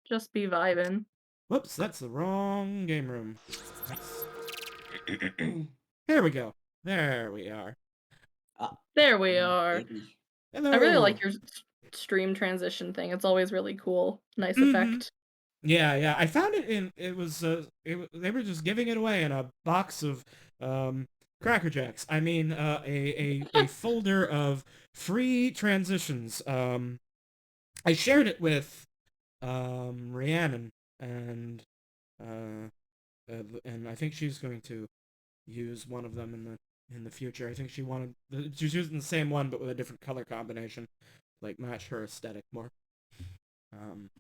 Just be vibing. Whoops, that's the wrong game room. Here we go. There we are. There we are. Baby. I really like Hello. your stream transition thing. It's always really cool. Nice Mm-hmm. effect. Yeah. I found it in. It was. They were just giving it away in a box of Cracker Jacks. I mean, a folder of free transitions. I shared it with Rhiannon, and uh, and I think she's going to use one of them in the future. I think she's using the same one but with a different color combination, like match her aesthetic more. Um,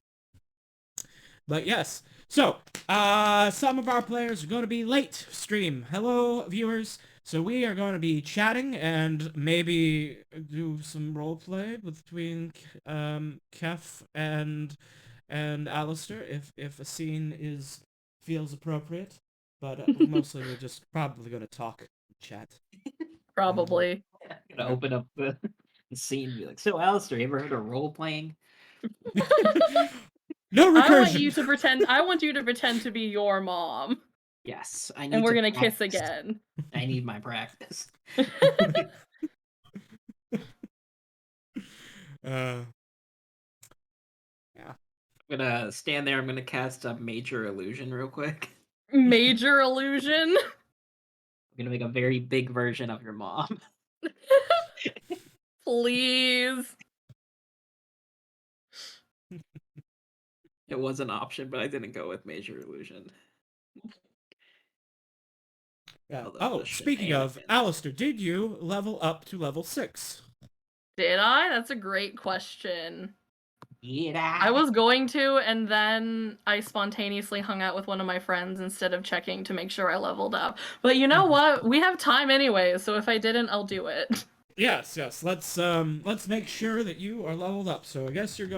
but yes, so some of our players are going to be late stream. Hello, viewers. So we are going to be chatting and maybe do some roleplay between Kef and Alistair if a scene feels appropriate. But mostly we're just probably going to talk and chat. Probably. I'm gonna open up the scene and be like, so Alistair, you ever heard of role playing? No recursion. I want you to pretend to be your mom. Yes, I And need we're to gonna kiss practice. again. I need my practice. Yeah. I'm gonna stand there. I'm gonna cast a major illusion real quick. Major illusion. I'm gonna make a very big version of your mom. Please. It was an option, but I didn't go with major illusion. Yeah. Although Oh, speaking of, Alistair, did you level up to level 6? Did I? That's a great question. Yeah. I was going to, and then I spontaneously hung out with one of my friends instead of checking to make sure I leveled up. But you know what? We have time anyway, so if I didn't, I'll do it. Yes. Let's make sure that you are leveled up. So I guess you're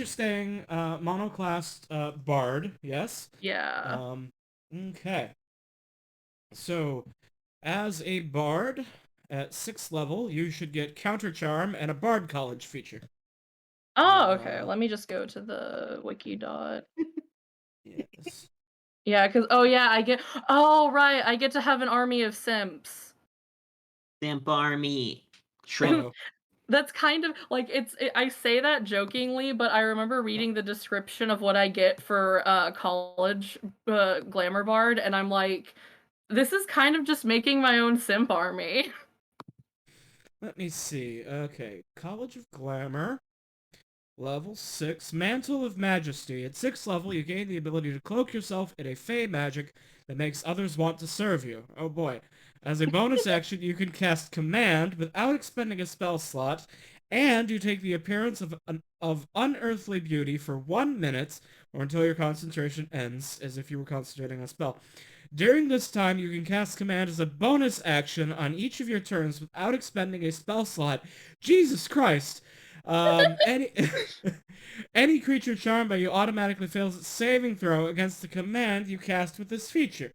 staying monoclassed bard, yes? Yeah. Okay. So as a bard at 6th level, you should get counter charm and a bard college feature. Oh, okay. Let me just go to the wiki dot. Yes. Yeah, because oh right, I get to have an army of simps. Simp army. Shrimp. That's kind of like I say that jokingly, but I remember reading the description of what I get for college glamour bard, and I'm like, this is kind of just making my own simp army. Let me see. Okay, College of Glamour. Level 6, Mantle of Majesty. At 6th level, you gain the ability to cloak yourself in a fey magic that makes others want to serve you. Oh boy. As a bonus action, you can cast Command without expending a spell slot, and you take the appearance of unearthly beauty for 1 minute, or until your concentration ends, as if you were concentrating on a spell. During this time, you can cast Command as a bonus action on each of your turns without expending a spell slot. Jesus Christ! Any any creature charmed by you automatically fails its saving throw against the command you cast with this feature.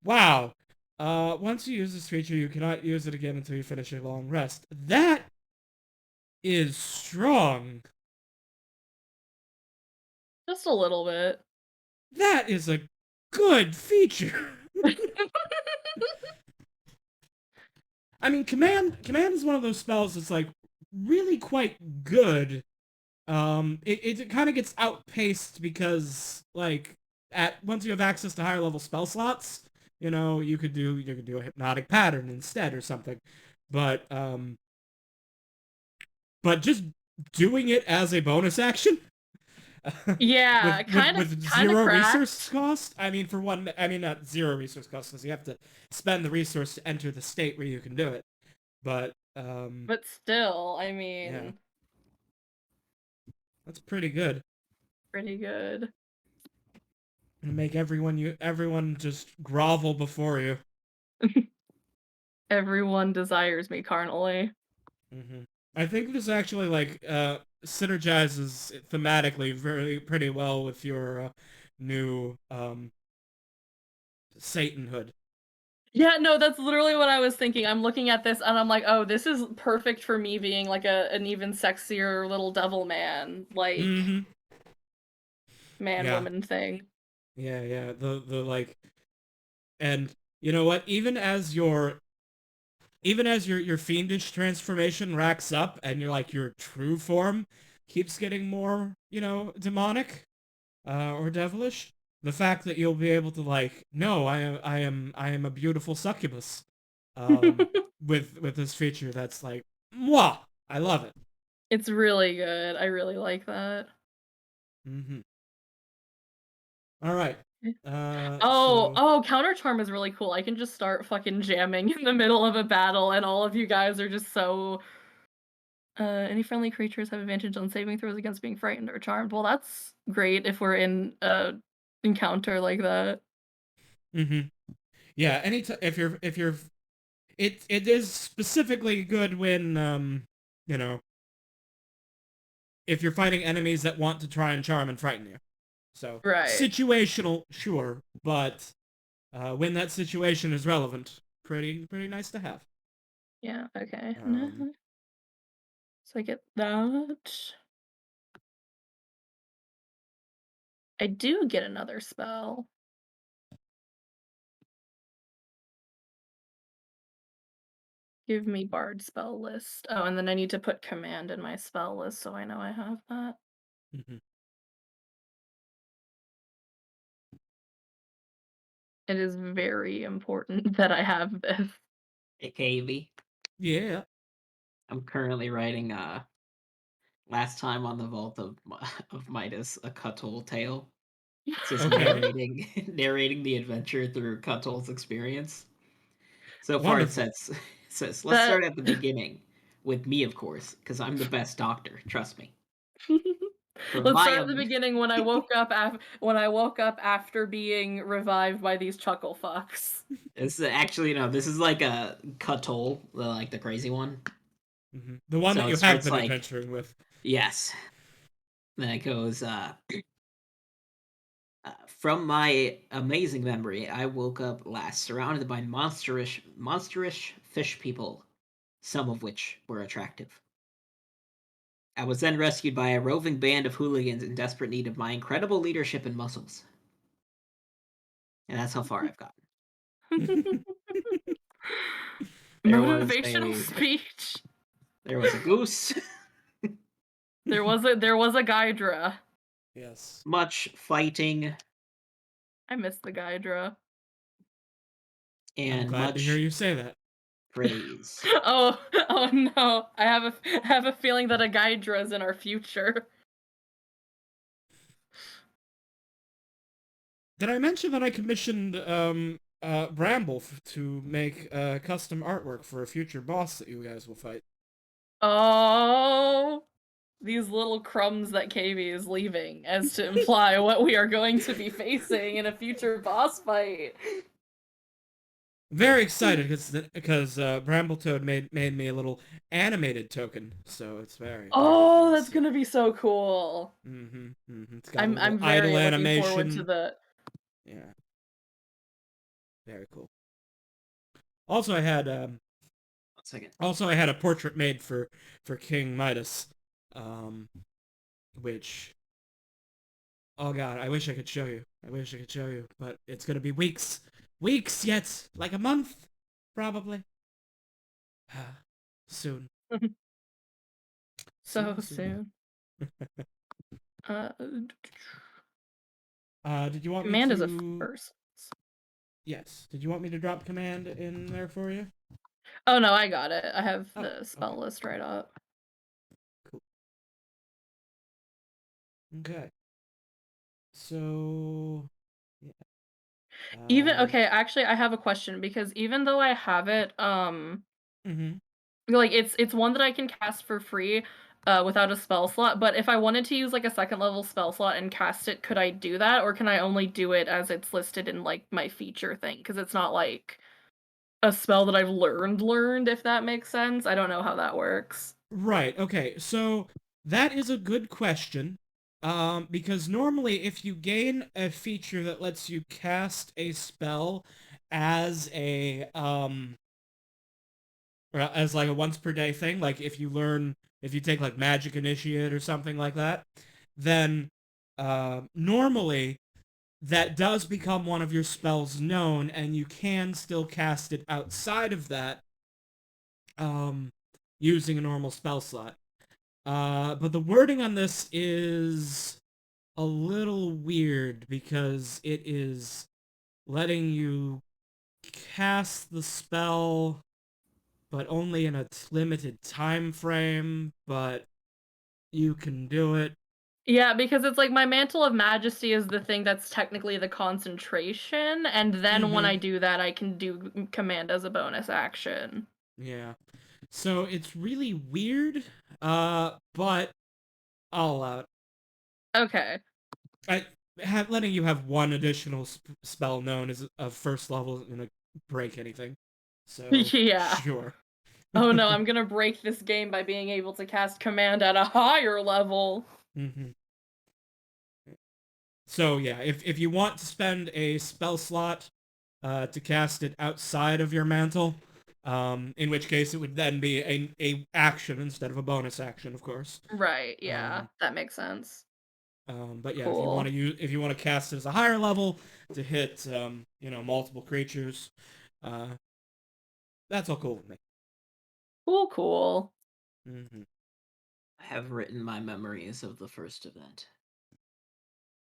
Wow. Once you use this feature, you cannot use it again until you finish a long rest. That is strong. Just a little bit. That is a good feature. I mean, command is one of those spells that's like really quite good. It kind of gets outpaced because like once you have access to higher level spell slots, you could do a hypnotic pattern instead or something. But just doing it as a bonus action. Yeah, with zero resource cost. I mean, not zero resource cost because you have to spend the resource to enter the state where you can do it. But still, I mean, yeah. That's pretty good. Pretty good. And make everyone just grovel before you. Everyone desires me carnally. I think this actually synergizes thematically pretty well with your new Satanhood. Yeah, no, that's literally what I was thinking. I'm looking at this and I'm like, oh, this is perfect for me being like an even sexier little devil man. Like, man Yeah, woman thing. yeah. The like, and you know what? Even as your fiendish transformation racks up, and your true form keeps getting more, demonic, or devilish. The fact that you'll be able to no, I am a beautiful succubus, um, with this feature that's like, mwah, I love it. It's really good. I really like that. Hmm. All right. Oh, So oh, counter charm is really cool. I can just start fucking jamming in the middle of a battle, and all of you guys are just so. Any friendly creatures have advantage on saving throws against being frightened or charmed. Well, that's great if we're in a encounter like that. hmm yeah, anytime if you're it is specifically good when you know if you're fighting enemies that want to try and charm and frighten you. So Right. situational, sure, but when that situation is relevant, pretty nice to have. Yeah. Okay. Um, So I get that. I do get another spell. Give me bard spell list. Oh, and then I need to put command in my spell list so I know I have that. mhm. It is very important that I have this. AKB. Yeah. I'm currently writing last time on the Vault of of Midas, a Cuttle tale. It's just Okay. narrating narrating the adventure through Cuttle's experience. So far it Wonderful. says let's That start at the beginning with me, of course, because I'm the best doctor, trust me. For Let's my start at the beginning when I woke up after being revived by these chuckle fucks. this is actually no, this is like a Cuttle, like the crazy one. The one that So it you have starts been like adventuring with. yes. Then it goes from my amazing memory, I woke up last surrounded by monstrous fish people, some of which were attractive. I was then rescued by a roving band of hooligans in desperate need of my incredible leadership and muscles. And that's how far I've gotten. There was Motivational a speech. there was a goose, There was a Gydra. Yes. much fighting, I miss the Gydra. I'm and glad to hear much you say that. praise. Oh, oh no. I have a feeling that a Gydra is in our future. Did I mention that I commissioned Bramble to make custom artwork for a future boss that you guys will fight? Oh, these little crumbs that KB is leaving as to imply what we are going to be facing in a future boss fight. Very excited because Brambletoad made me a little animated token, so it's very Oh, that's fancy. gonna be so cool. It's got a I'm little idle very looking forward to animation. the. Yeah, very cool. Also, I had um, 1 second. also I had a portrait made for King Midas, um, which oh god, I wish I could show you. I wish I could show you, but it's gonna be weeks yet, like a month, probably. Soon, So soon. soon. Uh, Did you want me command is a to? first. Yes. Did you want me to drop command in there for you? Oh no, I got it. I have Oh, the spell okay. list right up. Cool. Okay. So, yeah. Even okay, actually I have a question because even though I have it, Mhm. like it's one that I can cast for free, without a spell slot, but if I wanted to use like a second level spell slot and cast it, could I do that? Or can I only do it as it's listed in like my feature thing? Because it's not like a spell that I've learned, if that makes sense. I don't know how that works. Right. Okay. So that is a good question. Because normally if you gain a feature that lets you cast a spell as as like a once per day thing, like if you take like Magic Initiate or something like that, then normally that does become one of your spells known, and you can still cast it outside of that, um, using a normal spell slot. But the wording on this is a little weird because it is letting you cast the spell, but only in a limited time frame, but you can do it. Yeah, because it's like my Mantle of Majesty is the thing that's technically the concentration, and then when Mm-hmm. I do that, I can do command as a bonus action. Yeah. So it's really weird, but I'll allow it. Okay. I letting you have one additional spell known as a first level isn't gonna break anything. So Yeah. sure. Oh no, I'm gonna break this game by being able to cast command at a higher level. Mm-hmm. So yeah, if you want to spend a spell slot to cast it outside of your mantle, in which case it would then be a action instead of a bonus action, of course. Right, yeah, Um, that makes sense. but yeah, Cool. if you want to cast it as a higher level to hit multiple creatures, uh, that's all cool with me. Cool, cool. Hmm. I have written my memories of the first event.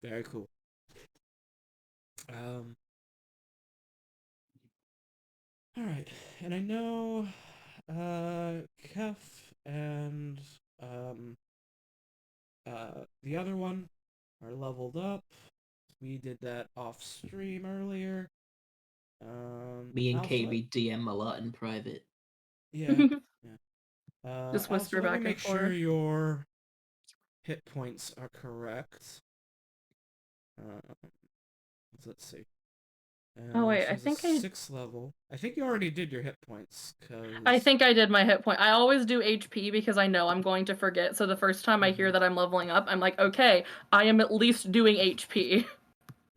Very cool. Um, all right, and I know Kef and um, the other one are leveled up. We did that off stream earlier. Me and Alpha, KB DM a lot in private. yeah, yeah. Just Alpha, whisper let me back make and sure forth. your hit points are correct. Let's see. Oh wait, She's a I 6th level. I think you already did your hit points, I because... think I did my hit point. I always do HP because I know I'm going to forget. So the first time I Mm-hmm. hear that I'm leveling up, I'm like, okay, I am at least doing HP.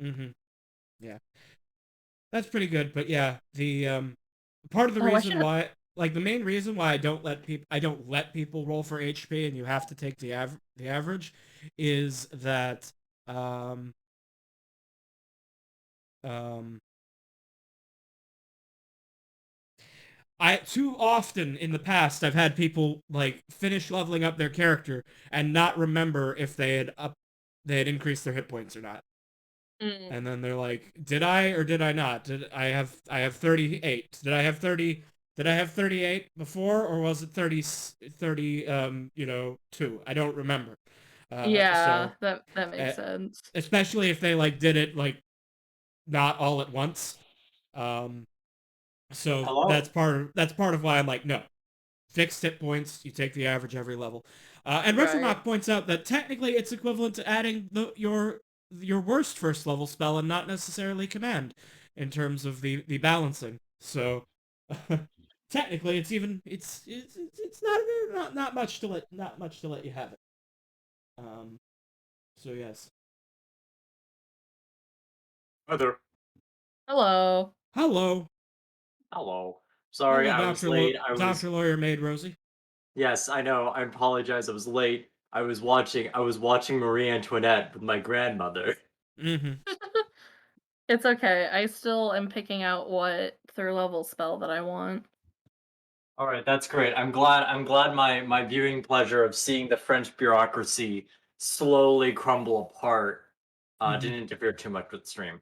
Mm-hmm. Yeah. That's pretty good, but yeah, the part of the Oh, I reason should have. why, like the main reason why I don't let people roll for HP and you have to take the average is that um um I too often in the past I've had people like finish leveling up their character and not remember if they had increased their hit points or not. Mm, And then they're like, "Did I or did I not? Did I have 38? Did I have 30? Did I have 38 before, or was it 30 2? I don't remember." yeah, So that uh, makes sense. especially if they like did it like not all at once. Um, so Hello? that's part of why I'm like, no, fixed hit points. You take the average every level. And Right. Retromach points out that technically it's equivalent to adding your worst first level spell and not necessarily command in terms of the balancing. So technically, it's not much to let you have it. Um. So yes. Hi there. Hello. Hello. Hello. Sorry, Hello, I was late. Doctor Lawyer Maid Rosie. Yes, I know. I apologize. I was late. I was watching Marie Antoinette with my grandmother. Mm-hmm. It's okay. I still am picking out what third level spell that I want. All right, that's great. I'm glad my viewing pleasure of seeing the French bureaucracy slowly crumble apart Mm-hmm. didn't interfere too much with the stream.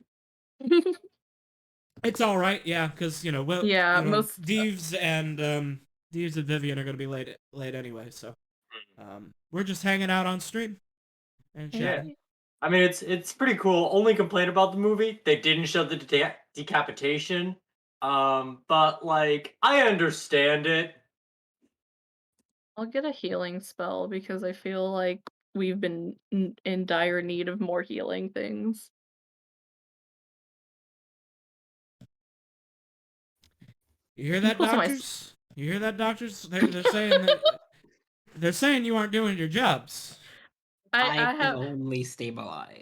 It's all right, yeah, because Yeah, most Deeves and Vivian are gonna be late anyway, so we're just hanging out on stream and Yeah. chatting. Hey. I mean, it's pretty cool. Only complaint about the movie, they didn't show the decapitation. But like, I understand it. I'll get a healing spell because I feel like we've been in dire need of more healing things. You hear that, Equal to my doctors? You hear that, doctors? They're saying you aren't doing your jobs. I I can have only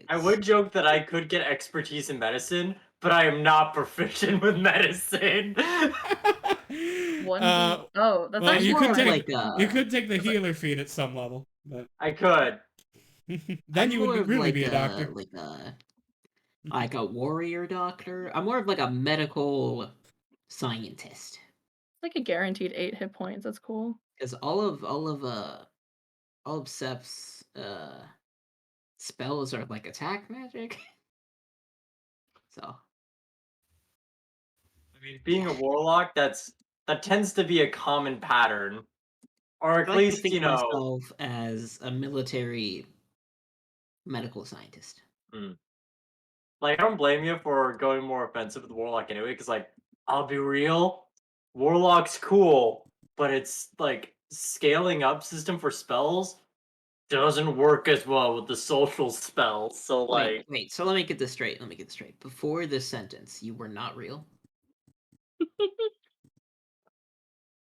I stabilize. would joke that I could get expertise in medicine, but I am not proficient with medicine. 1d. Oh, that's well, I'm actually more more of my like you a could take the 'cause I healer feat at some level, but I could. Then I'm you would more be, of really be like a a doctor. like a warrior doctor. I'm more of like a medical scientist. It's like a guaranteed 8 hit points, that's cool. Because all of Sep's spells are like attack magic. So I mean, being yeah. a warlock, that tends to be a common pattern, or I at like to least think of myself as a military medical scientist. hmm. Like, I don't blame you for going more offensive with Warlock anyway, because, like, I'll be real, Warlock's cool, but it's, like, scaling up system for spells doesn't work as well with the social spells, so, like, Wait. So let me get this straight. Let me get this straight. Before this sentence, you were not real.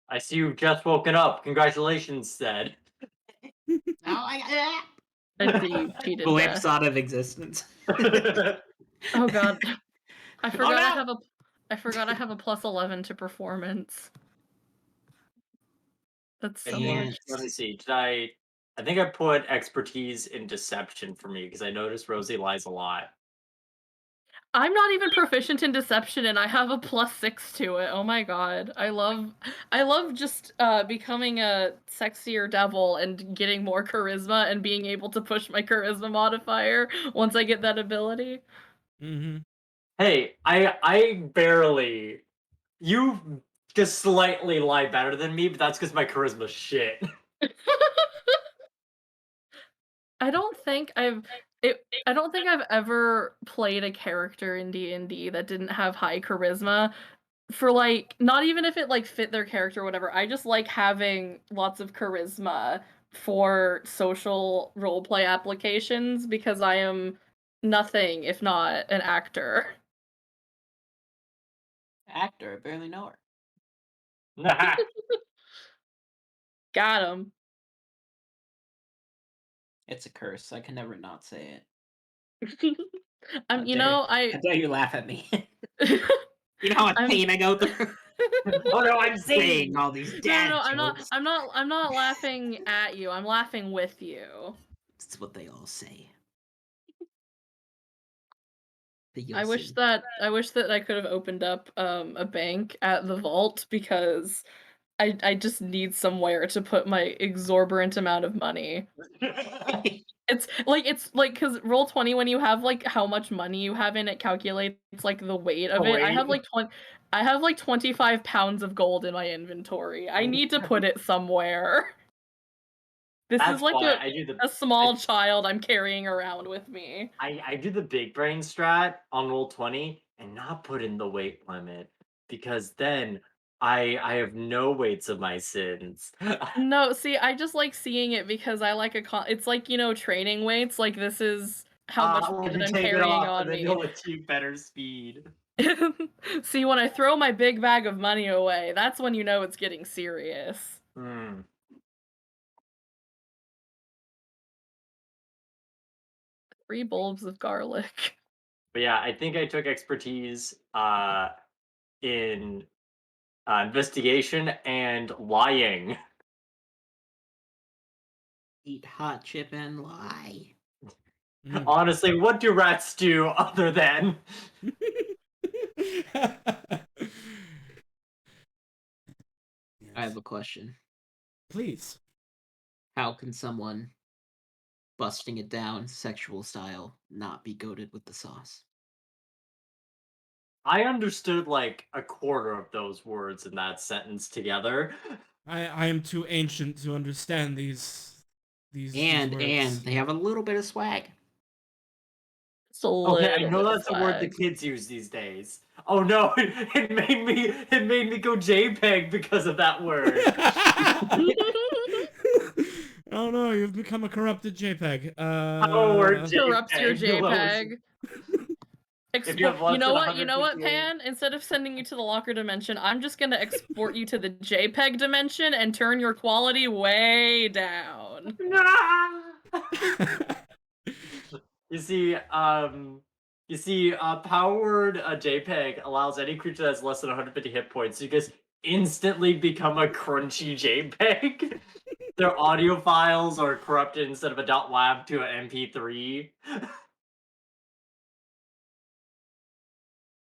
I see you've just woken up, congratulations, said. Oh, I I see you cheated glimpse death. out of existence. Oh god. I Oh forgot no! I forgot I have a plus 11 to performance. That's so Man, much. Let me see, I think I put expertise in deception for me, because I noticed Rosie lies a lot. I'm not even proficient in deception and I have a plus 6 to it. Oh my god. I love just becoming a sexier devil and getting more charisma and being able to push my charisma modifier once I get that ability. Mm-hmm. Hey, I barely you just slightly lie better than me, but that's because my charisma's shit. I don't think I've ever played a character in D&D that didn't have high charisma for, like, not even if it, like, fit their character or whatever. I just like having lots of charisma for social roleplay applications because I am nothing if not an actor. actor, I barely know her. Nah. Got him. It's a curse. I can never not say it. I'm you know, How dare you laugh at me? I You know how much I'm pain I go through Oh no, I'm saying singing. all these no, dad jokes. I'm not laughing at you. I'm laughing with you. That's what they all say. But you'll see. I wish that I could have opened up a bank at the vault because I just need somewhere to put my exorbitant amount of money. It's like cuz Roll20 when you have like how much money you have in it calculates like the weight of Oh it. wait, I have like 25 pounds of gold in my inventory. I need to put it somewhere. This is that's like why a small child I'm carrying around with me. I do the big brain strat on Roll20 and not put in the weight limit because then I have no weights of my sins. No, see, I just like seeing it because I like it's like, you know, training weights, like this is how much Well, weight that you I'm take it carrying off and on then me. you'll achieve better speed. See, when I throw my big bag of money away, that's when you know it's getting serious. Hmm. 3 bulbs of garlic. But yeah, I think I took expertise in investigation and lying. Eat hot chip and lie. Mm. Honestly, what do rats do other than? I have Yes. a question. Please. How can someone busting it down sexual style not be goaded with the sauce? I understood like a quarter of those words in that sentence together. I am too ancient to understand these And words. they have a little bit of swag. Just a Okay, I little know bit of that's a word the swag. kids use these days. Oh no, it made me go JPEG because of that word. Oh no, you've become a corrupted JPEG. Our word Corrupts your JPEG lowers JPEG. if you have You less know than what? You know what, 158. Pan? Instead of sending you to the locker dimension, I'm just gonna export you to the JPEG dimension and turn your quality way down. You see, powered JPEG allows any creature that has less than 150 hit points to just instantly become a crunchy JPEG. their audio files are corrupted instead of a .wav to an MP3.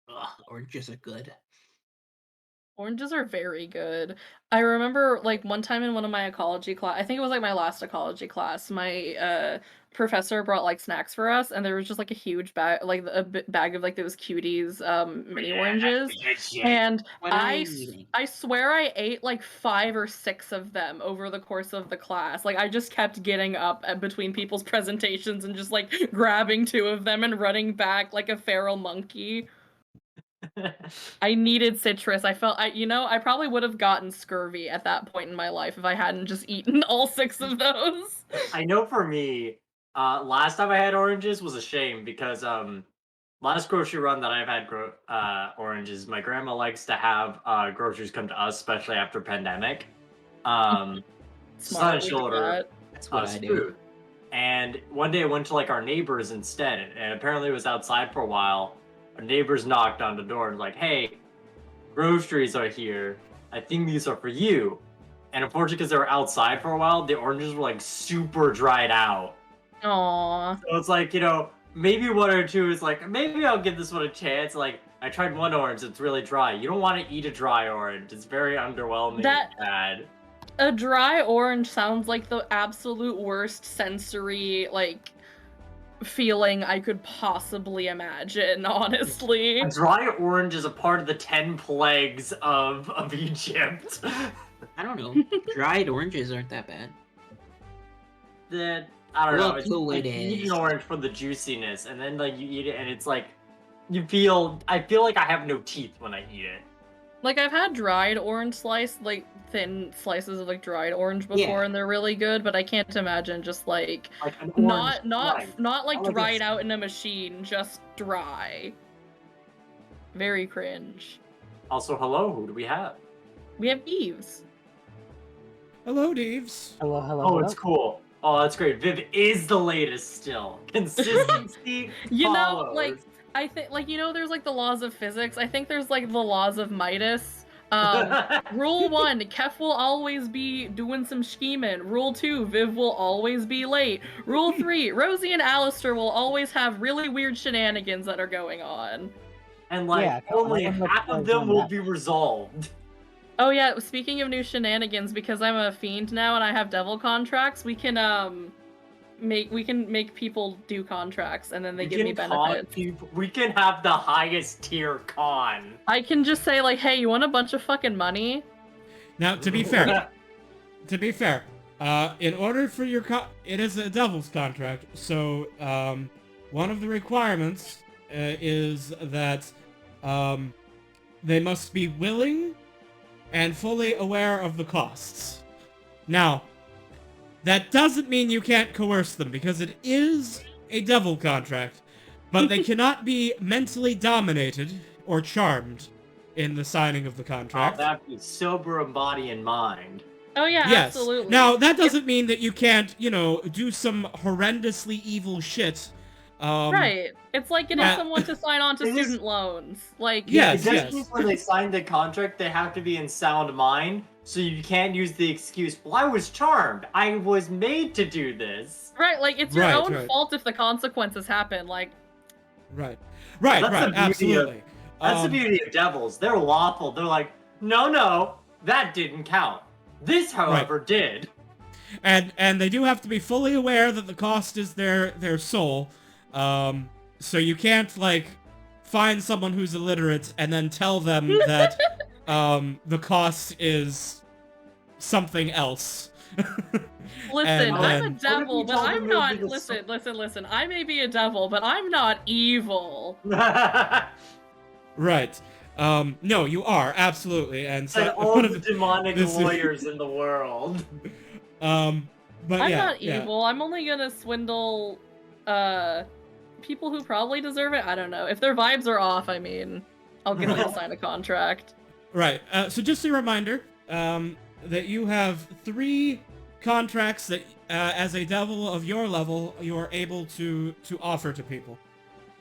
Ugh, oranges are good. Oranges are very good. I remember, like, one time in one of my ecology class, I think it was, like, my last ecology class, my, professor brought, like, snacks for us, and there was just, like, a huge bag like, bag of, like, those Cuties, mini Yeah, that's oranges, the good shit. and What am I eating? I swear I ate, like, 5 or 6 of them over the course of the class. Like, I just kept getting up between people's presentations and just, like, grabbing 2 of them and running back like a feral monkey. I needed citrus. I felt I probably would have gotten scurvy at that point in my life if I hadn't just eaten all 6 of those. I know for me, last time I had oranges was a shame because last grocery run that I've had oranges, my grandma likes to have groceries come to us, especially after pandemic. It's not a Smart, we do shoulder that. That's what us I do. food. And one day I went to like our neighbors instead, and apparently it was outside for a while. Our neighbors knocked on the door and like, "Hey, groceries are here. I think these are for you." And unfortunately, because they were outside for a while, the oranges were like super dried out. Aw. So it's like, maybe one or two is like, maybe I'll give this one a chance. Like, I tried one orange, it's really dry. You don't want to eat a dry orange. It's very underwhelming That and bad. A dry orange sounds like the absolute worst sensory, like, feeling I could possibly imagine, honestly. A dry orange is a part of the 10 plagues of Egypt. I don't know. Dried oranges aren't that bad. That I don't know. Look It's who like it you eat is. an orange for the juiciness, and then like you eat it, and it's like I feel like I have no teeth when I eat it. Like, I've had dried orange slice, like, thin slices of, like, dried orange before, Yeah. and they're really good, but I can't imagine just, like, Like an orange not slice. like Not like a dried out in a machine, just dry. Very cringe. Also, hello, who do we have? We have Eves. Hello, Deeves. Hello, hello, Oh, hello. it's cool. Oh, that's great. Viv is the latest still. Consistency You know, follows. like, I think, like, there's, like, the laws of physics. I think there's, like, the laws of Midas. Rule 1, Kef will always be doing some scheming. Rule 2, Viv will always be late. Rule 3, Rosie and Alistair will always have really weird shenanigans that are going on. And like Yeah, only someone looks half of like them on will that. be resolved. Oh yeah, speaking of new shenanigans, because I'm a fiend now and I have devil contracts, we can make people do contracts and then they give me benefits. We can have the highest tier con. I can just say like, hey, you want a bunch of fucking money? Now, to be fair, in order for your it is a devil's contract, so one of the requirements is that they must be willing and fully aware of the costs. Now, that doesn't mean you can't coerce them, because it is a devil contract, but they cannot be mentally dominated or charmed in the signing of the contract. That be sober in body and mind. Oh yeah, Yes. absolutely. Now, that doesn't mean that you can't, do some horrendously evil shit. Right. It's like getting someone to sign on to It is- student loans. Like, Yes, It just yes. means when they sign the contract, they have to be in sound mind, so you can't use the excuse, well, I was charmed. I was made to do this. right, like it's your Right, own right. fault if the consequences happen. Like, Right, That's the beauty of- absolutely. That's the beauty of devils. They're lawful. They're like, no, that didn't count. This, however, did. And they do have to be fully aware that the cost is their soul. So you can't like find someone who's illiterate and then tell them that the cost is something else. listen, And I'm a then- devil, What if but you told I'm them it would not. be the Listen. I may be a devil, but I'm not evil. Right. No, you are absolutely, and so And all one of the demonic this is- lawyers in the world. But I'm yeah, not evil. I'm only gonna swindle, people who probably deserve it. I don't know. If their vibes are off, I mean, I'll get them to sign a contract. Right. So just a reminder that you have 3 contracts that, as a devil of your level, you are able to offer to people,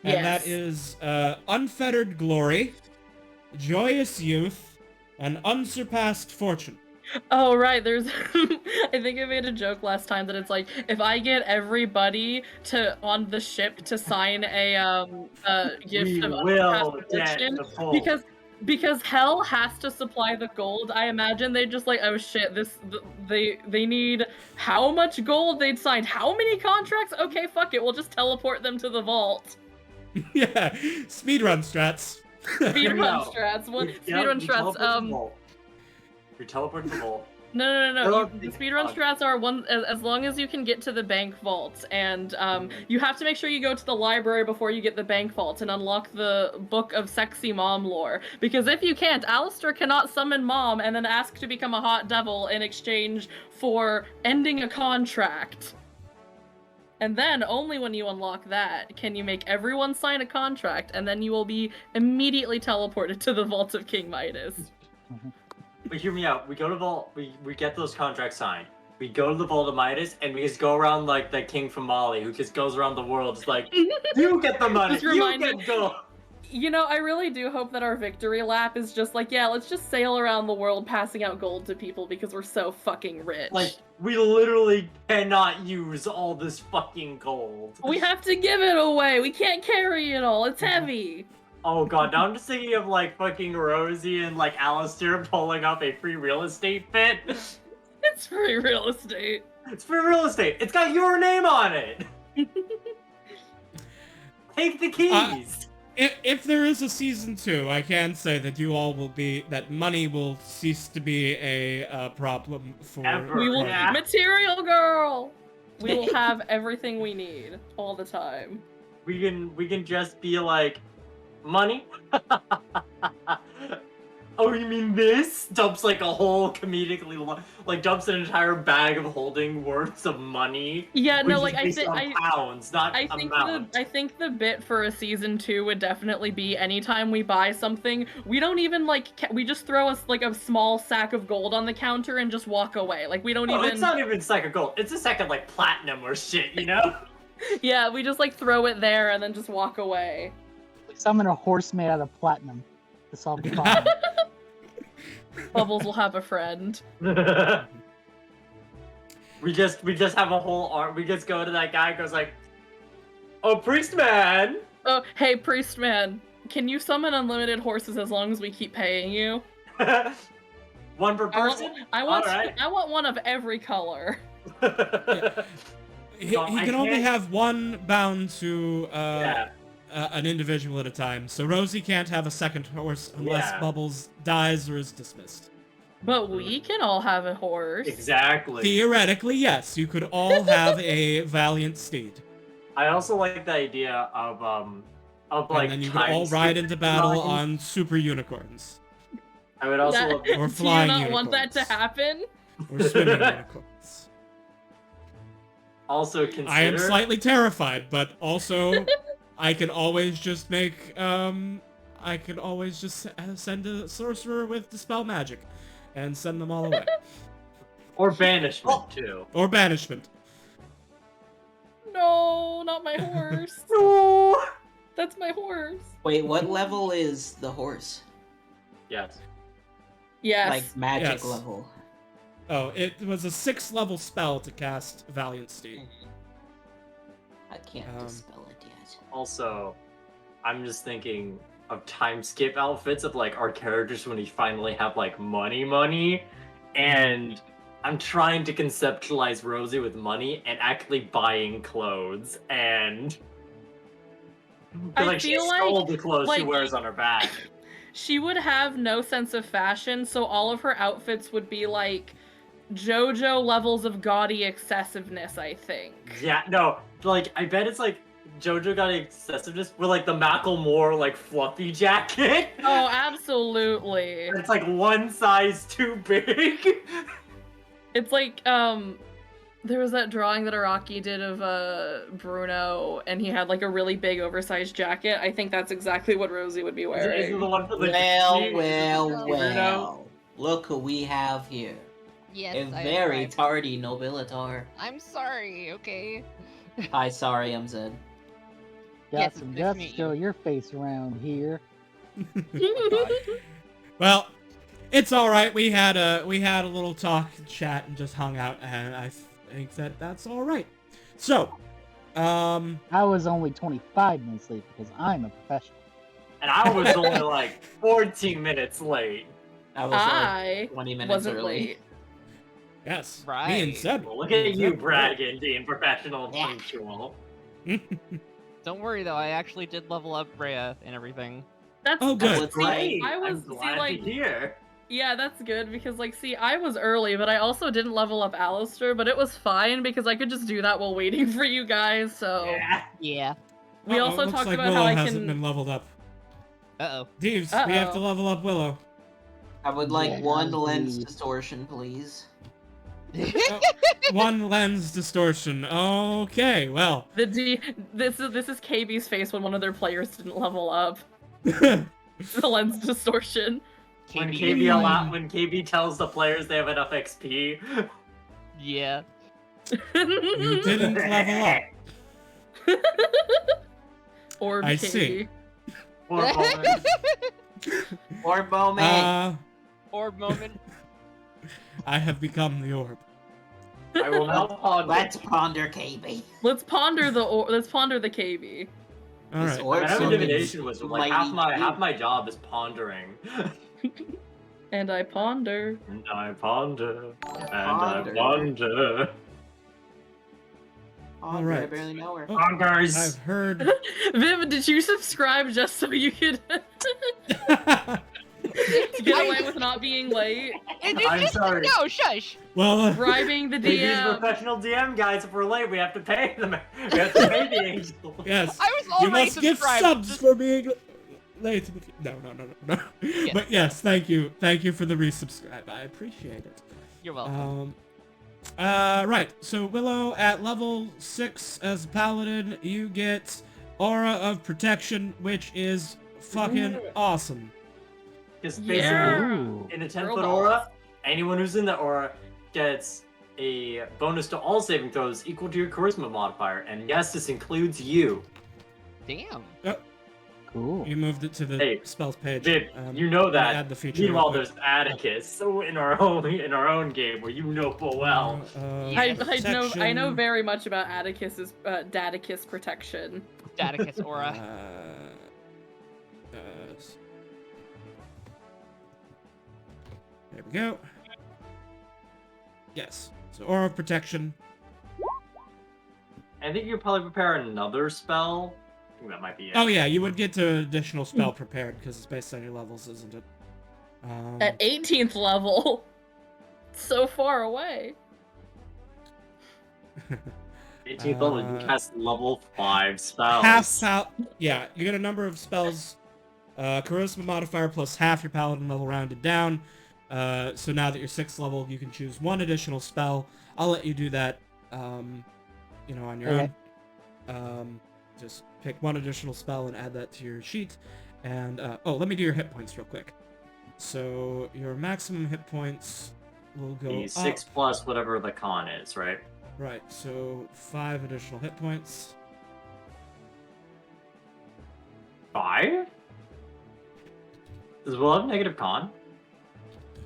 and that is unfettered glory, joyous youth, and unsurpassed fortune. Oh right, there's I think I made a joke last time that it's like if I get everybody to on the ship to sign a We gift of will unsurpassed get affliction the full. because hell has to supply the gold. I imagine they just like, oh shit, they need how much gold they'd signed, how many contracts? Okay, fuck it, we'll just teleport them to the vault. Yeah, speedrun strats. Speedrun No. strats. One We speedrun strats. teleport to the vault. We teleport to the vault. No. Fill up The the speedrun strats are one as long as you can get to the bank vaults, and you have to make sure you go to the library before you get the bank vaults and unlock the book of sexy mom lore. Because if you can't, Alistair cannot summon mom and then ask to become a hot devil in exchange for ending a contract. And then only when you unlock that can you make everyone sign a contract, and then you will be immediately teleported to the vault of King Midas. But hear me out. We go to vault. We get those contracts signed. We go to the vault of Midas, and we just go around like that king from Mali, who just goes around the world, just like, you get the money, Just you reminding- get gold. You know, I really do hope that our victory lap is just like, yeah, let's just sail around the world passing out gold to people because we're so fucking rich. Like, we literally cannot use all this fucking gold. We have to give it away. We can't carry it all. It's heavy. Oh god, now I'm just thinking of like fucking Rosie and like Alistair pulling up a free real estate bit. It's free real estate. It's free real estate. It's got your name on it. Take the keys. If there is a season 2, I can say that that money will cease to be a problem for. Ever. We will Yeah. material girl. We will have everything we need all the time. We can just be like, money. Oh, you mean this? Dumps like a whole like dumps an entire bag of holding worths of money. Yeah, which no, is like based on pounds, not I think amount. I think the bit for a season 2 would definitely be anytime we buy something, we don't even like we just throw us like a small sack of gold on the counter and just walk away. Like we don't Oh, even. it's not even a sack of gold. It's a sack of like platinum or shit, you know? Yeah, we just like throw it there and then just walk away. Summon a horse made out of platinum to solve the problem. Bubbles will have a friend. we just have a whole art. We just go to that guy. Goes like, "Oh, priest man." Oh, hey, priest man, can you summon unlimited horses as long as we keep paying you? One per person. I want Alright. I want one of every color. He can only have one bound to Yeah. an individual at a time, so Rosie can't have a second horse unless Yeah. Bubbles dies or is dismissed. But we can all have a horse. Exactly. Theoretically, yes, you could all have a valiant steed. I also like the idea of like. And then you could all time ride skip into battle drawings. on super unicorns. I would also That- love. Or Do you flying not want that to unicorns. happen? Or swimming unicorns. Also consider. I am slightly terrified, but also I can always just make I could always just send a sorcerer with dispel magic and send them all away. Or banishment too. Or banishment. No, not my horse. No. That's my horse. Wait, what level is the horse? Yes. Yes. Like magic Yes. level. Oh, it was a 6th level spell to cast Valiant Steed. I can't Um, dispel it yet. Also, I'm just thinking of time skip outfits of like our characters when we finally have like money, and I'm trying to conceptualize Rosie with money and actually buying clothes and. I Like she feel like- stole the clothes she like- wears on her back. She would have no sense of fashion, so all of her outfits would be like JoJo levels of gaudy excessiveness, I think. Yeah, no, like I bet it's like JoJo got excessiveness with like the Macklemore like fluffy jacket. Oh, absolutely. It's like one size too big. It's like, there was that drawing that Araki did of Bruno, and he had like a really big oversized jacket. I think that's exactly what Rosie would be Is wearing. it the one for the Well, Bruno? well. Look who we have here. Yes, A I very arrived. tardy nobilitar. I'm sorry, okay? Hi, sorry, I'm Zed. Got Yes, some it's dust me. show your face around here. Well, It's all right. We had a little talk, chat, and just hung out, and I think that that's all right. So, I was only 25 minutes late because I'm a professional. And I was only like 14 minutes late. I was I 20 minutes wasn't early. late. yes, Right. me and Seb. Well, look me at and you Seb- bragging, being professional and Yeah. punctual. Don't worry though, I actually did level up Rhea and everything. That's Oh, good. That's See, great. I was I'm glad to hear. yeah, that's good because like see, I was early, but I also didn't level up Alistair, but it was fine because I could just do that while waiting for you guys. So Yeah. Yeah. we Uh-oh, also looks talked like about Willow how I hasn't can. been leveled up. Uh-oh. Deeves, we have to Uh-oh. level up Willow. I would like Yeah, one lens the- distortion, please. Oh, one lens distortion. Okay, well. This is KB's face when one of their players didn't level up. The lens distortion. When KB. when KB tells the players they have enough XP. Yeah. You didn't level up. Orb I KB. see. Or moment. Or moment. Orb moment. I have become the orb. I will now ponder. Let's ponder KB. Let's ponder the KB. All This right. orb I have a summons divination wizard. Like mighty half my job is pondering. And I ponder. And I ponder. And Ponder. I ponder. Oh, right. I barely know her. Oh, Ponders. I've heard. Viv, did you subscribe just so you could get away with not being late? I'm sorry. No, shush. well, Bribing the They use DM. professional DM guys. If we're late, we have to pay them. We have to pay the angel. yes. I was You already must give subscribed. subs Just- for being late. No. Yeah. But yes, thank you for the resubscribe. I appreciate it. You're welcome. Right. So Willow at level 6 as a paladin, you get Aura of Protection, which is fucking awesome. Because basically, Yeah. Ooh. in a Girl 10-foot aura, anyone who's in the aura gets a bonus to all saving throws equal to your charisma modifier. And yes, this includes you. Damn. Cool. You moved it to the Hey, spells page. Viv, you let know me that. Add the feature real Meanwhile, quick. there's Atticus. So in our own game, where you know full well. I protection. know very much about Atticus's Daticus protection. Daticus aura. There we go. Yes. So Aura of Protection. I think you could probably prepare another spell. I think that might be it. Oh yeah, you would get to additional spell prepared because it's based on your levels, isn't it? At 18th level. So far away. 18th level, you can cast level 5 spells. Yeah, you get a number of spells. Charisma modifier plus half your paladin level rounded down. So now that you're 6th level, you can choose one additional spell. I'll let you do that, on your Okay. own. Just pick one additional spell and add that to your sheet. And, let me do your hit points real quick. So your maximum hit points will go The up. 6 plus whatever the con is, right? Right, so 5 additional hit points. 5? Does Will have negative con?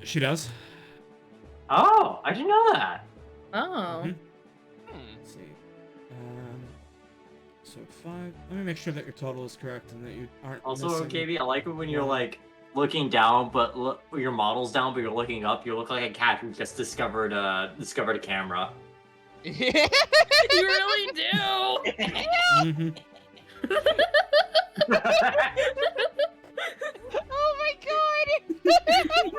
She does. Oh, I didn't know that. Oh. Mhm. Hmm. Let's see. So 5. Let me make sure that your total is correct and that you aren't Also, missing. KB, I like it when you're one. like looking down, but your model's down, but you're looking up. You look like a cat who just discovered a camera. You really do. Mhm. Oh my god!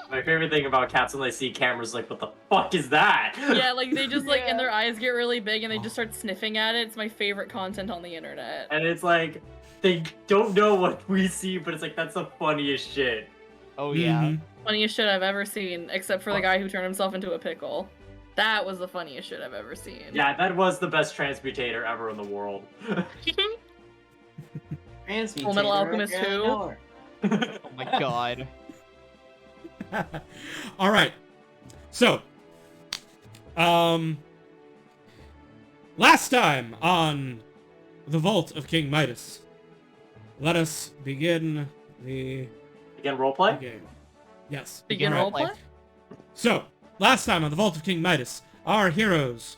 My favorite thing about cats when they see cameras, like, what the fuck is that? Yeah, like they just like and Yeah. their eyes get really big and they just start sniffing at it. It's my favorite content on the internet. And it's like they don't know what we see, but it's like that's the funniest shit. Oh yeah. Mhm. Funniest shit I've ever seen, except for the guy who turned himself into a pickle. That was the funniest shit I've ever seen. Yeah, that was the best transmutator ever in the world. Full Metal Alchemist who? Oh my god. All right. So, last time on the Vault of King Midas, let us begin the Begin roleplay? Okay. Yes. Begin All right. roleplay? So, last time on the Vault of King Midas, our heroes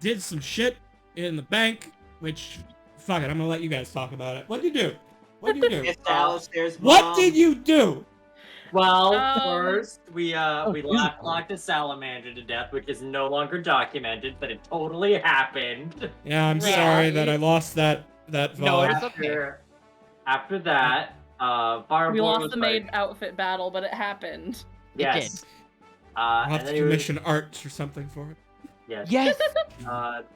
did some shit in the bank, which, fuck it, I'm gonna let you guys talk about it. What'd you do? What'd you do? It's Alistair's mom. What did you do? Well, Um, first we Oh, laugh Jesus. locked a salamander to death, which is no longer documented, but it totally happened. Yeah, I'm Right. sorry that I lost that No, VOD. it's okay. After that, Fireboy We lost was the like, maid outfit battle, but it happened. yes. I'll And have then to he was, commission art or something for it. yes. Yes.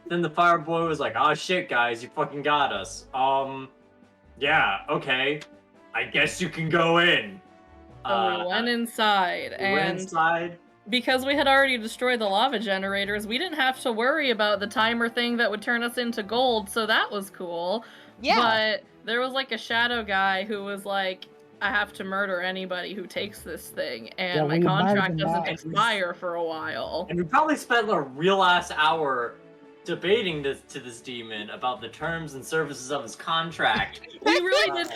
Then the Fireboy was like, oh shit, guys, you fucking got us. Yeah, okay. I guess you can go in. So we went inside, we went and inside. because we had already destroyed the lava generators, we didn't have to worry about the timer thing that would turn us into gold, so that was cool. Yeah. But there was like a shadow guy who was like, I have to murder anybody who takes this thing, and Yeah, my we admired contract him doesn't that. expire for a while. And we probably spent a real ass hour debating this to this demon about the terms and services of his contract. We really did.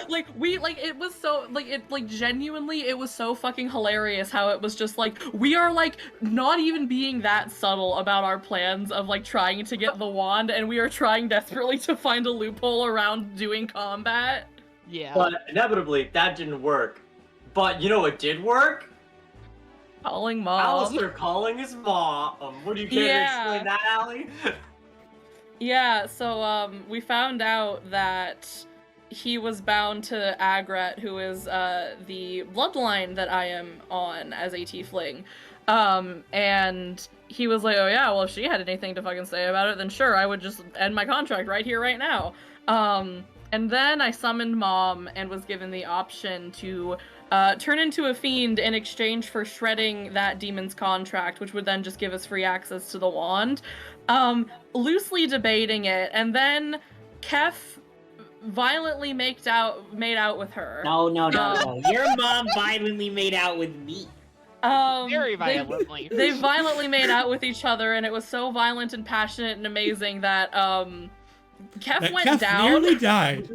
It was so genuinely, it was so fucking hilarious how it was just like, we are like not even being that subtle about our plans of like trying to get the wand, and we are trying desperately to find a loophole around doing combat. Yeah. But inevitably, that didn't work. But you know what did work? Calling mom. Alistair calling his mom. What do you care to Yeah. explain that, Allie? Yeah, so we found out that he was bound to Agrat, who is the bloodline that I am on as a tiefling. And he was like, oh yeah, well if she had anything to fucking say about it, then sure, I would just end my contract right here, right now. And then I summoned Mom and was given the option to turn into a fiend in exchange for shredding that demon's contract, which would then just give us free access to the wand. Loosely debating it, and then Kef violently made out with her. No. Your mom violently made out with me. Very violently. They violently made out with each other, and it was so violent and passionate and amazing that Kef went Kef down. nearly died.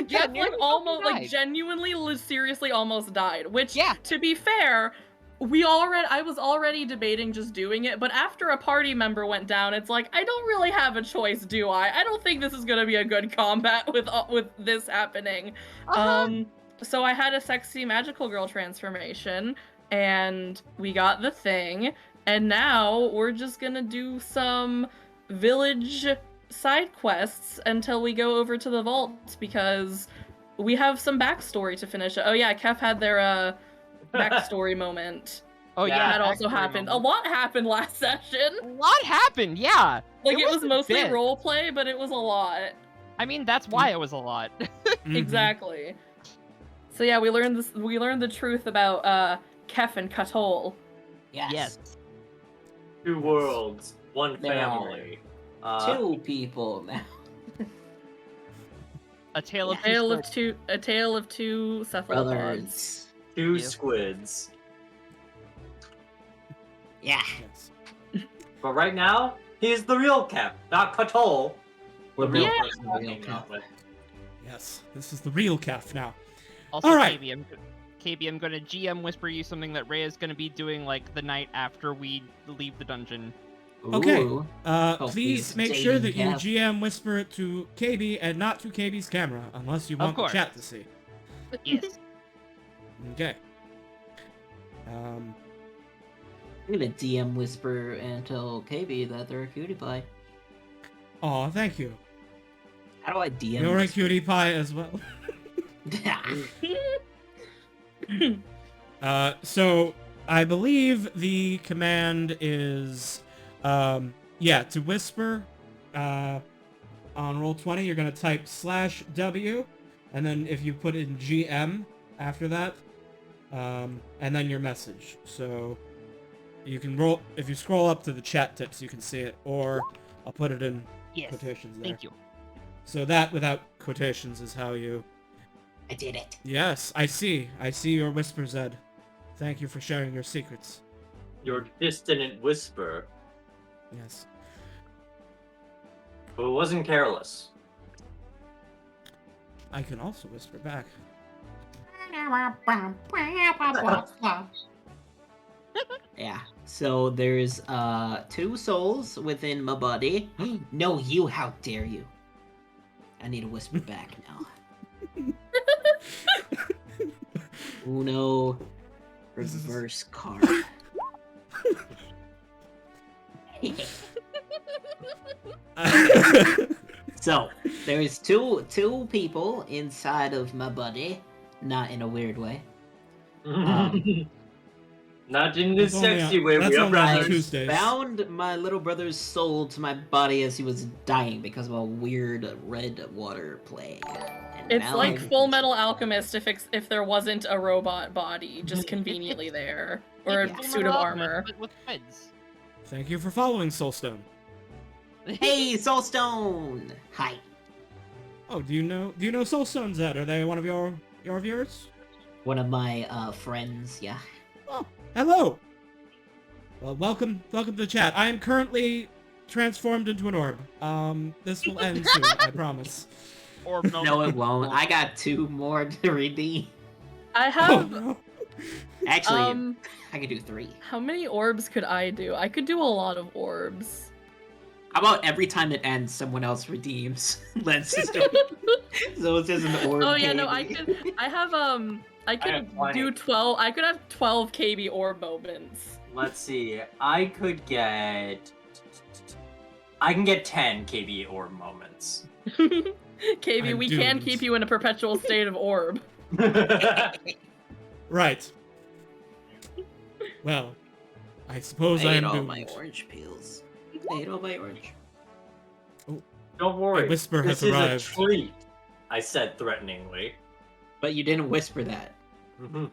Yeah, Kef nearly almost fucking died. genuinely seriously almost died, which Yeah. to be fair, I was already debating just doing it, but after a party member went down, it's like, I don't really have a choice, do I? I don't think this is gonna be a good combat with this happening. So I had a sexy magical girl transformation, and we got the thing, and now we're just gonna do some village side quests until we go over to the vault, because we have some backstory to finish. Oh yeah, Kef had their backstory moment. Oh Yeah, yeah, That also backstory happened. moment. A lot happened last session. A lot happened, yeah. Like it was a mostly bit. roleplay, but it was a lot. I mean, that's why it was a lot. Mhm. Exactly. So yeah, we learned the truth about Kef and Katol. Yes. Two worlds, one There are family. Two people now. A tale of A tale of two cephalopods. Brothers. Two Yeah. squids. Yeah. Yes. But right now, he's the real Cap, not Katol. The real Yeah. person we're hanging out with. Yes. This is the real Kef now. Also, All right. KB, I'm gonna GM whisper you something that Rhea's gonna be doing like the night after we leave the dungeon. Okay. Ooh. Please he's make sure that dating you Kef. GM whisper it to KB and not to KB's camera, unless you want the course. chat to see. Yes. Okay. I'm gonna DM whisper and tell KB that they're a cutie pie. Aw, thank you. How do I DM? You're a whisper? cutie pie as well. So I believe the command is, to whisper, on Roll20, you're gonna type /W, and then if you put in GM after that, and then your message. So you can if you scroll up to the chat tips, you can see it, or I'll put it in Yes. quotations there. Thank you. So that without quotations is how you... I did it. Yes, I see. I see your whisper, Zed. Thank you for sharing your secrets. Your dissonant whisper, Yes. but it wasn't careless. I can also whisper back. Yeah. So there's 2 souls within my body. No, you! How dare you? I need to whisper back now. Uno reverse card. So there's two people inside of my body, not in a weird way. Not in the That's only sexy on- way. that's We are only on brothers. Tuesdays. Bound my little brother's soul to my body as he was dying because of a weird red water plague. And It's now like I'm- Full Metal Alchemist if there wasn't a robot body just conveniently there, or Yeah. a suit of armor. With heads. Thank you for following Soulstone. Hey, Soulstone! Hi. Oh, do you know Soulstone Zed? Are they one of your viewers? One of my friends, yeah. Oh, hello. Well, welcome to the chat. I am currently transformed into an orb. This will end soon, I promise. Or No, it won't. I got 2 more to redeem. I Oh, have no. Actually, I could do 3. how many orbs could I do? I could do a lot of orbs. How about every time it ends, someone else redeems Lens System? So it's just an orb. Oh yeah, no, KB. I could have plenty. do 12. I could have 12 KB orb moments. Let's see. I can get 10 KB orb moments. KB, I'm we can doomed. keep you in a perpetual state of orb. Right. Well, I suppose I I ate am all doomed. my orange peels. I ate all my orange. Don't worry. A whisper this has is arrived. a treat, I said threateningly. But you didn't whisper that. Mhm.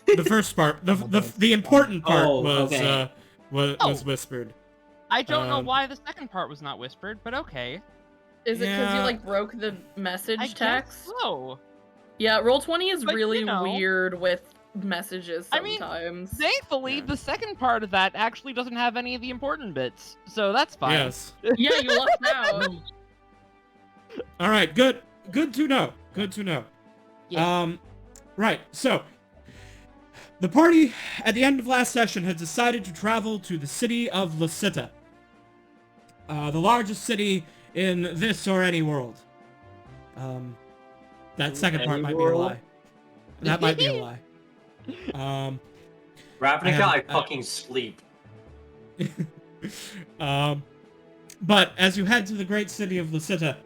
The first part, the important part Oh, was okay. was whispered. I don't know Um, why the second part was not whispered, but okay. Is it because you Yeah. like broke the message I guess text? so. Yeah, Roll20 is But, you really know- weird with messages I mean, sometimes. Thankfully, Yeah. the second part of that actually doesn't have any of the important bits, so that's fine. Yes. Yeah, you lucked out. All right. Good. Good to know. Good to know. Yeah. Right. So, the party at the end of last session had decided to travel to the city of Lasita, the largest city in this or any world. That second part Any might world? be a lie. That might be a lie. Ravnica, I I- fucking sleep. But as you head to the great city of Lasita,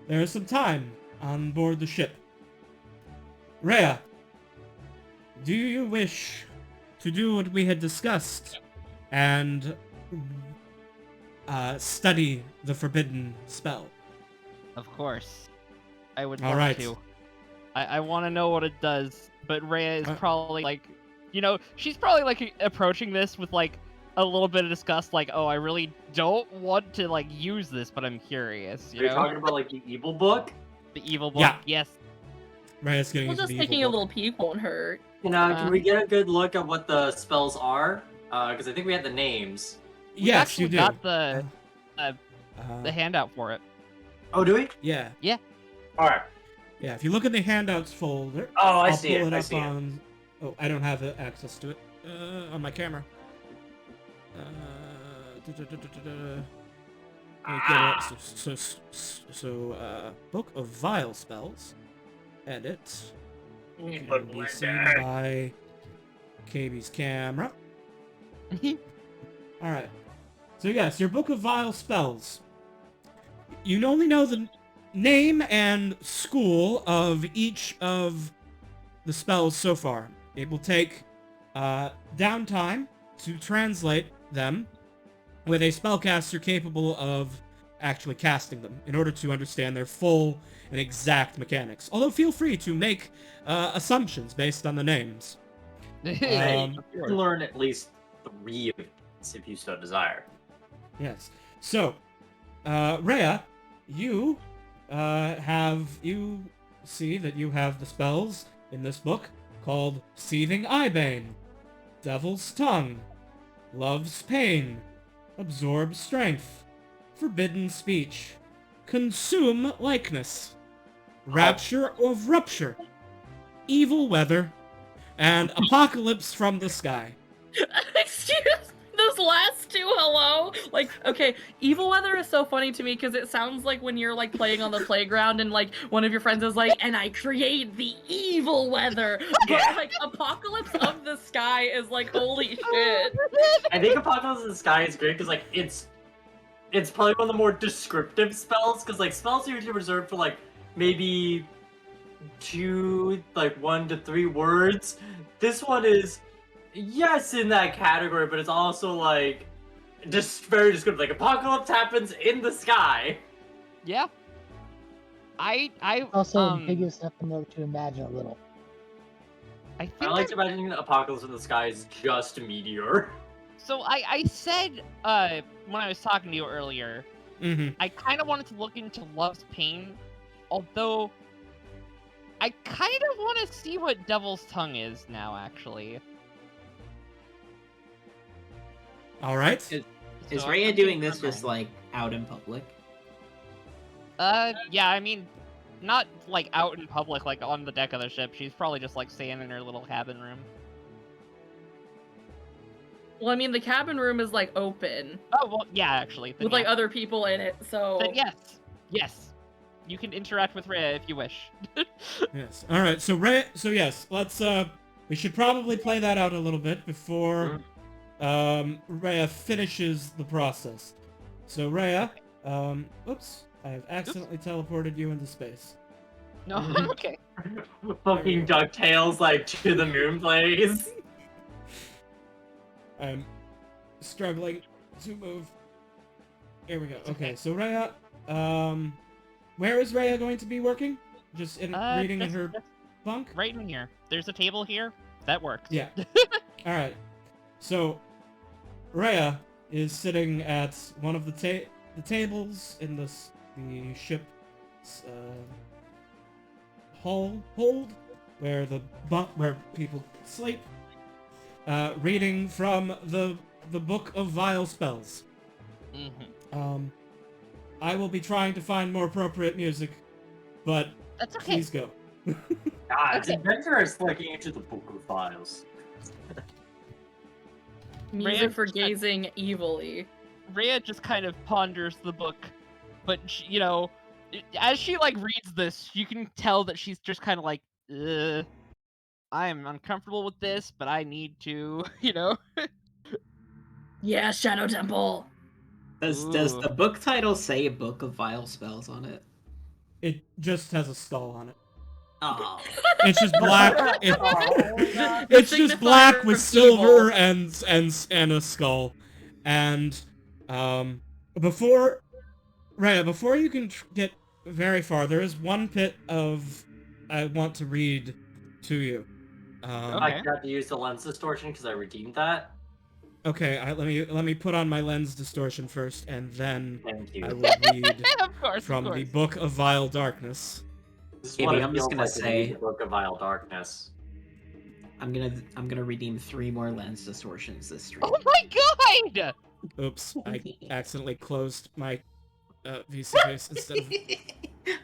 there is some time on board the ship. Rhea, do you wish to do what we had discussed and study the forbidden spell? Of course. I would All love right. to. I want to know what it does, but Rhea is Uh, probably like, she's probably like approaching this with like a little bit of disgust, like, oh, I really don't want to like use this, but I'm curious, Are you talking about like the evil book? The evil book, Yeah. yes. Rhea's getting Well, into just the taking evil a book. little peek won't hurt. Can we get a good look at what the spells are? Because I think we had the names. We've Yes, actually you do. got the handout for it. Oh, do we? Yeah. All right. Yeah, if you look in the handouts folder, Oh, I I'll see pull it. it I up see it. on... Oh, I don't have access to it on my camera. Let me get it. Book of Vile Spells. Edit. Can be seen by KB's camera. Alright. So yes, your Book of Vile Spells. You only know the name and school of each of the spells so far. It will take downtime to translate them with a spellcaster capable of actually casting them in order to understand their full and exact mechanics. Although feel free to make assumptions based on the names. Hey, Um, you can learn at least 3 of these if you so desire. Yes. So, Rhea, you see that you have the spells in this book called Seething Eyebane, Devil's Tongue, Love's Pain, Absorb Strength, Forbidden Speech, consume likeness, rapture of rupture, evil weather, and apocalypse from the sky. Excuse those last two, hello? Like, okay, evil weather is so funny to me because it sounds like when you're like playing on the playground and like one of your friends is like, and I create the evil weather. But like apocalypse of the sky is like, holy shit. I think Apocalypse in the Sky is great because like it's probably one of the more descriptive spells because like spells are usually reserved for like maybe 1 to 3 words. This one is yes in that category, but it's also like just very descriptive. Like apocalypse happens in the sky. Yeah. I Also, biggest enough to imagine a little. I think I like to imagine Apocalypse in the Sky is just meteor. so. I said when I was talking to you earlier, Mm-hmm. I kind of wanted to look into Love's Pain, although I kind of want to see what Devil's Tongue is now. Actually, All right. Is So Rhea I'm doing thinking this just online. like out in public? Yeah, I mean, not like out in public, like on the deck of the ship. She's probably just like staying in her little cabin room. Well, I mean, the cabin room is like open Oh well, yeah, actually. Then, with like yeah. other people in it, so. Then yes, you can interact with Rhea if you wish. Yes. All right. So yes, let's we should probably play that out a little bit before Rhea finishes the process. So Rhea, oops, I have accidentally teleported you into space. No, I'm okay. Fucking DuckTales like to the moon plays. I'm struggling to move. Here we go. Okay, so Rhea, where is Rhea going to be working? Just reading in her bunk? Right in here. There's a table here. That works. Yeah. All right. So Rhea is sitting at one of the tables in the ship's hold, where where people sleep, reading from the Book of Vile Spells. Mm-hmm. I will be trying to find more appropriate music, but That's okay. please go. God, it's adventurous looking into the Book of Files. Music Rhea for just- gazing evilly. Rhea just kind of ponders the book, but you know, as she like reads this, you can tell that she's just kind of like, I'm uncomfortable with this, but I need to, you know. Yeah, Shadow Temple. Does Ooh. the book title say Book of Vile Spells on it? It just has a skull on it. Oh. It's just black. The It's just black signifier with of silver evil. and a skull. And before Rhea, before you can get very far, there is one bit of I want to read to you. I have to use the lens distortion because I redeemed that. Okay, let me put on my lens distortion first, and then Thank you. I will read Of course, from of the course. Book of Vile Darkness. This is Maybe what it I'm just feels gonna like to read say- the Book of Vile Darkness. I'm gonna redeem 3 more lens distortions this stream. Oh my god! Oops, I accidentally closed my VC instead of.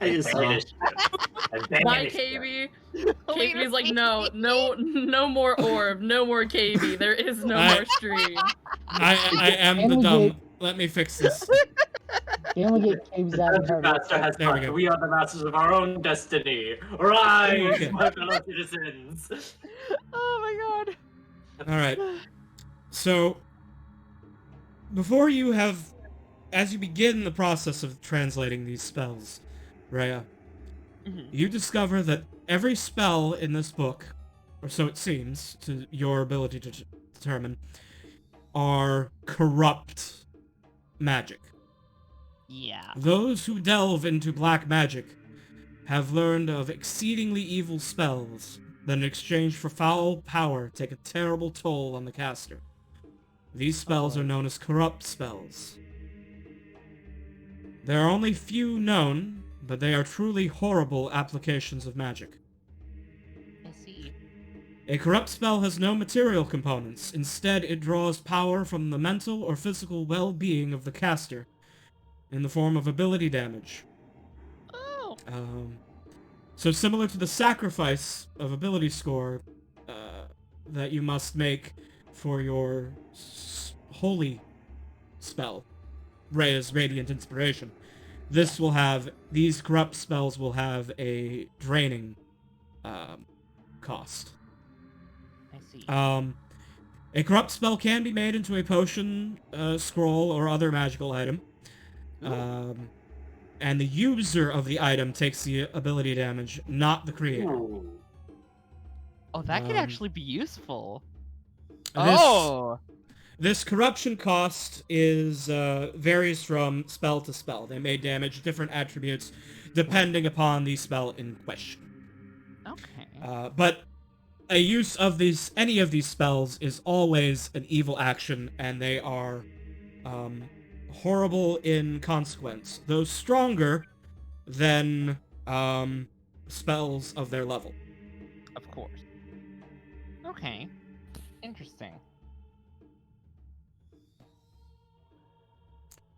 I just saw. Banished it. I Bye, banished it. KB. Later, KB's like, no more orb, no more KB. There is no I- more stream. I am the Can we dumb. get- Let me fix this. Can we get caves out of The her? master has There we come. go. We are the masters of our own destiny. Rise, Okay. my fellow citizens. Oh my god. All right. So, before you have, as you begin the process of translating these spells, Rhea, Mhm. you discover that every spell in this book, or so it seems to your ability to determine, are corrupt magic. Yeah. Those who delve into black magic have learned of exceedingly evil spells that in exchange for foul power take a terrible toll on the caster. These spells are known as corrupt spells. There are only few known, but they are truly horrible applications of magic. I see. A corrupt spell has no material components. Instead, it draws power from the mental or physical well-being of the caster in the form of ability damage, So similar to the sacrifice of ability score that you must make for your holy spell, Rhea's Radiant Inspiration, these corrupt spells will have a draining cost. I see. A corrupt spell can be made into a potion, scroll, or other magical item. And the user of the item takes the ability damage, not the creator. Ooh. Oh, that could actually be useful. This Oh! this corruption cost is varies from spell to spell. They may damage different attributes depending upon the spell in question. Okay. But a use of any of these spells is always an evil action, and they are horrible in consequence, though stronger than spells of their level. Of course. Okay. Interesting.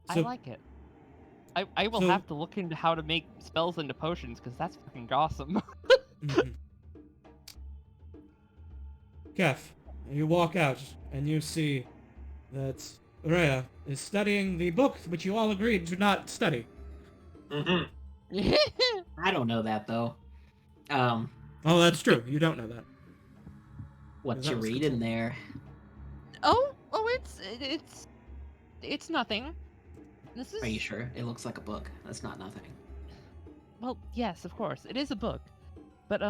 I So- like it. I will so- have to look into how to make spells into potions, because that's fucking awesome. Mhm. Kef, you walk out and you see that Rhea is studying the book which you all agreed to not study. Mm-hmm. I don't know that though. Oh, that's true. You don't know that. What That you was read control. in there? oh, it's nothing. This is Are you sure? It looks like a book. That's not nothing. Well, yes, of course. It is a book. But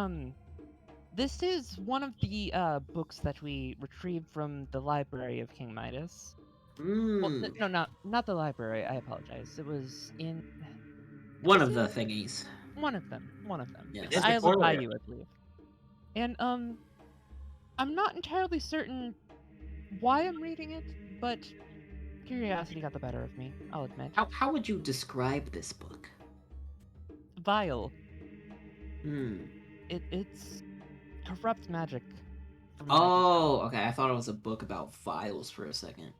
this is one of the books that we retrieved from the library of King Midas. Well, Mm, no, not the library. I apologize. It was in one was of the it? thingies. One of them. One of them. Yes. The It's Isle of Victoria. Bayou, I believe. And I'm not entirely certain why I'm reading it, but curiosity got the better of me. I'll admit. How would you describe this book? Vile. Hmm. It's corrupt magic. from what I can Oh, okay. I thought it was a book about files for a second.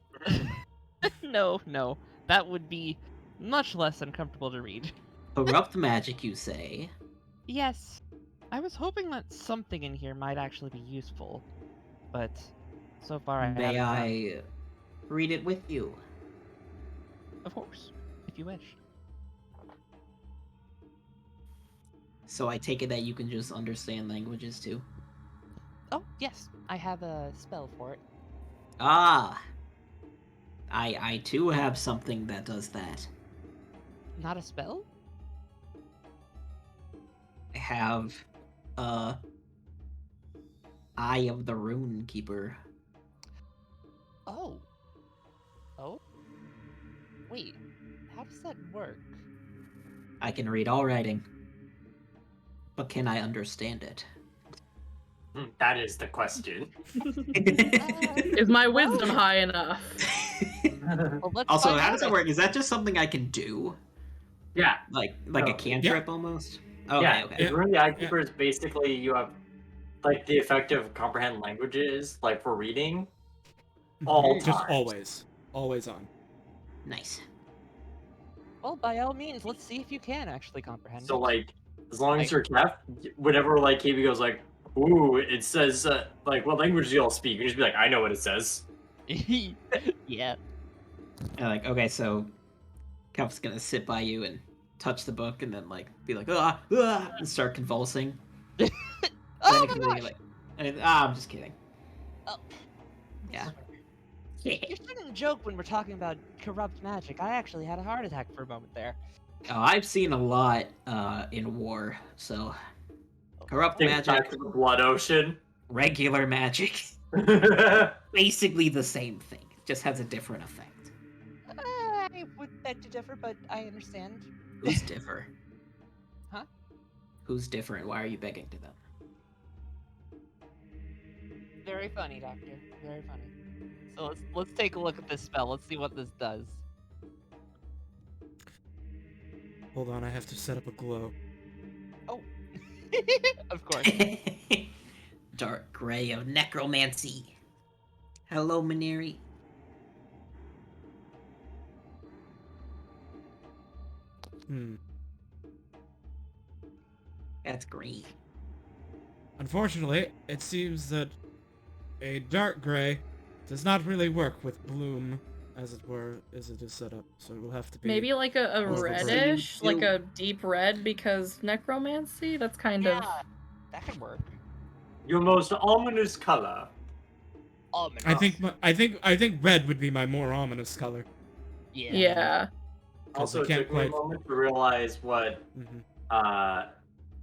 tell. No, that would be much less uncomfortable to read. Corrupt magic, you say? Yes, I was hoping that something in here might actually be useful, but so far I May haven't found- I read it with you? Of course, if you wish. So I take it that you can just understand languages too? Oh, yes, I have a spell for it. Ah! I too have something that does that. Not a spell? I have, Eye of the Rune Keeper. Oh. Oh? Wait, how does that work? I can read all writing. But can I understand it? That is the question. Is my wisdom high enough? Well, let's Also, find how out does it work? Is that just something I can do? Yeah. Like No. a cantrip almost? Okay, Yeah. okay. Rune the Eye Keeper is basically you have like the effect of comprehend languages, like for reading. All Mhm. Just times. always on. Nice. Well, by all means, let's see if you can actually comprehend So it. like, as long as you're Kef, whenever like KB goes like, "Ooh," it says like, "What language do y'all speak?" You just be like, "I know what it says." Yeah. And like, okay, so Kef's gonna sit by you and touch the book and then like be like, and start convulsing. Oh Then my it can be gosh! like, I'm just kidding. Oh. Yeah. You shouldn't joke when we're talking about corrupt magic. I actually had a heart attack for a moment there. Oh, I've seen a lot in war, so corrupt Think magic, back to the Blood Ocean. regular magic, basically the same thing. It just has a different effect. I would beg to differ, but I understand. Who's differ? Huh? Who's different? Why are you begging to them? Very funny, Doctor. Very funny. So let's take a look at this spell. Let's see what this does. Hold on, I have to set up a glow. Oh. Of course. Dark gray of necromancy. Hello, Maneri. That's great. Unfortunately, it seems that a dark gray does not really work with bloom, as it were, as it is set up. So it will have to be Maybe like a more of a reddish, bright. like a deep red, because necromancy. That's kind of. That could work. Your most ominous color. Ominous. I think red would be my more ominous color. Yeah. Yeah. 'Cause Also, I it can't took me a quite- moment to realize what Mhm.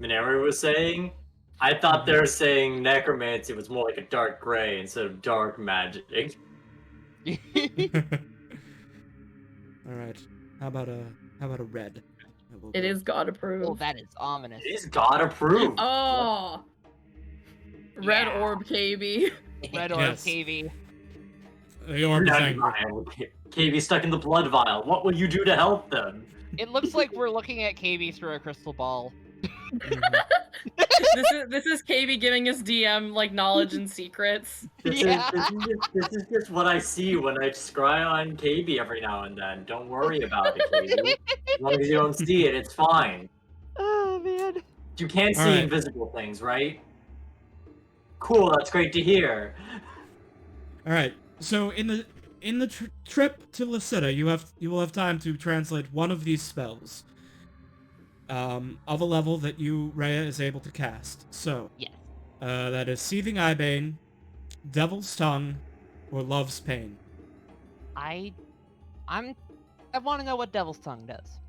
Minari was saying. I thought they were saying necromancy was more like a dark gray instead of dark magic. All right. How about a red? We'll It go. is God Oh, approved. that is ominous. It is God approved. Oh. Red Yeah. orb KB. Red orb Yes. KV. The orb is Blood angry. vial. KV stuck in the blood vial. What will you do to help them? It looks like we're looking at KB through a crystal ball. Mhm. This is KB giving his DM like knowledge and secrets. This is just what I see when I scry on KB every now and then. Don't worry about it, KB. As long as you don't see it, it's fine. Oh man. You can't see Alright. invisible things, right? Cool, that's great to hear. All right. So in the trip to Lysita, you will have time to translate one of these spells. Of a level that you, Rhea, is able to cast. So, Yes. that is Seething Eyebane, Devil's Tongue, or Love's Pain. I want to know what Devil's Tongue does.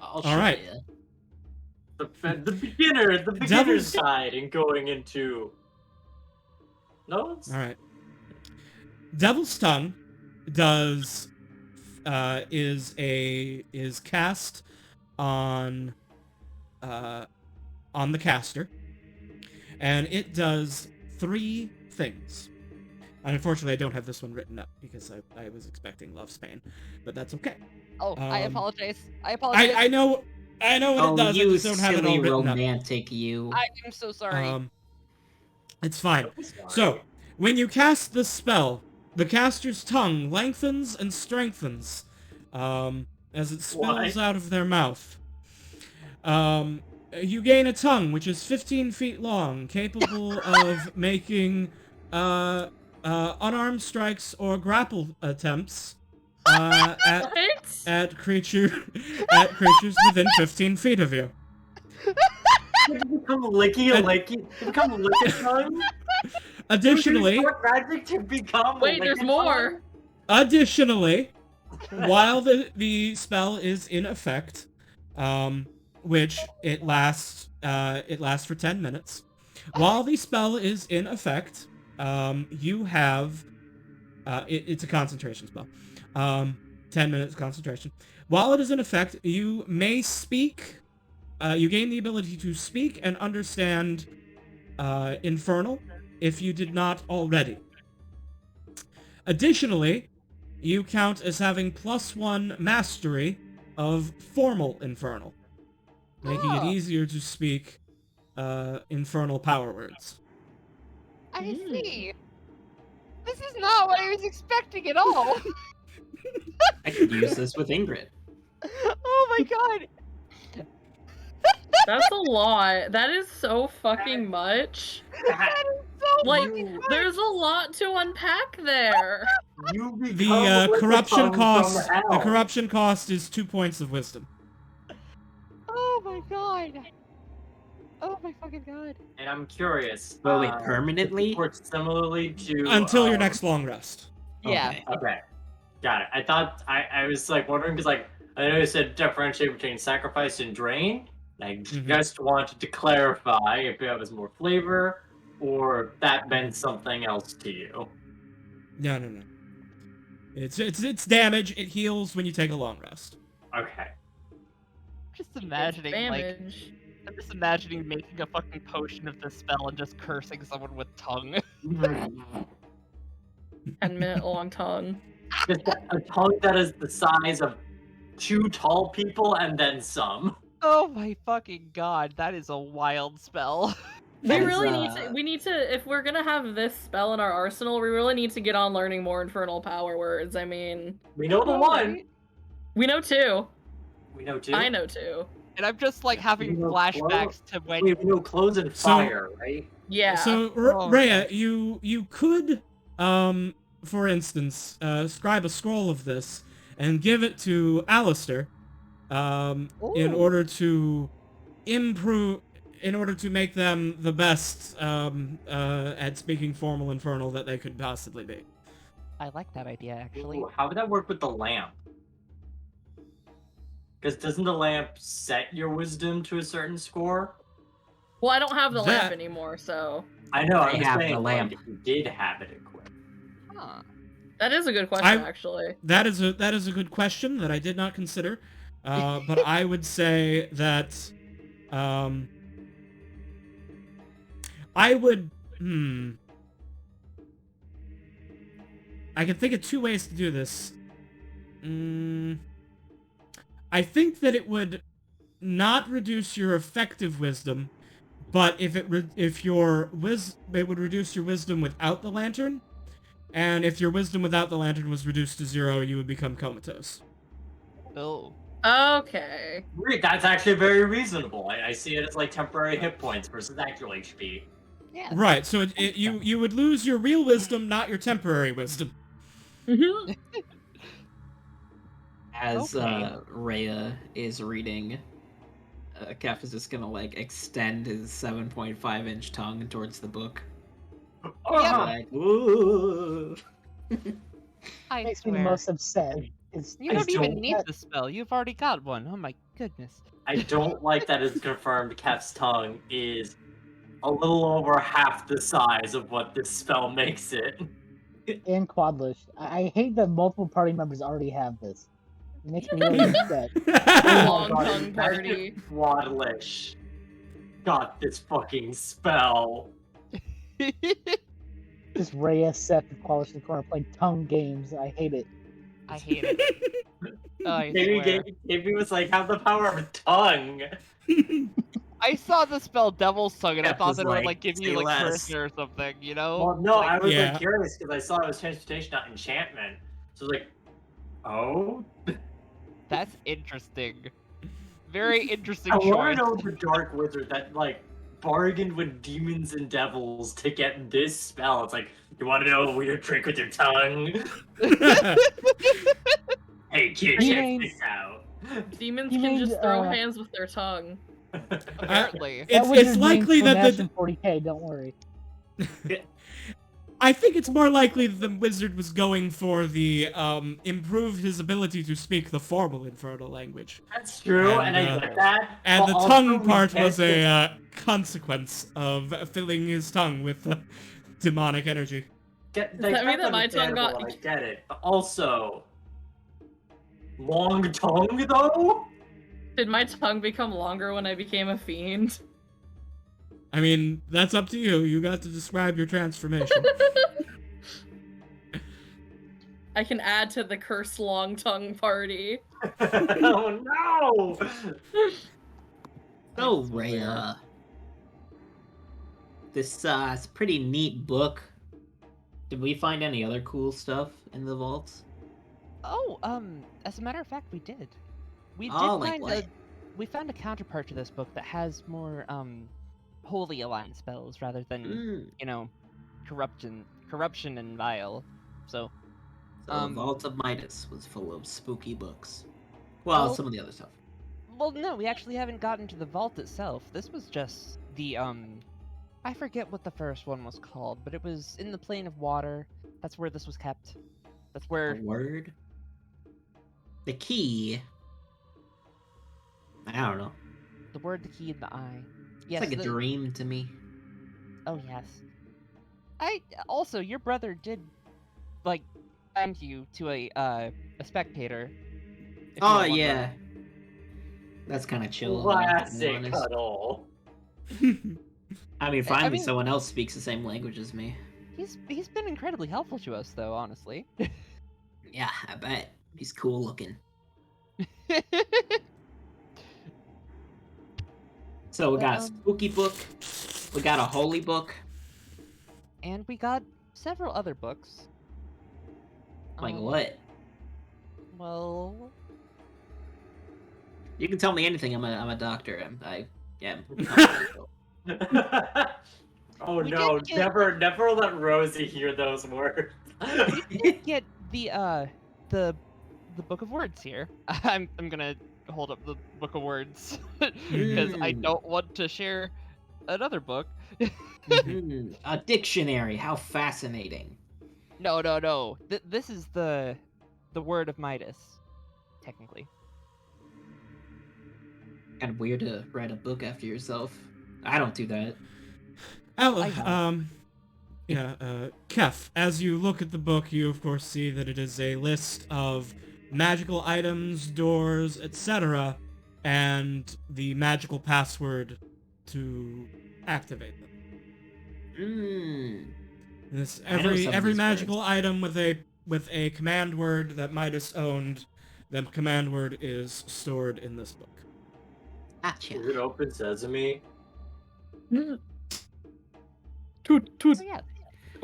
I'll All right. show ya. The beginner's Devil's- guide in going into. No, it's All right. Devil's Tongue does is cast on the caster, and it does 3 things. And unfortunately, I don't have this one written up because I was expecting Love's Pain, but that's okay. Oh, I Um, apologize. I apologize. I know what Oh, it does. I you just don't have it silly all written up. romantic, you. I am so sorry. It's fine. sorry. So, when you cast this spell, the caster's tongue lengthens and strengthens as it spills out of their mouth. You gain a tongue which is 15 feet long, capable of making unarmed strikes or grapple attempts What? at creatures within 15 feet of you. Did you become licky? You become licky tongue? Additionally, You use dark magic to become Wait, there's Licky more. Additionally, while the spell is in effect, which it lasts for 10 minutes. While the spell is in effect, you have it's a concentration spell. 10 minutes concentration. While it is in effect, you may speak. You gain the ability to speak and understand Infernal if you did not already. Additionally, you count as having +1 mastery of Formal Infernal, making it Oh. easier to speak Infernal power words. I see. This is not what I was expecting at all. I could use this with Ingrid. Oh my god. That's a lot. That is so fucking much. That is so Like, fucking much. there's a lot to unpack there. You become The Licky corruption tongue cost. from The hell. corruption cost is 2 points of wisdom. Oh my god. Oh my fucking god. And I'm curious. Oh, wait, permanently? Works similarly to Until your next long rest. Yeah. Okay. Okay, got it. I thought I was like wondering because like I know you said differentiate between sacrifice and drain. And I Mhm. just wanted to clarify if that was more flavor or if that meant something else to you. No. It's damage. It heals when you take a long rest. Okay. Just imagining like Damage. I'm just imagining making a fucking potion of this spell and just cursing someone with tongue. 10-minute long tongue. Just a tongue that is the size of 2 tall people and then some. Oh my fucking god, that is a wild spell. We That is, really need to, if we're gonna have this spell in our arsenal, we really need to get on learning more infernal power words. I mean, We know the All one. right. we know 2. We know 2. I know 2. And I'm just like having You know, flashbacks to when. Wait, we know clothes and So- fire, right? Yeah. So, Oh, Rhea, okay. you could, for instance, scribe a scroll of this and give it to Alistair, in Ooh. order to improve, in order to make them the best, at speaking formal infernal that they could possibly be. I like that idea actually. Ooh, how would that work with the lamp? Because doesn't the lamp set your wisdom to a certain score? Well, I don't have the lamp That- anymore, so I know, I I'm just have saying, the lamp. like, if you did have it equipped. Huh. that is a good question, actually. That is a good question that I did not consider, but I would say that, I would, I can think of two ways to do this. I think that it would not reduce your effective wisdom, but if it would reduce your wisdom without the lantern, and if your wisdom without the lantern was reduced to 0, you would become comatose. Oh. Okay. That's actually very reasonable. I see it as like temporary hit points versus actual HP. Yeah. Right, so you would lose your real wisdom, not your temporary wisdom. Mhm. As Okay. Rhea is reading, Kef is just gonna like extend his 7.5-inch tongue towards the book. Uh-huh. Like, ooh. I Makes me the swear. most upset. Is You I don't even don't- need the spell. You've already got one. Oh my goodness. I don't like that it's confirmed Kef's tongue is a little over half the size of what this spell makes it. and Quadlish. I hate that multiple party members already have this. It makes me really upset. Long God, tongue imagine party. if Wadlish got this fucking spell. Just Rhea, Seth, and Quadlish in the corner playing tongue games. I hate it. I hate it. I Maybe swear. Gabe was like, have the power of a tongue. I saw the spell Devil's Tongue and I Kef thought was that it would like, like give "Say you like less." cursor or something, you know? Well, no, Like, I was Yeah. like curious because I saw it was transmutation, not enchantment. So I was like, oh? that's interesting. Very interesting I want choice. to know the dark wizard that like bargained with demons and devils to get this spell. It's like, you want to know a weird trick with your tongue? Hey kid, He check made- this out. Demons He can made, just throw hands with their tongue. Apparently. That It's wizard likely named that Flash and 40k. Don't worry. I think it's more likely that the wizard was going for the improve his ability to speak the formal infernal language, That's true, and I And, get that. and but the also tongue we part get was this- a consequence of filling his tongue with demonic energy. Does that mean that my tongue got- I get it, but also long tongue though. Did my tongue become longer when I became a fiend? I mean, that's up to you. You got to describe your transformation. I can add to the cursed long tongue party. Oh no! So, I swear. Rhea. This is a pretty neat book. Did we find any other cool stuff in the vaults? Oh, as a matter of fact, we did. We did Oh, like find what? we found a counterpart to this book that has more holy aligned spells rather than Mm. you know corruption and vile. So So, the Vault of Midas was full of spooky books. Well, Well- some of the other stuff. well, no, we actually haven't gotten to the vault itself. This was just the I forget what the first one was called, but it was in the plane of water. That's where this was kept. That's A where word? The key? I don't know. the word, the key, and the eye. It's Yes. like a the- dream to me. Oh yes. I also your brother did like send you to a spectator. if you Oh, were wondering. yeah. That's kind of chill. to be Classic honest. cuddle. I mean, finally mean- someone else speaks the same language as me. He's been incredibly helpful to us though, honestly. Yeah, I bet. He's cool looking. So we But, got a spooky book. We got a holy book. and we got several other books. Like Um, what? Well, You can tell me anything. I'm a doctor. I am. confidential. Oh We no! did get- Never let Rosie hear those words. We did get the book of words here. I'm gonna hold up the book of words because I Mm. don't want to share another book. A dictionary. How fascinating. No, no, no. This is the word of Midas, technically. Kind of weird to write a book after yourself. I don't do that. I have. Kef, as you look at the book, you of course see that it is a list of magical items, doors, etc., and the magical password to activate them. Mm. This I know some of every these magical words. item with a command word that Midas owned, the command word is stored in this book. Gotcha. Is it open sesame? Toot toot. Oh, yeah.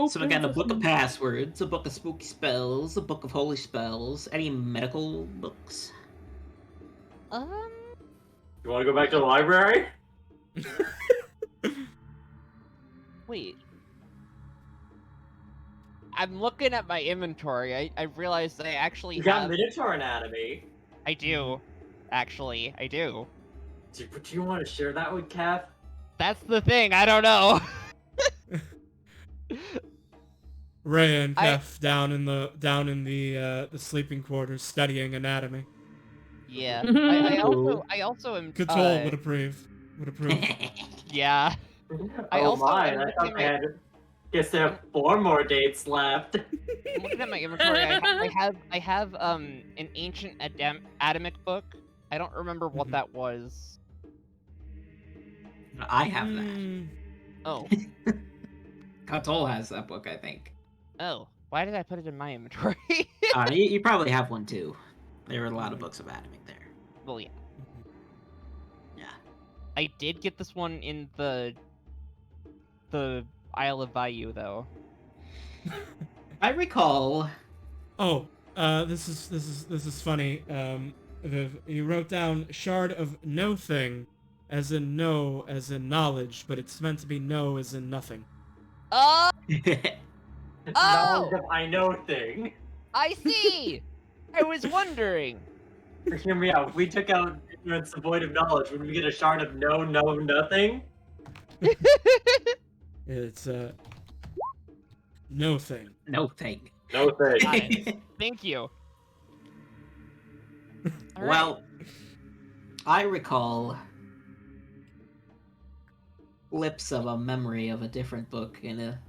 So I got a book of passwords, a book of spooky spells, a book of holy spells. Any medical books? Um. You want to go back to the library? Wait. I'm looking at my inventory. I realized I actually You got have. Minotaur anatomy. I do. Actually, I do. Do you want to share that with Cap? That's the thing. I don't know. Ray and I- Kef down in the sleeping quarters studying anatomy. Yeah. Ooh. I also am. Cthulhu would approve. Would approve. Yeah. I Oh also my! am I looking thought at they my. had. Guess they have 4 more dates left. I'm looking at my inventory. I have an ancient Adamic book. I don't remember what Mhm. that was. I have that. Mm, Oh. Cotol has that book, I think. Oh. Why did I put it in my inventory? You probably have one too. There are a lot of books of anime there. Well, yeah. Yeah. I did get this one in the Isle of Bayou though. I recall. Oh, this is funny. Viv, you wrote down shard of no thing, as in no, as in knowledge, but it's meant to be no, as in nothing. Oh, Knowledge of I know thing. I see. I was wondering. Hear me out. If we took out ignorance devoid of knowledge, would we get a shard of no, nothing? It's no thing. No thing. No thing. Got it. Thank you. All right. Well, I recall lips of a memory of a different book in a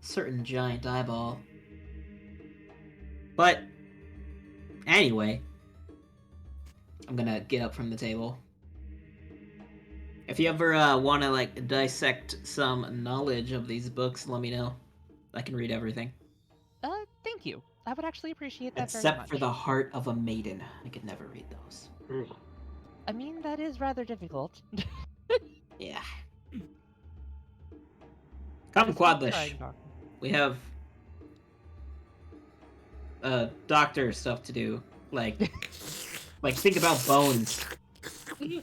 certain giant eyeball. But anyway, I'm gonna get up from the table. If you ever want to like dissect some knowledge of these books, let me know. I can read everything. Thank you. I would actually appreciate that very Except much. for the Heart of a Maiden. I could never read those. I mean, that is rather difficult. Yeah. Come, Just keep Quadlish. trying, Doctor. We have doctor stuff to do. Like think about bones. And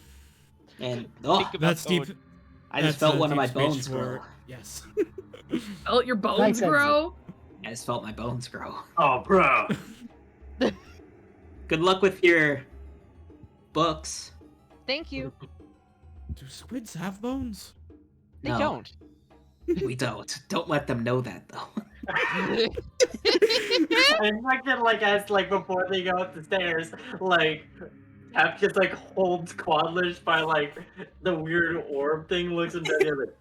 Think about That's deep. Odin. I just that's felt a one of my deep speech bones for- grow. Yes. Felt your bones Nice grow? I just felt my bones grow. Oh, bro. Good luck with your books. Thank you. Do squids have bones? They No, don't. we don't. Don't let them know that though. I expected as before they go up the stairs, Cap just holds Quadlish by the weird orb thing, looks at them like,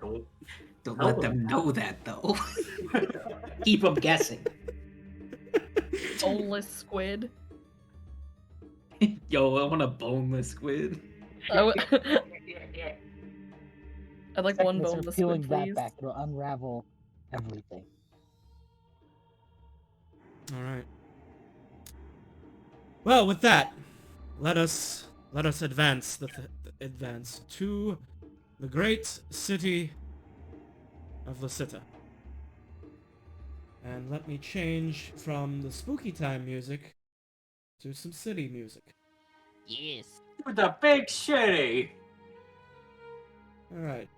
Don't Tell let them. them know that though. Keep them guessing. Boneless squid. Yo, I want a boneless squid. I'd like one Seconds of boneless peeling squid, that please. back, it'll unravel everything. All right. Well, with that, let us advance advance to the great city of Lysita. And let me change from the spooky time music to some city music. Yes. With the big shitty. All right.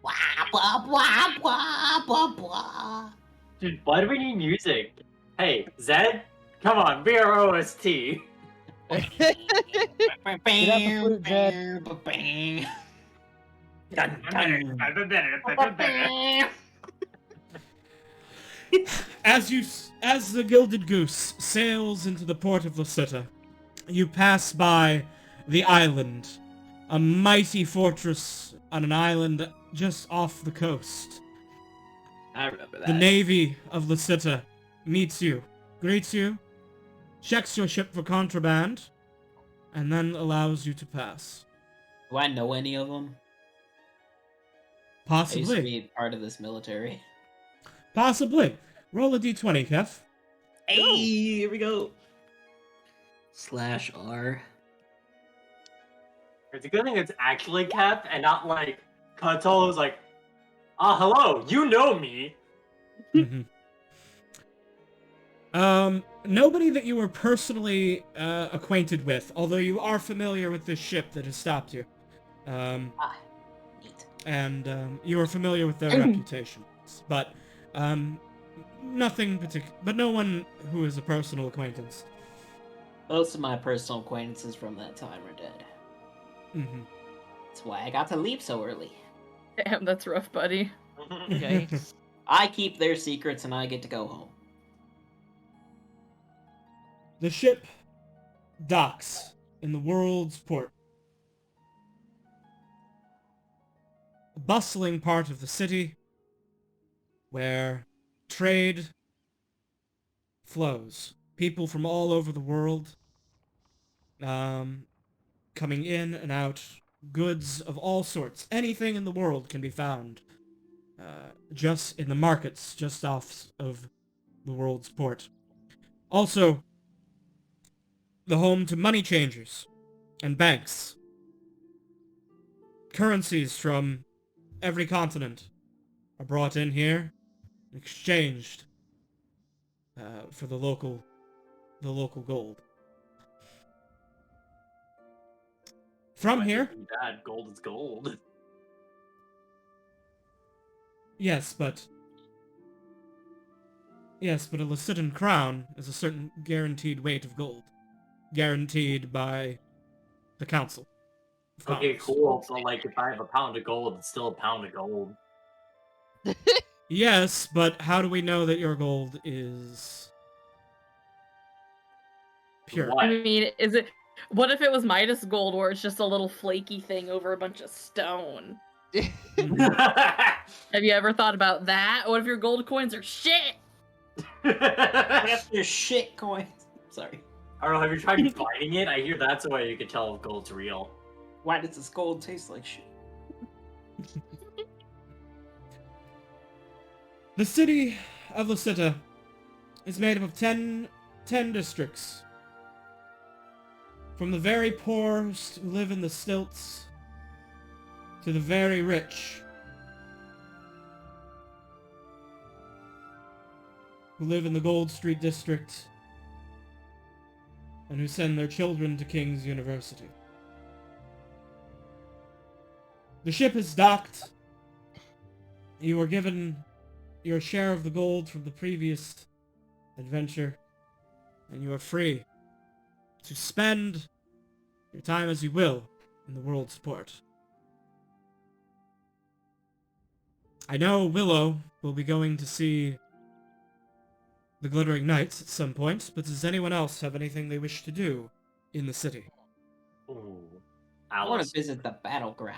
Wah, blah, blah, blah, blah, blah. Dude, why do we need music? Hey, Zed, come on, be our OST. Get out the flute, Zed. Dun, dun. As the Gilded Goose sails into the port of Lucetta, you pass by the island, a mighty fortress on an island just off the coast. I remember that. The navy of Lucetta meets you, greets you, checks your ship for contraband, and then allows you to pass. Do I know any of them? I used to Possibly. be part of this military. Possibly. Roll a d20, Kev. Hey, here we go. /R. It's a good thing it's actually Kev and not like Kato who's like, hello, you know me. Mhm. Nobody that you were personally acquainted with, although you are familiar with this ship that has stopped you. Neat. And you are familiar with their reputations. But nothing particular. But no one who is a personal acquaintance. Most of my personal acquaintances from that time are dead. Mm-hmm. That's why I got to leave so early. Damn, that's rough, buddy. Yikes. I keep their secrets and I get to go home. The ship docks in the world's port. A bustling part of the city where trade flows. People from all over the world coming in and out. Goods of all sorts. Anything in the world can be found just in the markets just off of the world's port. Also, the home to money changers and banks. Currencies from every continent are brought in here and exchanged for the local gold. From here, That gold is gold. yes, but a Lucidan crown is a certain guaranteed weight of gold, guaranteed by the council. of Okay, Commerce. cool. But like, if I have a pound of gold, it's still a pound of gold. Yes, but how do we know that your gold is pure? What? I mean, is it? What if it was Midas gold, where it's just a little flaky thing over a bunch of stone? Have you ever thought about that? What if your gold coins are shit? They're shit coins. Sorry. I don't know, have you tried fighting it? I hear that's a way you can tell if gold's real. Why does this gold taste like shit? The city of Lucetta is made up of 10 districts. From the very poorest who live in the stilts to the very rich who live in the Gold Street district and who send their children to King's University. The ship is docked. You are given your share of the gold from the previous adventure, and you are free to spend your time as you will in the world's port. I know Willow will be going to see the Glittering Knights at some point, but does anyone else have anything they wish to do in the city? Ooh. I want Alice. to visit the battlegrounds.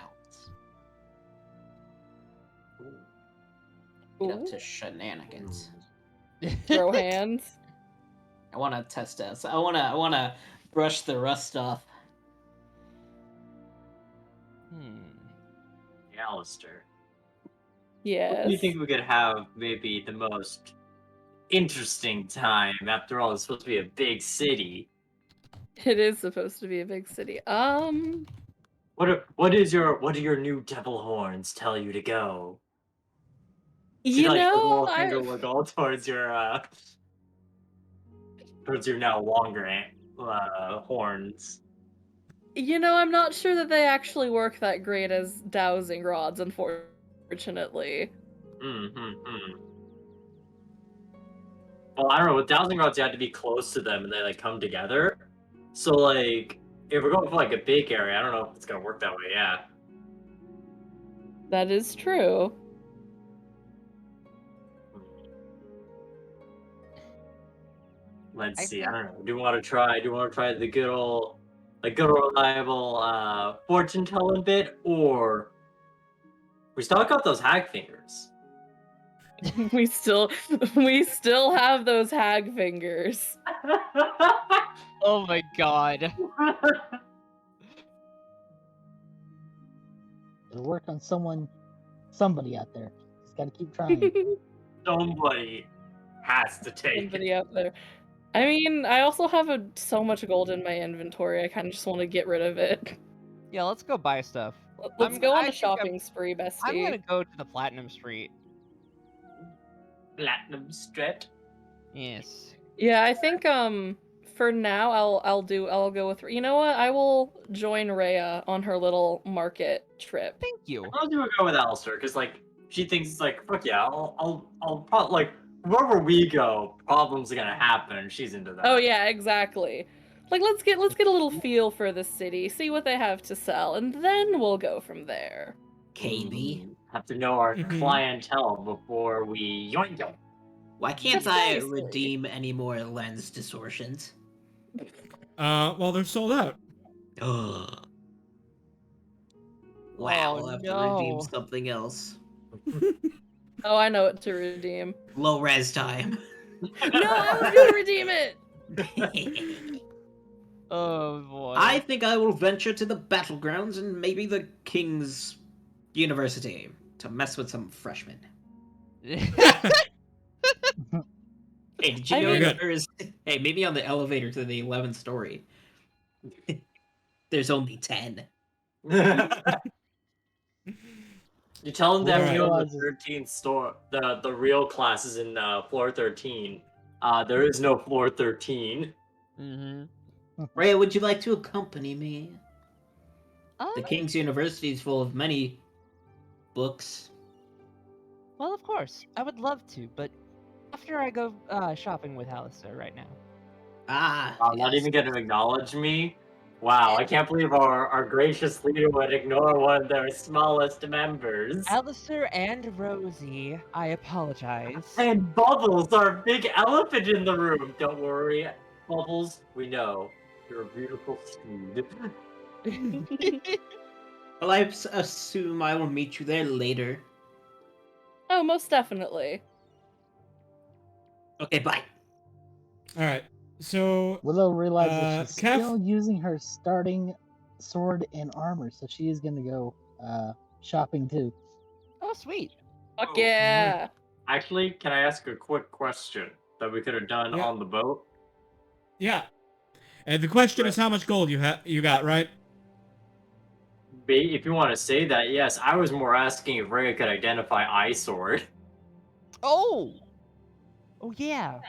Get up to shenanigans. Throw hands. I want to test us. I want to brush the rust off. Alistair. Yes. Do you think we could have maybe the most interesting time? After all, it's supposed to be a big city. It is supposed to be a big city. What do your new devil horns tell you to go? See, You like, your know, little finger will go towards your now longer horns. You know, I'm not sure that they actually work that great as dowsing rods, unfortunately. Hmm. Well, I don't know. With dowsing rods, you had to be close to them, and they like come together. So like, if we're going for like a big area, I don't know if it's gonna work that way. Yeah. That is true. Let's I see. think I don't know. Do you want to try? Do you want to try the good old reliable fortune telling bit, or we still got those hag fingers? we still we still have those hag fingers. Oh my god. It'll work on somebody out there. Just gotta keep trying. Somebody has to take it. Somebody out there. I mean, I also have so much gold in my inventory. I kind of just want to get rid of it. Yeah, let's go buy stuff. Let's go on I a think shopping spree, I'm bestie. gonna go to the Platinum Street. Platinum strip. Yes. Yeah, I think for now I'll go with, you know what? I will join Rhea on her little market trip. Thank you. I'll do a go with Alistair because like she thinks like fuck yeah, I'll probably like wherever we go, problems are gonna happen. She's into that. Oh yeah, exactly. Like let's get a little feel for the city, see what they have to sell, and then we'll go from there. KB, Have to know our Mhm. clientele before we yoink them. why can't I Precisely. redeem any more lens distortions? Well, they're sold out. Ugh. Wow, Oh, I'll have to redeem no. something else. Oh, I know what to redeem. Low res time. No, I was gonna redeem it! Oh boy. I think I will venture to the battlegrounds and maybe the King's University to mess with some freshmen. Hey, did you I know mean- that there's... Hey, maybe on the elevator to the 11th story, there's only 10. You tell them that Alright. we know the Realizes- 13th store, the real class is in floor 13. There is no floor 13. Mm-hmm. Rhea, would you like to accompany me? Oh, The King's University is full of many books. well, of course. I would love to, but after I go shopping with Alistair right now. Ah, Not yes. even going to acknowledge me. Wow, I can't believe our gracious leader would ignore one of their smallest members. Alistair and Rosie, I apologize. And Bubbles, our big elephant in the room. Don't worry, Bubbles. We know you're a beautiful steed. Well, I assume I will meet you there later. Oh, most definitely. Okay, bye. Alright, so Willow realizes she's Kef- still using her starting sword and armor, so she is gonna go shopping too. Oh, sweet. Fuck Oh, yeah. Actually, can I ask a quick question that we could have done Yeah. on the boat? yeah. And the question is how much gold you got, right? If you want to say that, yes. I was more asking if Rhea could identify Eye Sword. Oh! Oh, yeah.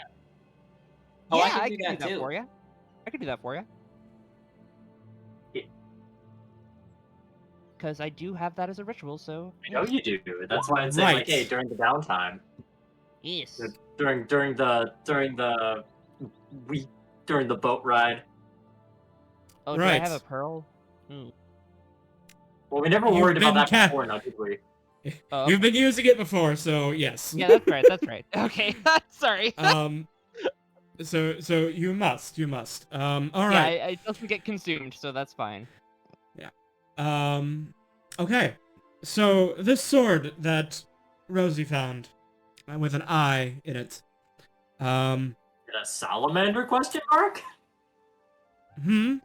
Oh, yeah, I can I do can that do that too. for you. I can do that for you. Yeah. Because I do have that as a ritual, so... I know you do. That's why I'm saying, like, Right. hey, during the downtime, Yes. during the boat ride. Oh, do I have Right. a pearl? Hmm. Well, we never You've worried about been that before, now did we? Oh, You've been using it before, so yes. yeah, that's right, that's right. Okay, sorry. So you must. All Yeah, right. it doesn't get consumed, so that's fine. Okay. So this sword that Rosie found, with an eye in it. And a salamander question mark? Hmm.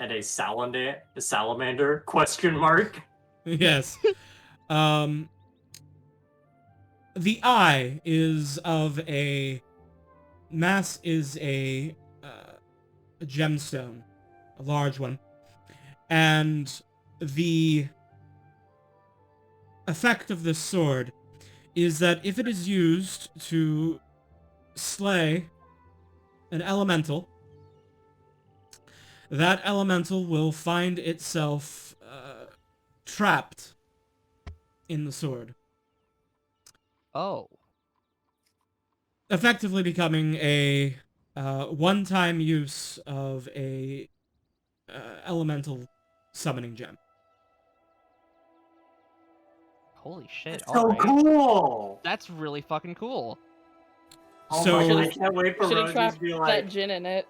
And a salamander question mark? Yes. The eye is of a gemstone, a large one, and the effect of this sword is that if it is used to slay an elemental, that elemental will find itself trapped in the sword, Oh. effectively becoming a one-time use of a elemental summoning gem. Holy shit, That's so alright. cool. That's really fucking cool. Oh So, my god, I can't wait for Should have Rosie to trapped be that like. gin in it.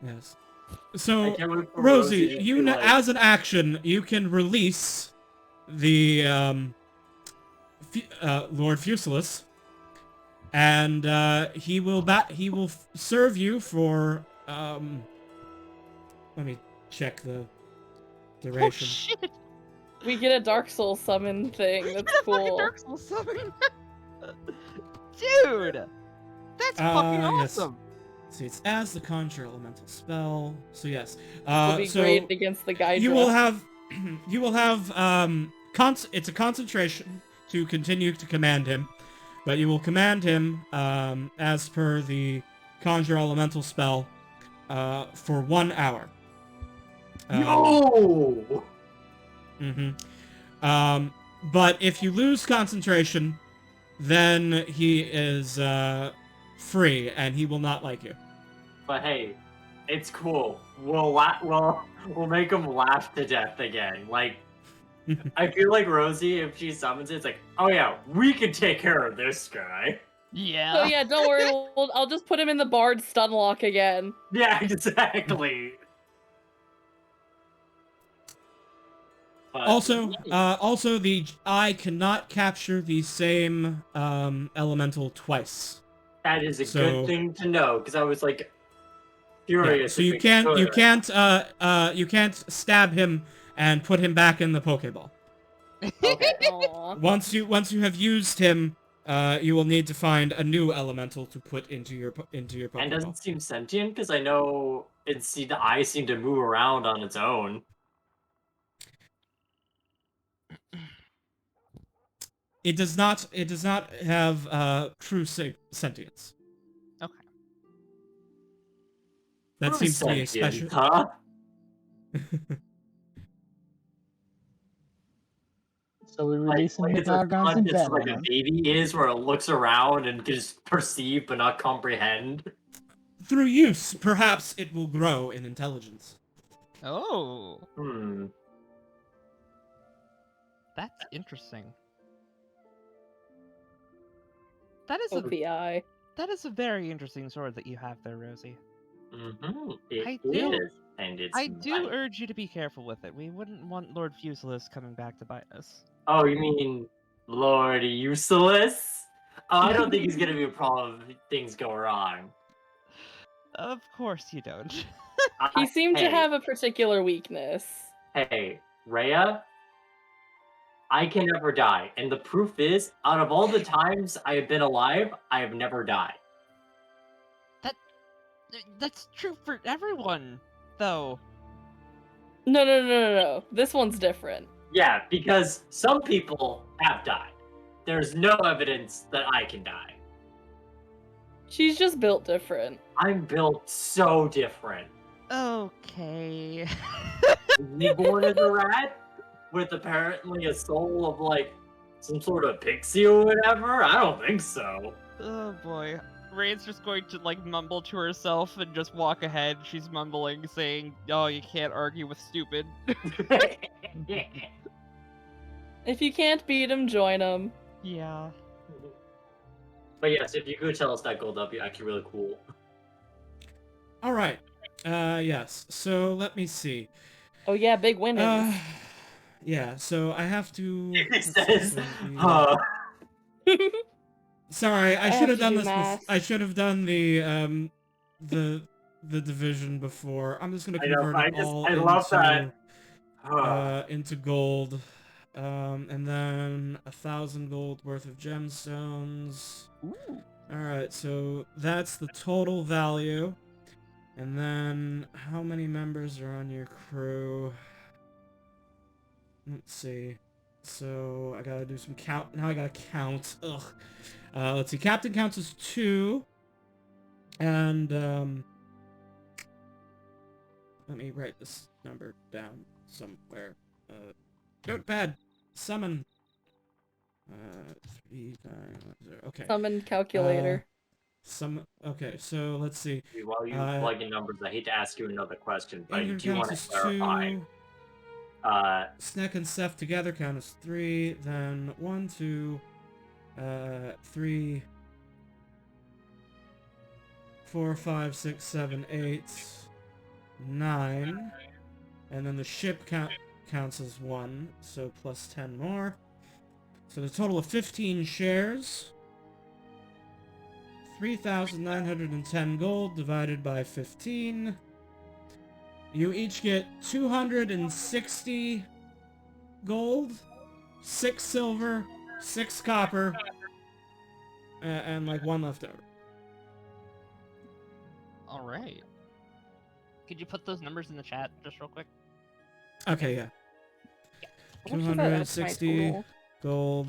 yes. I So, can't wait for Rosie, Rosie to you be like. as an action, you can release the Lord Fusilis, and he will serve you for let me check the Oh duration. shit! We get a Dark Soul summon thing. That's Get a fucking cool. Dark Souls summon! Dude! That's fucking Yes. awesome! See, it's as the conjure elemental spell. So yes. Will be So great against the Gaidra. you will have it's a concentration to continue to command him, but you will command him as per the conjure elemental spell for 1 hour. No! But if you lose concentration, then he is free and he will not like you. But hey, it's cool. We'll make him laugh to death again. Like, I feel like Rosie, if she summons it, it's like, oh yeah, we can take care of this guy. Yeah. Oh yeah, don't worry. I'll just put him in the Bard stun lock again. Yeah, exactly. But, Also, the eye cannot capture the same elemental twice. that is a good thing to know, because I was like Yeah, furious. so if it could. you can't stab him and put him back in the Pokeball. Okay. Aw. Once you have used him, you will need to find a new elemental to put into your And Pokeball. doesn't seem sentient, because I know the eye seemed to move around on its own. It does not have true sentience. Okay. That True seems to be a sentience, special. huh? So we're Like releasing the it's as Gargons and conscious as like a Venom. baby is, where it looks around and can just perceive but not comprehend. Through use, perhaps it will grow in intelligence. Oh. Hmm. That's interesting. That is Of the eye. that is a very interesting sword that you have there, Rosie. Mm-hmm. I It do- is, and it's. I do mighty. urge you to be careful with it. We wouldn't want Lord Fusilis coming back to bite us. Oh, you mean Lord Useless? Oh, I don't think he's gonna be a problem if things go wrong. Of course you don't. He seemed to Hey, have a particular weakness. Hey, Rhea, I can never die, and the proof is, out of all the times I have been alive, I have never died. That's true for everyone, though. No. This one's different. Yeah, because some people have died. There's no evidence that I can die. She's just built different. I'm built so different. Okay. Was he born as a rat? With apparently a soul of like some sort of pixie or whatever? I don't think so. Oh boy. Ray's just going to like mumble to herself and just walk ahead. She's mumbling, saying, "Oh, you can't argue with stupid." If you can't beat him, join him. Yeah. But yes, if you could tell us that gold, that'd be actually really cool. All right. Yes. So let me see. Oh yeah, big winnings. Yeah. So I have to. He says, huh. Sorry, I I should have have to done do this. math. I should have done the division before. I'm just gonna I know, convert I it just- all I into love that. Huh. into gold, and then 1,000 gold worth of gemstones. Ooh. All right, so that's the total value. And then how many members are on your crew? Let's see. So I gotta do some count. Now I gotta count. Ugh. Let's see. Captain counts as 2. And let me write this number down somewhere. Notepad, summon. 3910. Okay. Summoned calculator. Okay, so let's see. While you plug in numbers, I hate to ask you another question, but I Anger do want counts to as clarify. 2. Uh, Snack and Seth together count as 3. Then 1, 2, 3, 4, 5, 6, 7, 8, 9. And then the ship counts as 1, so plus 10 more. So the total of 15 shares. 3,910 gold divided by 15. You each get 260 gold, 6 silver, 6 copper, and like 1 left over. All right. Could you put those numbers in the chat just real quick? Okay, yeah. How much does that add to my 260 total? gold,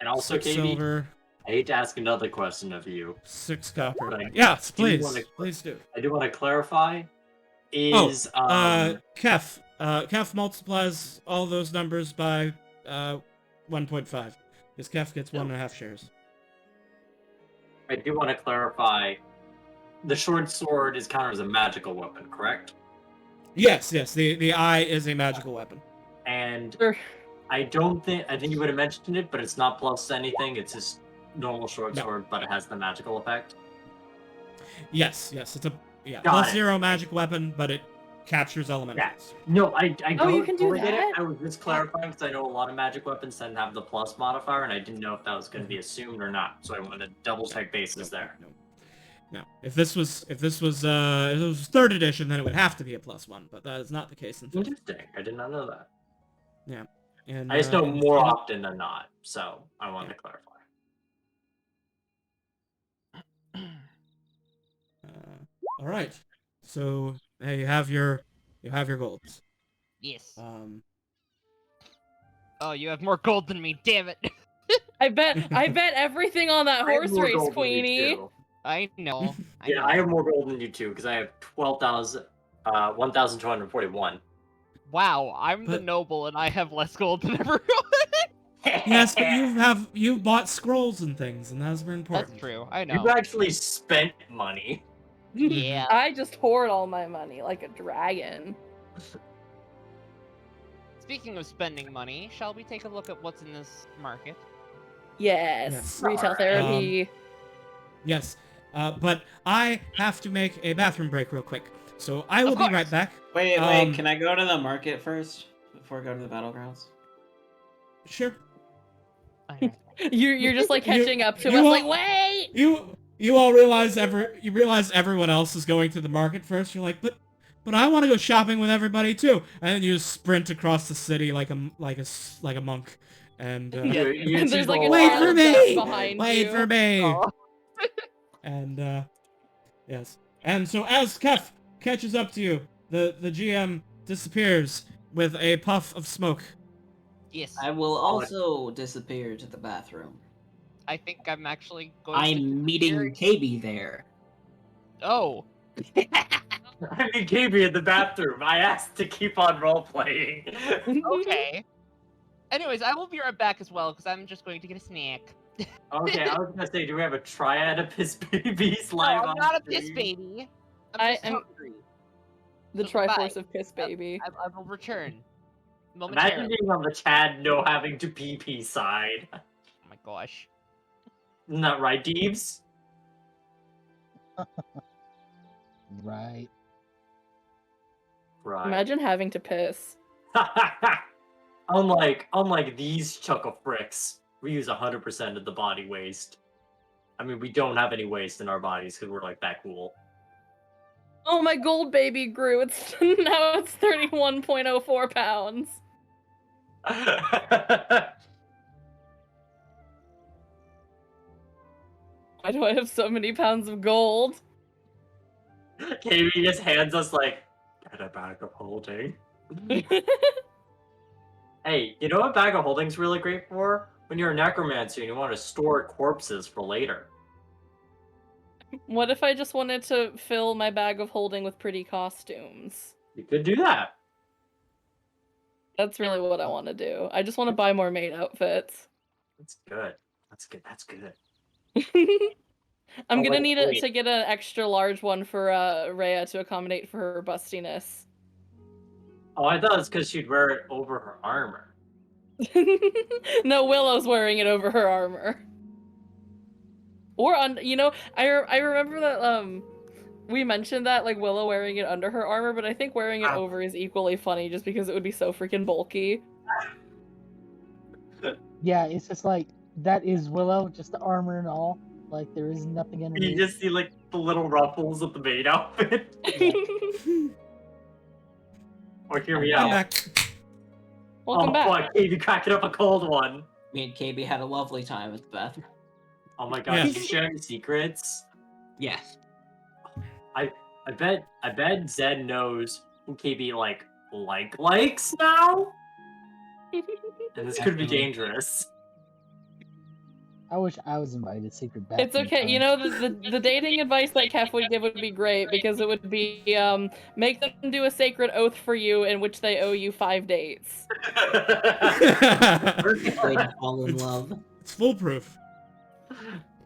and also, 6 Katie, silver, I hate to ask another question of you. 6 copper. But I Yes, do please. wanna- Please do. I do want to clarify. Is Kef multiplies all those numbers by 1.5. Because Kef gets 1.5 shares. I do want to clarify. The short sword is counted as a magical weapon, correct? Yes, the eye is a magical weapon. And Sure. I think you would have mentioned it, but it's not plus anything. It's just normal short sword, but it has the magical effect. Yes, it's a Got plus it. 0 magic weapon, but it captures elementals. No, I Oh, you don't can do totally get it. that? I was just clarifying because I know a lot of magic weapons tend to have the plus modifier, and I didn't know if that was going to be assumed or not. So I wanted to double check bases there. No. If this was 3rd edition, then it would have to be a +1, but that is not the case in 5th. Interesting. I did not know that. Yeah. And I just know and- more and- often than not, so I wanted to clarify. All right. So hey, you have your golds. Yes. Um. Oh, you have more gold than me. Damn it. I bet everything on that I have horse more race, gold than you Queenie. too. I know. Yeah, I have more gold than you too because I have 1,241. Wow, I'm the But- noble and I have less gold than everyone. Yes, but you've bought scrolls and things, and that's very important. That's true. I know. You actually spent money. Yeah. I just hoard all my money like a dragon. Speaking of spending money, shall we take a look at what's in this market? Yes. Yes. Retail Alright. therapy. Yes. But I have to make a bathroom break real quick, so I will Of be course. right back. Wait, Um, can I go to the market first before I go to the battlegrounds? Sure. I know. You're just like You- catching up to you us. all- Like, wait. You all realize everyone else is going to the market first. You're like, but I want to go shopping with everybody too. And then you just sprint across the city like a monk. And You And see there's like a the Wait trail for of me! death behind wait you. for me. Oh. And yes. And so as Kef catches up to you, the GM disappears with a puff of smoke. Yes. I will also disappear to the bathroom. I think I'm actually going to... I'm meeting KB there. Oh. I mean, KB in the bathroom. I asked to keep on role playing. Okay. Anyways, I will be right back as well, because I'm just going to get a snack. Okay, I was gonna say, do we have a triad of piss babies No, live I'm on not a stream? piss baby. I I'm just am- hungry. The So goodbye. Triforce of Piss Baby. I will return. Imagine Momentarily. being on the Chad no having to pee side. Oh my gosh. Isn't that right, Deeves? Right. Right. Imagine having to piss. unlike these chuckle fricks, we use 100% of the body waste. I mean, we don't have any waste in our bodies because we're like that cool. Oh, my gold baby grew. It's now it's 31.04 pounds. Why do I have so many pounds of gold? KB just hands us like, get a bag of holding. Hey, you know what bag of holding's really great for? When you're a necromancer and you want to store corpses for later. What if I just wanted to fill my bag of holding with pretty costumes? You could do that. That's really what I want to do. I just want to buy more maid outfits. That's good. That's good. That's good. I'm Oh, gonna need wait. to get an extra large one for Rhea to accommodate for her bustiness. Oh, I thought it was because she'd wear it over her armor. No, Willow's wearing it over her armor. Or on, I remember that we mentioned that like Willow wearing it under her armor, but I think wearing it over is equally funny just because it would be so freaking bulky. Yeah, it's just like that is Willow, just the armor and all. Like there is nothing You underneath. just see like the little ruffles of the maid outfit. Or hear me I'm out. back. Welcome back. Fuck, Katie cracking up a cold one. Me and KB had a lovely time at the bathroom. Oh my god, Yes. did you share any secrets? Yes. I bet Zed knows who KB likes now? And this could be Definitely. dangerous. I wish I was invited to secret bathroom. It's okay. You know, the dating advice that Kef would give would be great because it would be make them do a sacred oath for you in which they owe you 5 dates. Perfect way to fall in love. It's foolproof.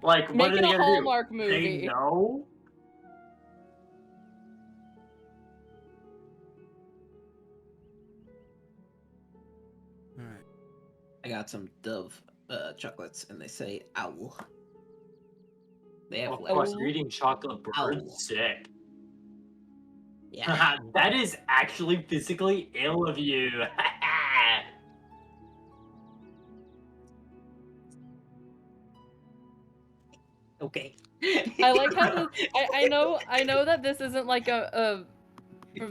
Like, what Make are it they a gonna Hallmark do? movie. Say no? All right. I got some Dove chocolates, and they say owl. They have Of legs. course, you're eating chocolate Owl. birds. Sick. Yeah. That is actually physically ill of you. Okay. I like how I know that this isn't like a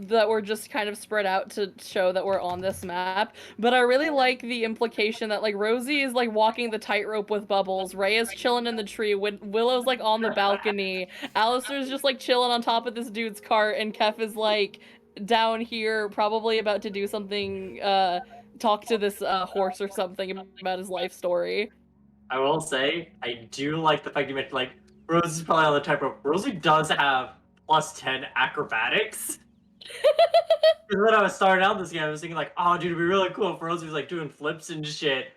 that we're just kind of spread out to show that we're on this map, but I really like the implication that like Rosie is like walking the tightrope with Bubbles, Ray is chilling in the tree, Willow's like on the balcony, Alistair's just like chilling on top of this dude's cart, and Kef is like down here probably about to do something, talk to this horse or something about his life story. I will say, I do like the fact you mentioned, like, Rosie's probably on the tightrope. Rosie does have plus 10 acrobatics. Because when I was starting out this game, I was thinking, like, oh, dude, it'd be really cool if Rosie was, like, doing flips and shit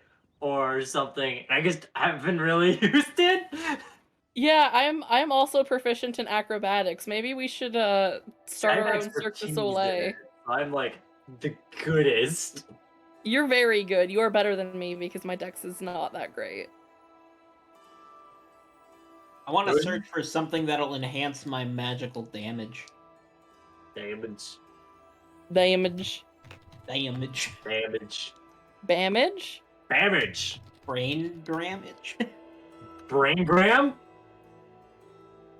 or something. And I just haven't really used it. Yeah, I'm also proficient in acrobatics. Maybe we should start I have our own Cirque du expertise in Soleil. it. I'm, like, the goodest. You're very good. You are better than me because my dex is not that great. I want to Good. search for something that'll enhance my magical damage. Damage. Damage. Damage. Damage. Bamage? Damage. Brain damage. Brain gram?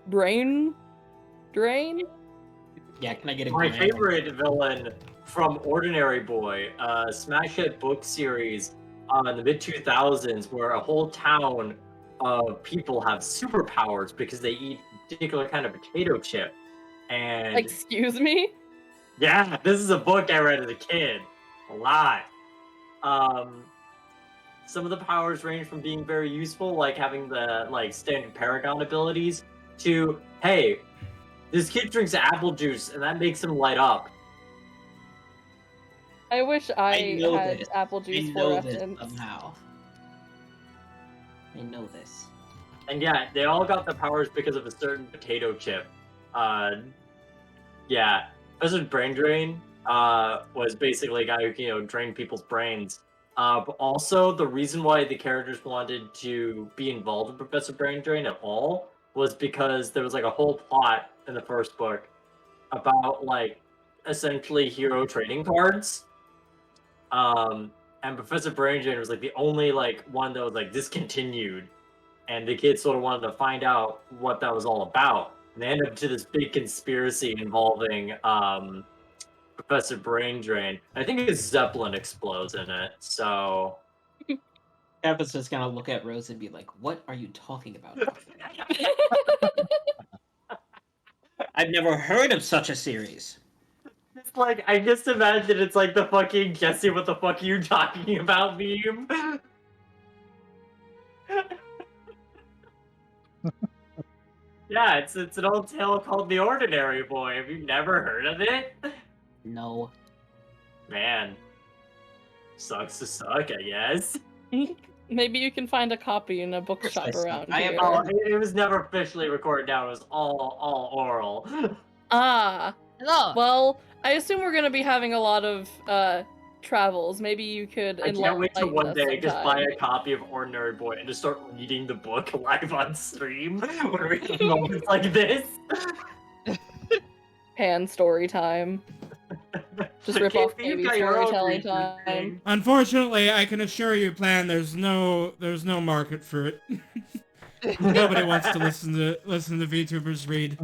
Brain drain? Yeah, can I get a My gram? favorite villain from Ordinary Boy, smash hit book series in the mid-2000s where a whole town of people have superpowers because they eat a particular kind of potato chip. And Excuse me? yeah, this is a book I read as a kid. A lot. Some of the powers range from being very useful, like having the standard Paragon abilities, to, hey, this kid drinks apple juice and that makes him light up. I wish I know had this. apple I juice know for this reference. somehow. I know this. And yeah, they all got the powers because of a certain potato chip. Yeah, Professor Brain Drain was basically a guy who can, drain people's brains. But also, the reason why the characters wanted to be involved in Professor Brain Drain at all was because there was like a whole plot in the first book about essentially hero trading cards. And Professor Brain Drain was like the only one that was discontinued, and the kids sort of wanted to find out what that was all about. And they ended up to this big conspiracy involving Professor Brain Drain. I think his Zeppelin explodes in it, so... Kevin's just gonna look at Rose and be like, what are you talking about? I've never heard of such a series. It's like, I just imagine it's like the fucking Jesse, what the fuck are you talking about meme. Yeah, it's an old tale called The Ordinary Boy. Have you never heard of it? No. Man, sucks to suck, I guess. Maybe you can find a copy in a course I bookshop suck. around I have here. Oh, it was never officially recorded down. It was all oral. Ah, Hello. well, I assume we're gonna be having a lot of travels. Maybe you could I can't wait to enlighten one us day just buy sometime. a copy of Ordinary Boy and just start reading the book live on stream when we have moments like this. Pan story time. Just rip off Casey, you've baby got your own storytelling research time. thing. Unfortunately, I can assure you, Plan, there's no market for it. Nobody wants to listen to VTubers read.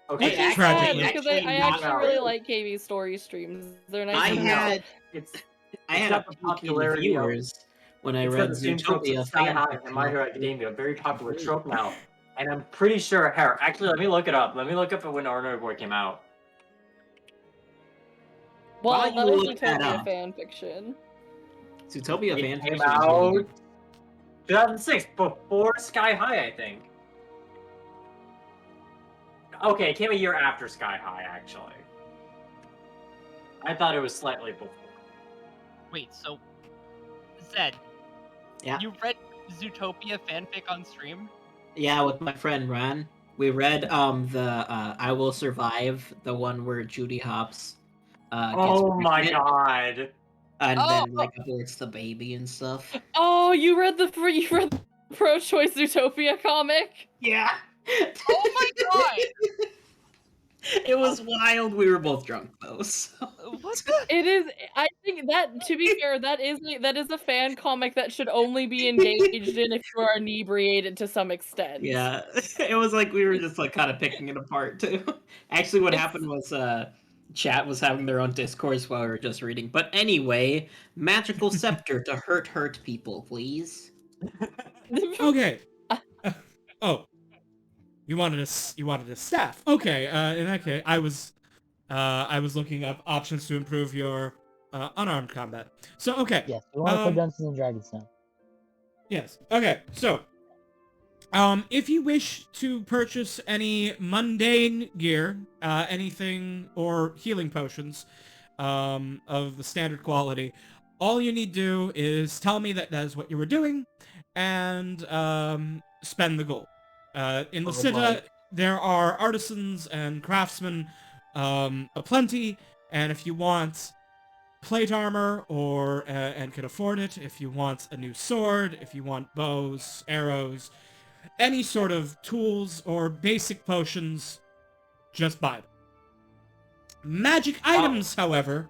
Okay, Which is sad Tragically. because actually I not actually really true. like KB story streams. They're nice I and had it's I It's had got a the peek in popularity of- viewers when I it's got read the same tropes Zootopia as Sky High fanfiction. and My Hero Academia, a very popular trope now. And I'm pretty sure, here, actually, let me look it up. Let me look up when Ordinary Boy came out. Well, While that you was look that Zootopia up- fanfiction. Zootopia It fanfiction came is really out good. 2006, before Sky High, I think. Okay, it came a year after Sky High, actually. I thought it was slightly before. Wait, so Zed, Yeah. you read Zootopia fanfic on stream? Yeah, with my friend Ron. We read the I Will Survive, the one where Judy Hopps gets Oh my pregnant, god. and Oh! then like aborts the baby and stuff. Oh, you read the pro-choice Zootopia comic? Yeah. Oh my god! It was wild. We were both drunk though. So. What the? It is. I think that, to be fair, that is a fan comic that should only be engaged in if you are inebriated to some extent. Yeah, it was like we were just like kind of picking it apart too. Actually, what It's- happened was chat was having their own discourse while we were just reading. But anyway, magical scepter to hurt people, please. Okay. Oh, you wanted a staff. Okay. In that case, I was looking up options to improve your unarmed combat. So okay. Yes, we want to play Um, Dungeons and Dragons now. Yes. Okay. So, if you wish to purchase any mundane gear, anything or healing potions, of the standard quality, all you need to do is tell me that is what you were doing, and spend the gold. In Oh, Lucida, boy. there are artisans and craftsmen aplenty, and if you want plate armor or and can afford it, if you want a new sword, if you want bows, arrows, any sort of tools or basic potions, just buy them. Magic items, however,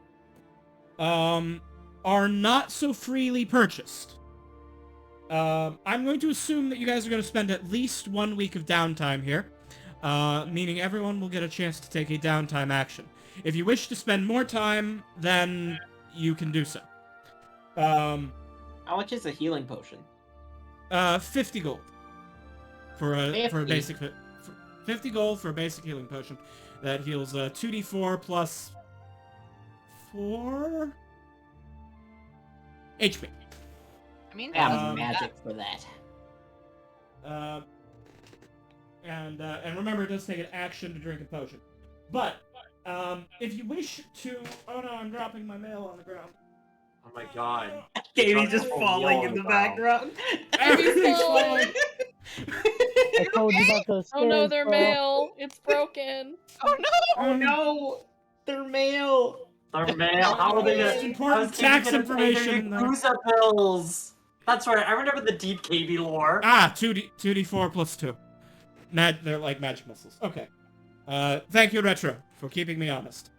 are not so freely purchased. I'm going to assume that you guys are going to spend at least 1 week of downtime here, meaning everyone will get a chance to take a downtime action. If you wish to spend more time, then you can do so. How much is a healing potion? 50 gold for a 50? basic 50 gold for a basic healing potion that heals 2d4 plus 4 HP. I mean, I have Um, magic for that. And remember, it does take an action to drink a potion. But if you wish to, oh no, I'm dropping my mail on the ground. Oh my god. Davey's just Oh, falling no, in the no. background. Everything's falling. I told you about those Oh no, stairs, their bro. mail. It's broken. oh no! Oh no! Their mail! Their mail. How are they It's gonna... important how's tax KB gonna pay their information in there. Yakuza bills? That's right, I remember the deep KB lore. 2d4 plus 2. They're like magic missiles. Okay. Thank you, Retro, for keeping me honest.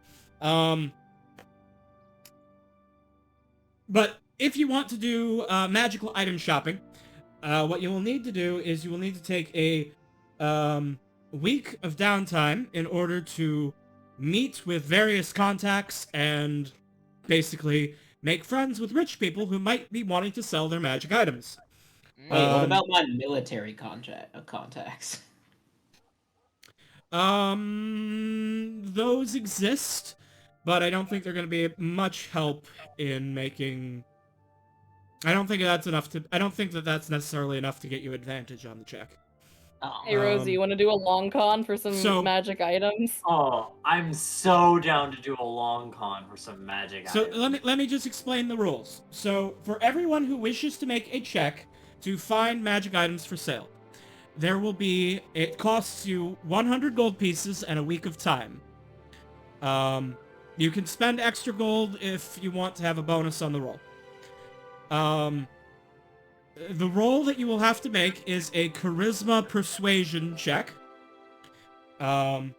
But if you want to do magical item shopping, what you will need to do is you will need to take a week of downtime in order to meet with various contacts and basically make friends with rich people who might be wanting to sell their magic items. Wait, what Um, about my military contacts? Those exist, but I don't think they're going to be much help in making... I don't think that that's necessarily enough to get you advantage on the check. Oh, Hey Rosie, you want to do a long con for some so- magic items? Oh, I'm so down to do a long con for some magic So items. let me just explain the rules. So for everyone who wishes to make a check to find magic items for sale, there will be, it costs you 100 gold pieces and a week of time. You can spend extra gold if you want to have a bonus on the roll. The roll that you will have to make is a charisma persuasion check. And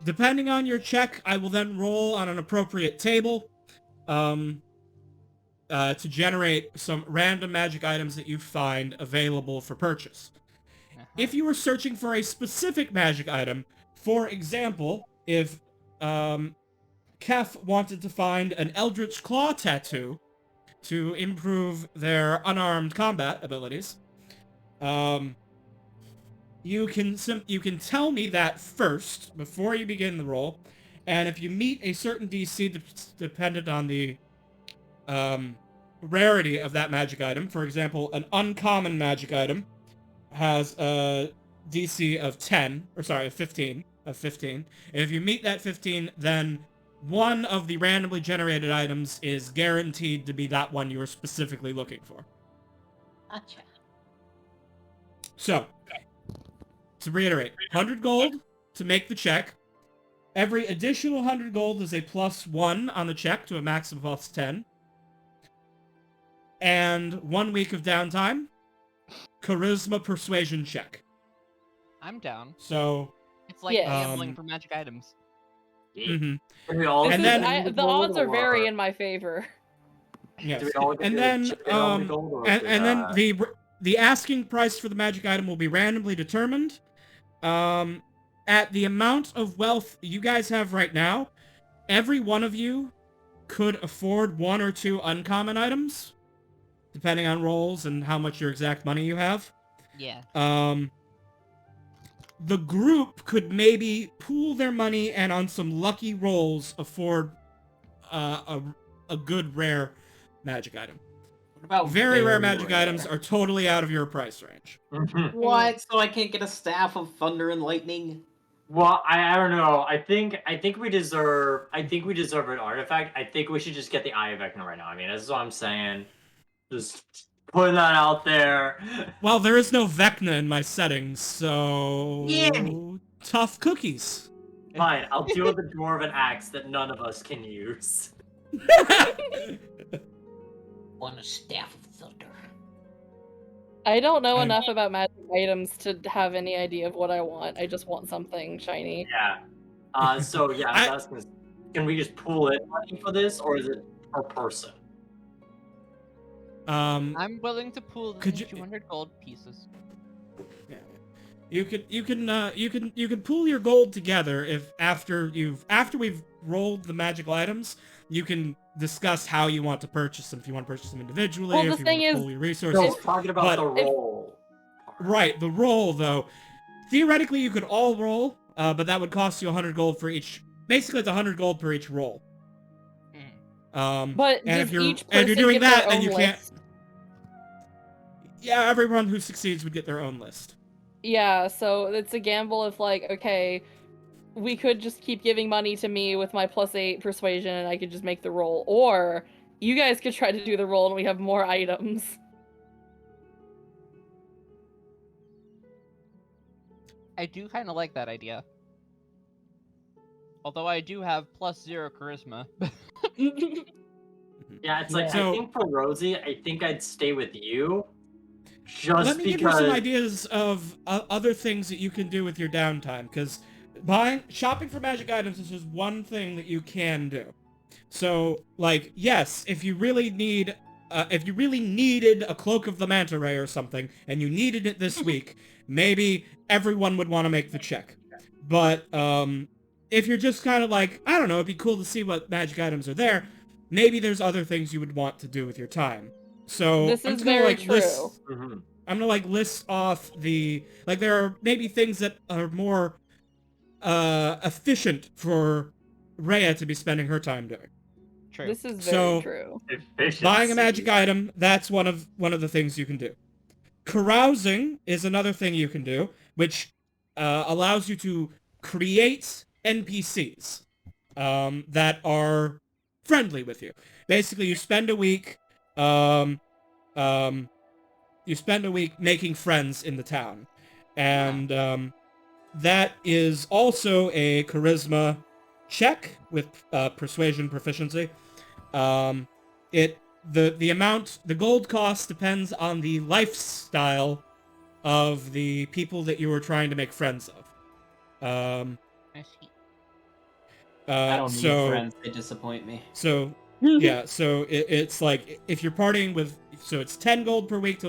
depending on your check, I will then roll on an appropriate table to generate some random magic items that you find available for purchase. If you were searching for a specific magic item, for example, if Kef wanted to find an Eldritch Claw tattoo to improve their unarmed combat abilities, you can tell me that first before you begin the roll, and if you meet a certain DC dependent on the rarity of that magic item, for example, an uncommon magic item has a DC of 15, and if you meet that 15, then one of the randomly generated items is guaranteed to be that one you were specifically looking for. gotcha. So, to reiterate, 100 gold to make the check. Every additional 100 gold is a +1 on the check to a max of +10. And 1 week of downtime. Charisma persuasion check. I'm down. So, It's like Yes. gambling for magic items. mhm. Do we all This And get is, then- the odds are or- very in my favor. Yes. Do we all get And to then, chip in on the gold, or is and it, then the asking price for the magic item will be randomly determined. At the amount of wealth you guys have right now, every one of you could afford 1 or 2 uncommon items, depending on rolls and how much your exact money you have. Yeah. The group could maybe pool their money and on some lucky rolls afford a good rare magic item. What about Very rare magic rare? items are totally out of your price range. What? So I can't get a staff of thunder and lightning? Well, I don't know. I think we deserve an artifact. I think we should just get the Eye of Vecna right now. I mean, that's what I'm saying. Just putting that out there. Well, there is no Vecna in my settings, so... Yeah. Tough cookies. Fine, I'll deal with the dwarven axe that none of us can use. Want a staff of thunder? I don't know I'm- enough about magic items to have any idea of what I want. I just want something shiny. Yeah. So yeah, I- I was gonna, can we just pull in money for this, or is it per person? I'm willing to pool Could in you- 200 gold pieces. You can pool your gold together if after we've rolled the magical items, you can discuss how you want to purchase them. If you want to purchase them individually, Well, if the you thing want to is- pool your resources. No, talking about but the roll. Right, the roll though. Theoretically, you could all roll, but that would cost you 100 gold for each. Basically, it's 100 gold per each roll. But and does if you're each and if you're person doing get that, their then own you can't. list? Yeah, everyone who succeeds would get their own list. Yeah, so it's a gamble if like, okay, we could just keep giving money to me with my +8 persuasion and I could just make the roll. Or you guys could try to do the roll and we have more items. I do kind of like that idea. Although I do have +0 charisma. Yeah, it's like, So- I think for Rosie, I think I'd stay with you. Just Let me because... give you some ideas of other things that you can do with your downtime, because shopping for magic items is just one thing that you can do. So, like, yes, if you really needed a cloak of the manta ray or something, and you needed it this week, maybe everyone would want to make the check. But if you're just kind of like, I don't know, it'd be cool to see what magic items are there, maybe there's other things you would want to do with your time. So This I'm is just gonna, very like, true. Mhm. I'm gonna like list off there are maybe things that are more efficient for Rhea to be spending her time doing. True. This is very So- true. Efficiency. Buying a magic item, that's one of the things you can do. Carousing is another thing you can do, which allows you to create NPCs that are friendly with you. Basically, you spend a week, um, um, making friends in the town, and that is also a charisma check with persuasion proficiency. The gold cost depends on the lifestyle of the people that you are trying to make friends of. I see. I don't need So friends. They disappoint me. so yeah, so it's like if you're partying with, so it's 10 gold per week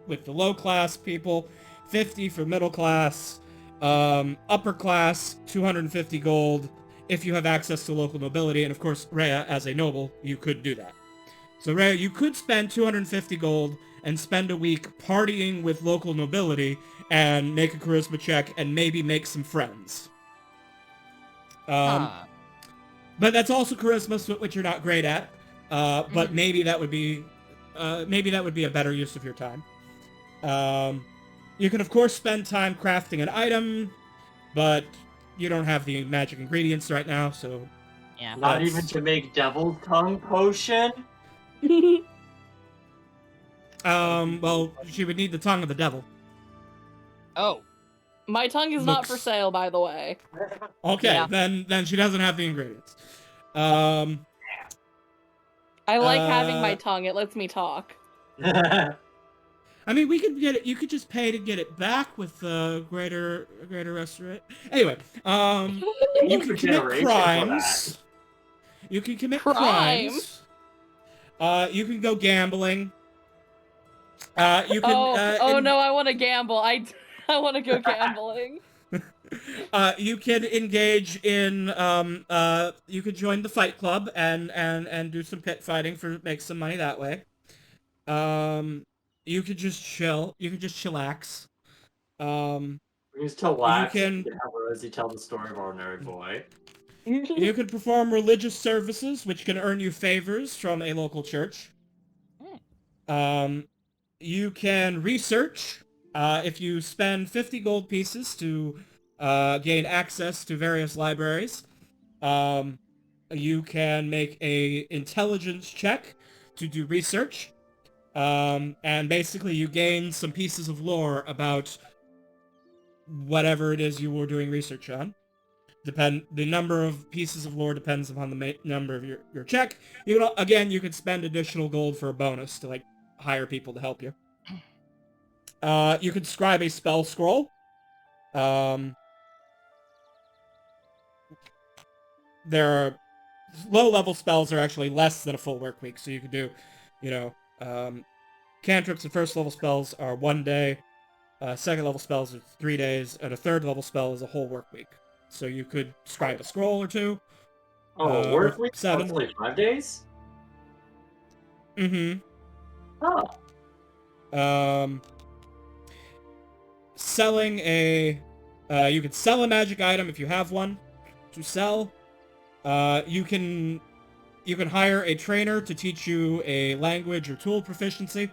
with the low class people, 50 for middle class, upper class 250 gold if you have access to local nobility, and of course Rhea as a noble you could do that. So Rhea, you could spend 250 gold and spend a week partying with local nobility and make a charisma check and maybe make some friends. Huh. But that's also charisma, which you're not great at. But maybe that would be a better use of your time. You can of course spend time crafting an item, but you don't have the magic ingredients right now, so Yeah. Not That's- even to make Devil's Tongue potion? well, she would need the tongue of the devil. Oh. My tongue is not for Looks- sale, by the way. Okay, Yeah. then she doesn't have the ingredients. I like having my Uh, tongue. It lets me talk. I mean, we could get it. You could just pay to get it back with greater restoration. Anyway, you can commit Regeneration for crimes. You can commit crimes. You can go gambling. You can. Oh no, I want to gamble. I want to go gambling. You can engage in. You could join the fight club and do some pit fighting make some money that way. You could just chill. You could just chillax. We used to laugh. You You can- can have Rosie tell the story of Ordinary Boy. You can perform religious services, which can earn you favors from a local church. You can research. If you spend 50 gold pieces to gain access to various libraries, you can make a intelligence check to do research. And basically you gain some pieces of lore about whatever it is you were doing research on. The number of pieces of lore depends upon the number of your check. You could spend additional gold for a bonus to like hire people to help you. You could scribe a spell scroll. There are low-level spells are actually less than a full work week, so you could do, cantrips and first-level spells are 1 day, second-level spells are 3 days, and a third-level spell is a whole work week. So you could scribe a scroll or two. Oh, work week? 7. Only 5 days? Mm-hmm. Oh. Selling a... you could sell a magic item if you have one to sell. You can hire a trainer to teach you a language or tool proficiency.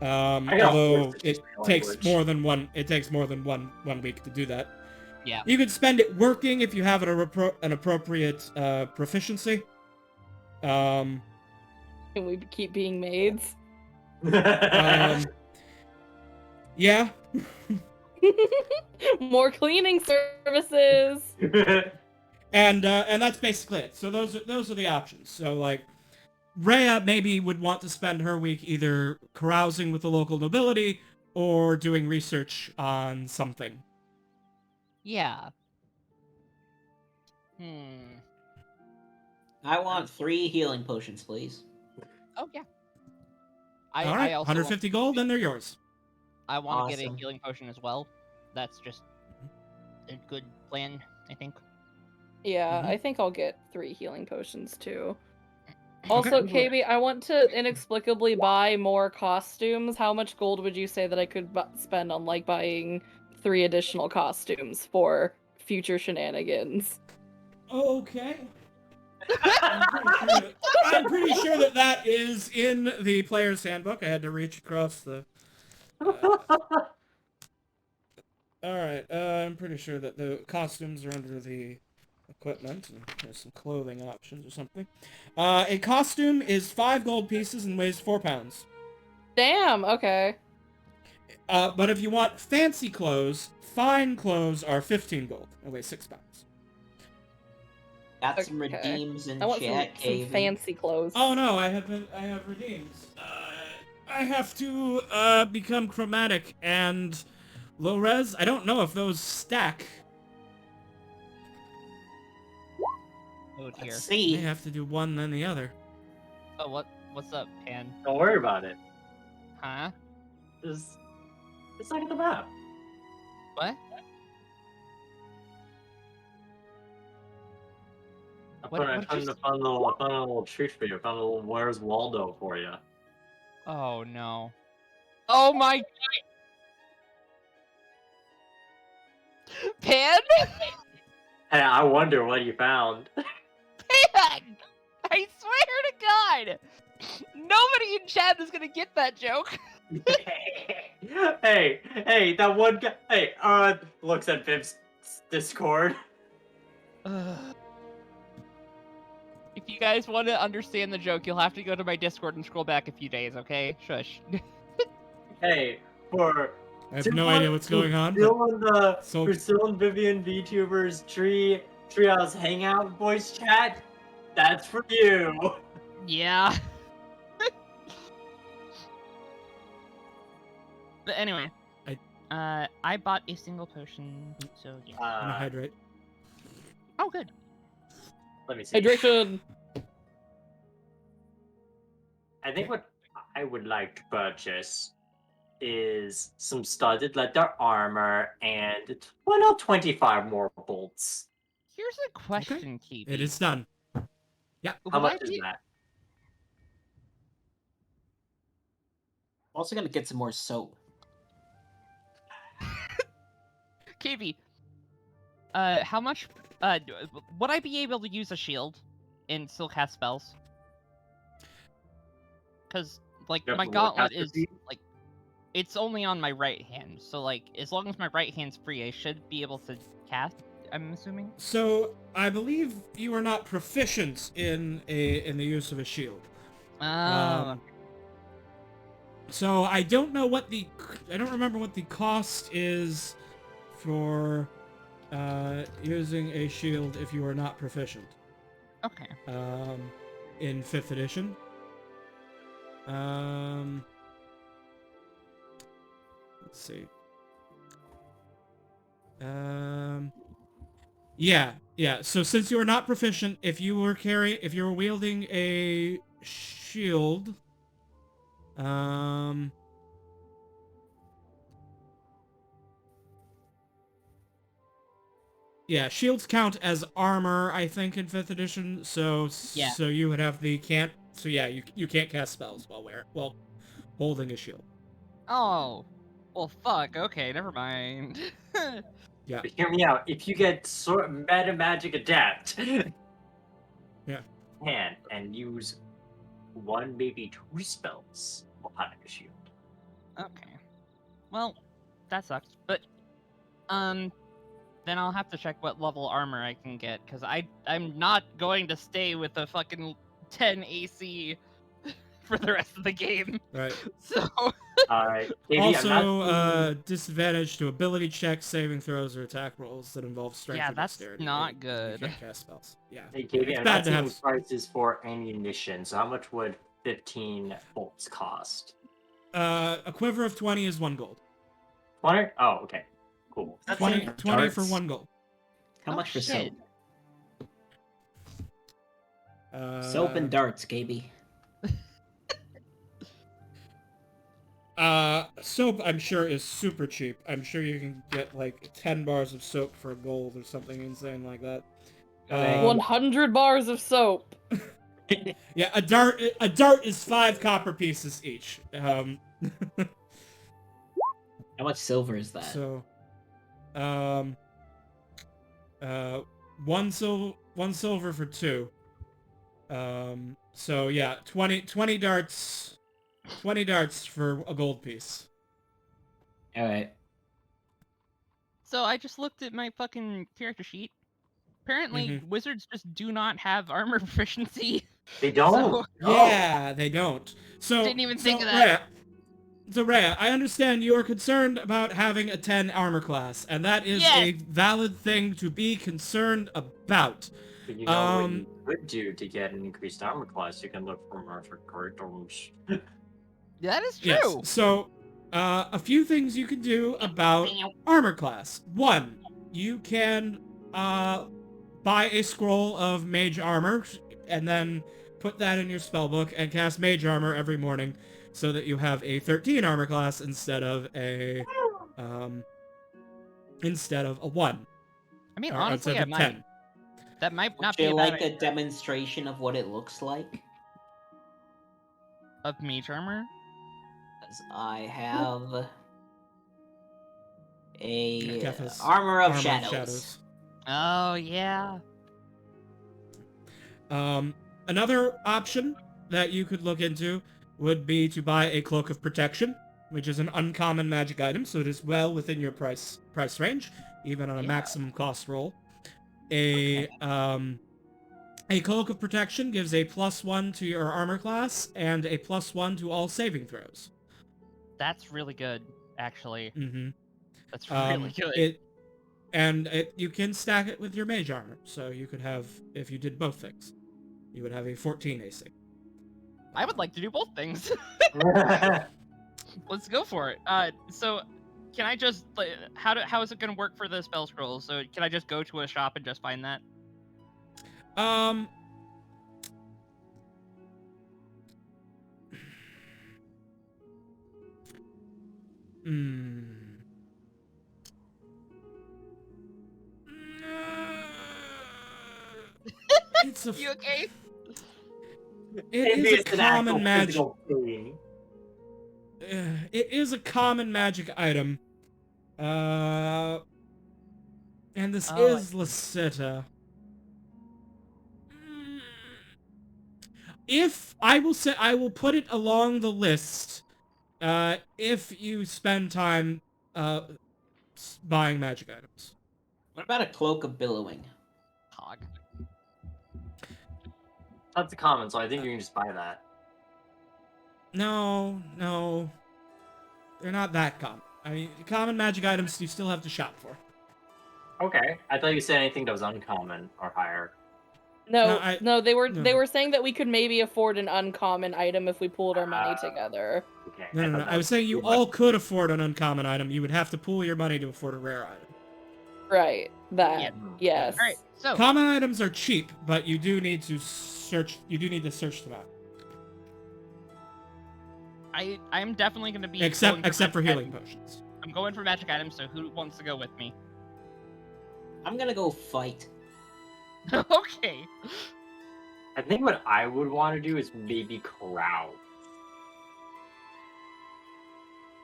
Although it takes more than one week to do that. Yeah. You could spend it working if you have an appropriate proficiency. Can we keep being maids? Yeah. More cleaning services. And that's basically it. So those are the options. So like, Rhea maybe would want to spend her week either carousing with the local nobility or doing research on something. Yeah. I want 3 healing potions, please. Oh yeah. All right, I also 150 gold, and they're yours. I want to get a Awesome. healing potion as well. That's just a good plan, I think. Yeah, Mhm. I think I'll get 3 healing potions too. Also, KB, I want to inexplicably buy more costumes. How much gold would you say that I could spend on like buying 3 additional costumes for future shenanigans? Okay. I'm pretty sure that is in the player's handbook. I had to reach across the All right. I'm pretty sure that the costumes are under the equipment, and there's some clothing options or something. A costume is 5 gold pieces and weighs 4 pounds. Damn. Okay. But if you want fancy clothes, fine clothes are 15 gold and weigh 6 pounds. Got some Okay. redeems in I want chat, some KB. fancy clothes. Oh no, I have redeems. I have to become chromatic and low res. I don't know if those stack. Oh dear. Let's I see. have to do one then the other. Oh, what's up, Pan? Don't worry about it. Huh? Just look at the map. What? I What- found what did you a little treat for you. I found a little Where's Waldo for you. Oh no. Oh my Pan? Hey, I wonder what you found. Pan! I swear to God! Nobody in chat is gonna get that joke. hey, that one guy. Hey, looks at Viv's Discord. If you guys want to understand the joke, you'll have to go to my Discord and scroll back a few days, okay? Shush. Hey, for I have no idea what's going on, but so Priscilla and Vivian VTubers Treehouse Hangout voice chat. That's for you. Yeah. But anyway, I bought a single potion, so yeah. I'm gonna hydrate. Oh, good. Let me see. Hydration. I think what I would like to purchase is some studded leather armor and 25 more bolts. Here's a question, Keith. It is done. How much is that? Also gonna get some more soap. KB, how much, would I be able to use a shield and still cast spells? Because, like, You have my the gauntlet warcaster is, feat? like, it's only on my right hand, so, like, as long as my right hand's free, I should be able to cast, I'm assuming? So I believe you are not proficient in the use of a shield. Oh, So I don't know what I don't remember what the cost is for using a shield if you are not proficient. okay. In 5th edition. Let's see. Yeah. So since you are not proficient, if you were wielding a shield, yeah, shields count as armor, I think, in 5th edition. So Yeah. so you would have the can't. So yeah, you can't cast spells while holding a shield. Oh, well, fuck, okay, never mind. Yeah. But hear me out. If you get meta magic adept, Yeah. and use 1, maybe 2 spells while having a shield. Okay. Well, that sucks. But, then I'll have to check what level armor I can get, because I'm not going to stay with a fucking 10 AC for the rest of the game. Right. So, Alright. Also, disadvantage to ability checks, saving throws, or attack rolls that involve strength yeah, or that's dexterity. not You good. can't cast spells. Yeah. Hey, Katie, It's I'm bad not to seeing have- prices for ammunition, so how much would 15 bolts cost? A quiver of 20 is 1 gold. 20? Oh, okay. Cool. That's 20 it. 20 for Darts. 1 gold. How Oh, much for shit. soap? Soap and darts, KB. Soap, I'm sure, is super cheap. I'm sure you can get, like, 10 bars of soap for a gold or something insane like that. 100 bars of soap. Yeah, a dart is 5 copper pieces each. How much silver is that? So, one silver for 2. So yeah, 20 darts for a gold piece. All right. So I just looked at my fucking character sheet. Apparently, Mhm. wizards just do not have armor proficiency. They don't. So Yeah, they don't. So, didn't even think of that. Rhea, Rhea, I understand you are concerned about having a 10 armor class, and that is Yes. a valid thing to be concerned about. But you know what you could do to get an increased armor class? You can look for martial corridors. That is Yes. true. So, a few things you can do about armor class. One, you can buy a scroll of mage armor and then put that in your spellbook and cast mage armor every morning, so that you have a 13 armor class instead of a 1. I mean, Or honestly, instead I of might. 10. That might not Would be you a bad like a idea. demonstration of what it looks like? Of mage armor. As I have a Kef has armor of Armor of shadows. Oh yeah. Another option that you could look into would be to buy a Cloak of Protection, which is an uncommon magic item, so it is well within your price range, even on a Yeah. maximum cost roll. A Cloak of Protection gives a +1 to your armor class and a +1 to all saving throws. That's really good, actually. Mm-hmm. That's really good. You can stack it with your mage armor, so you could have, if you did both things, you would have a 14 AC. I would like to do both things. Let's go for it. So can I just like, how is it gonna work for the spell scrolls? So can I just go to a shop and just find that? It's a You okay? it is a common magic. physical pain. It is a common magic item. And this Oh, is Lasita. If I will say, I will put it along the list. If you spend time buying magic items. What about a cloak of billowing? Hog. That's a common, so I think you can just buy that. No, they're not that common. I mean, common magic items you still have to shop for. Okay. I thought you said anything that was uncommon or higher. No, they no. were saying that we could maybe afford an uncommon item if we pooled our money Ah. together. Okay. No. I was saying you all could afford an uncommon item. You would have to pool your money to afford a rare item. Right. That. Yeah. Yes. All right. So Common items are cheap, but you do need to search. You do need to search them out. I'm definitely gonna be Except going for magic healing items. potions. I'm going for magic items. So who wants to go with me? I'm gonna go fight. Okay. I think what I would want to do is maybe carouse.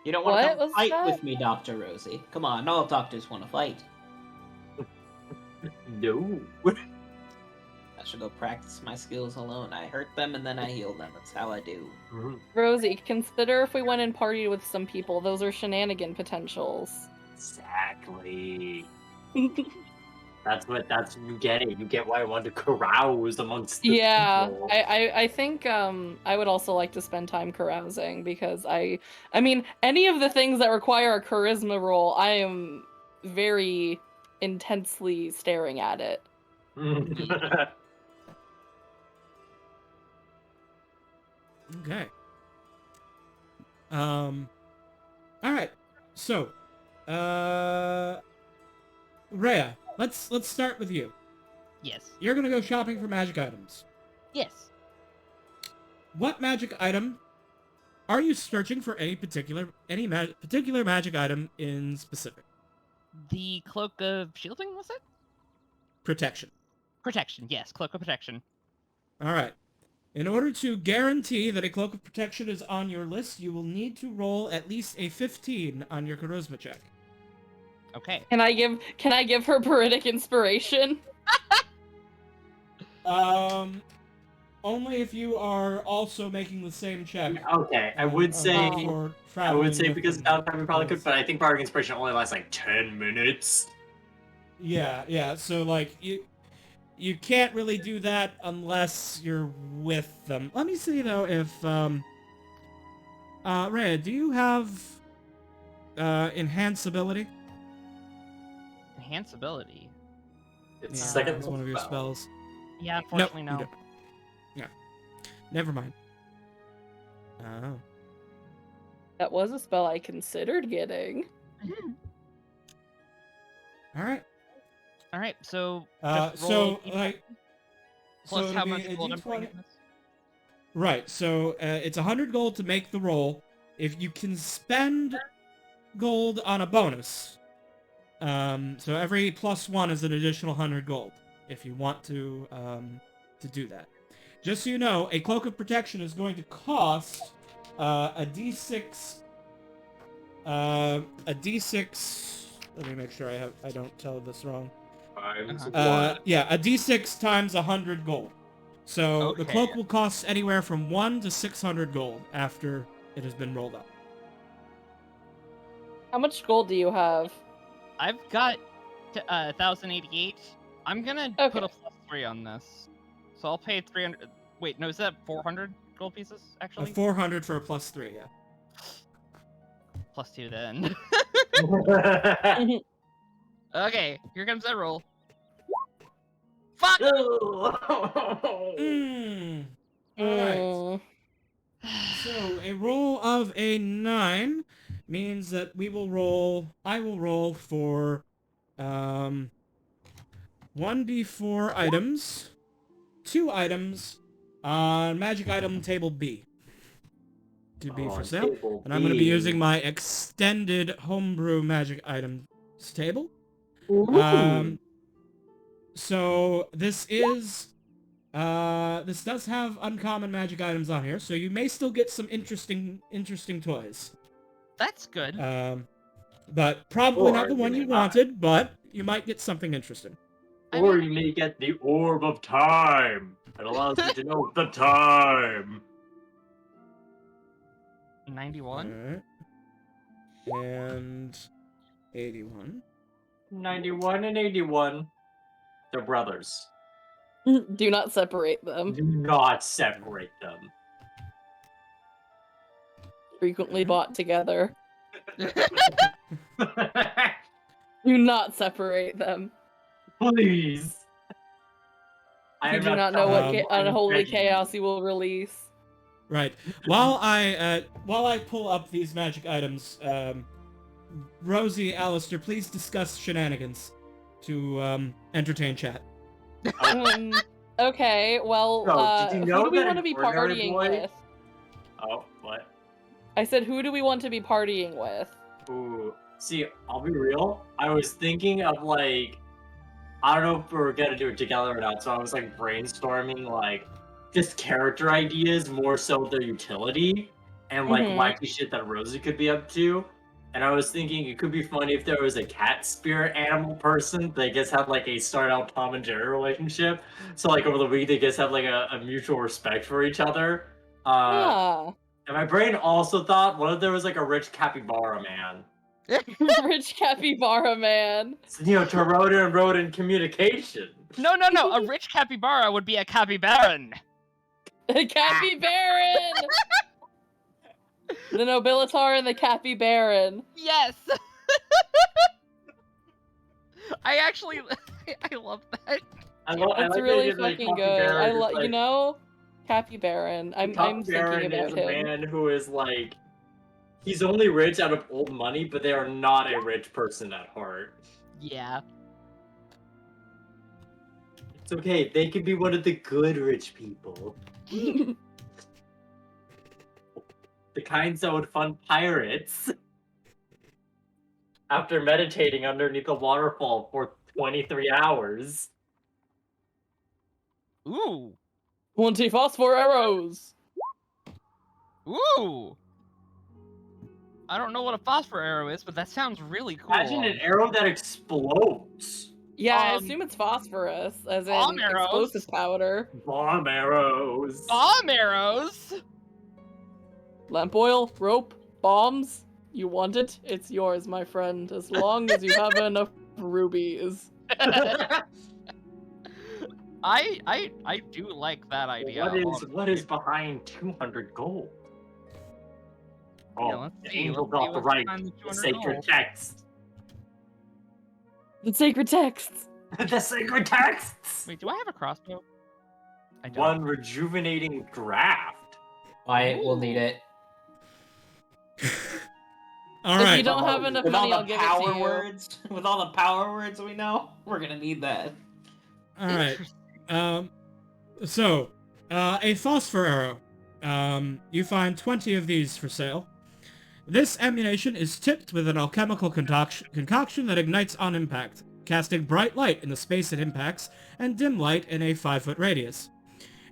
You don't want What to come was fight that? with me, Dr. Rosie. Come on, all doctors want to fight. No. I should go practice my skills alone. I hurt them and then I heal them. That's how I do. Rosie, consider if we went and partied with some people. Those are shenanigan potentials. Exactly. That's you get it. You get why I want to carouse amongst the Yeah, people. I think I would also like to spend time carousing because I mean any of the things that require a charisma roll, I am very intensely staring at it. Okay. All right. So, Rhea, let's start with you. Yes. You're gonna go shopping for magic items. Yes. What magic item are you searching for? Any particular magic item in specific? The cloak of shielding, was it? Protection. Protection. Yes, cloak of protection. All right. In order to guarantee that a cloak of protection is on your list, you will need to roll at least a 15 on your charisma check. Okay. Can I give her Paritic inspiration? Only if you are also making the same check. Okay, I would say for I traveling would say with because them. downtime we probably could, Yes. but I think bardic inspiration only lasts like 10 minutes. Yeah. So like you can't really do that unless you're with them. Let me see though if Rhea, do you have enhance ability? Enhance ability. It's Yeah, second it's one of your spell. spells. Yeah, unfortunately, You no. don't. Yeah. Never mind. Oh. That was a spell I considered getting. All right. All right, so just So roll like, plus so how it'll much be a gold I'm putting D20. in this. Right. So it's 100 gold to make the roll. If you can spend gold on a bonus, so every +1 is an additional 100 gold. If you want to do that, just so you know, a cloak of protection is going to cost a d6. A d6. Let me make sure I don't tell this wrong. Times Uh-huh. one. Yeah, a d6 times 100 gold. So the Okay. cloak will cost anywhere from 1 to 600 gold after it has been rolled up. How much gold do you have? I've got 1,088. I'm gonna Okay. put a +3 on this, so I'll pay 300. Wait, no, is that 400 gold pieces A actually? 400 for a +3, yeah. +2 then. Okay, here comes that roll. Fuck! Mmm. Alright. Mm. So a roll of a 9 means that I will roll for 1d4 items, 2 items on magic item table B to be for On sale. table And I'm going to be B. using my extended homebrew magic items table. Ooh. So this does have uncommon magic items on here, so you may still get some interesting toys. That's good. But probably not Or the you one may you not. wanted, but you might get something interesting. I Or mean- you may get the Orb of Time. It allows you to know the time. 91. Alright. And 81. 91 and 81. They're brothers. Do not separate them. Do not separate them. Frequently bought together. Do not separate them. Please. I You am do not know telling what you, I'm unholy begging you. chaos you will release. Right. While I pull up these magic items, Rosie, Alistair, please discuss shenanigans to entertain chat. Okay, well, No, did you know who do we that want to an be ordinary partying boy- with? Oh, what? I said, who do we want to be partying with? Ooh. See, I'll be real. I was thinking of like, I don't know if we're gonna do it together or not. So I was like brainstorming like just character ideas more so their utility and like Mhm. wacky shit that Rosie could be up to. And I was thinking it could be funny if there was a cat spirit animal person. They just have like a start out Tom and Jerry relationship. So like over the week they just have like a mutual respect for each other. Ah, And my brain also thought, what if there was like a rich capybara man? rich capybara man. So, you know, to rodent communication. No. A rich capybara would be a capybaran. Capybaran! The nobilitar and the capybaran. Yes. I actually, I love that. I That's like really the idea that fucking good. capybara is, like, you know, capybaran. I'm thinking capybara about is a him. man who is like, he's only rich out of old money, but they are not a rich person at heart. Yeah. It's okay. They could be one of the good rich people. The kinds that would fund pirates after meditating underneath a waterfall for 23 hours. Ooh. 20 phosphor arrows. Ooh. I don't know what a phosphor arrow is, but that sounds really cool. Imagine an arrow that explodes. Yeah, I assume it's phosphorus, as Bomb in arrows. explosive powder. Bomb arrows. Bomb arrows. Lamp oil, rope, bombs. You want it? It's yours, my friend, as long as you have enough rubies. I do like that idea. What is behind 200 gold? Oh, Yeah, let's the see. angel Let's see got the what's right behind the 200 sacred gold. text. The sacred texts. The sacred texts. Wait, do I have a crossbow? I don't. One rejuvenating draft. I will need it. All If right. you don't have enough With money, all I'll the give it to power you. words, with all the power words we know, we're gonna need that. All right. So, a phosphor arrow. You find 20 of these for sale. This ammunition is tipped with an alchemical concoction that ignites on impact, casting bright light in the space it impacts and dim light in a 5-foot radius.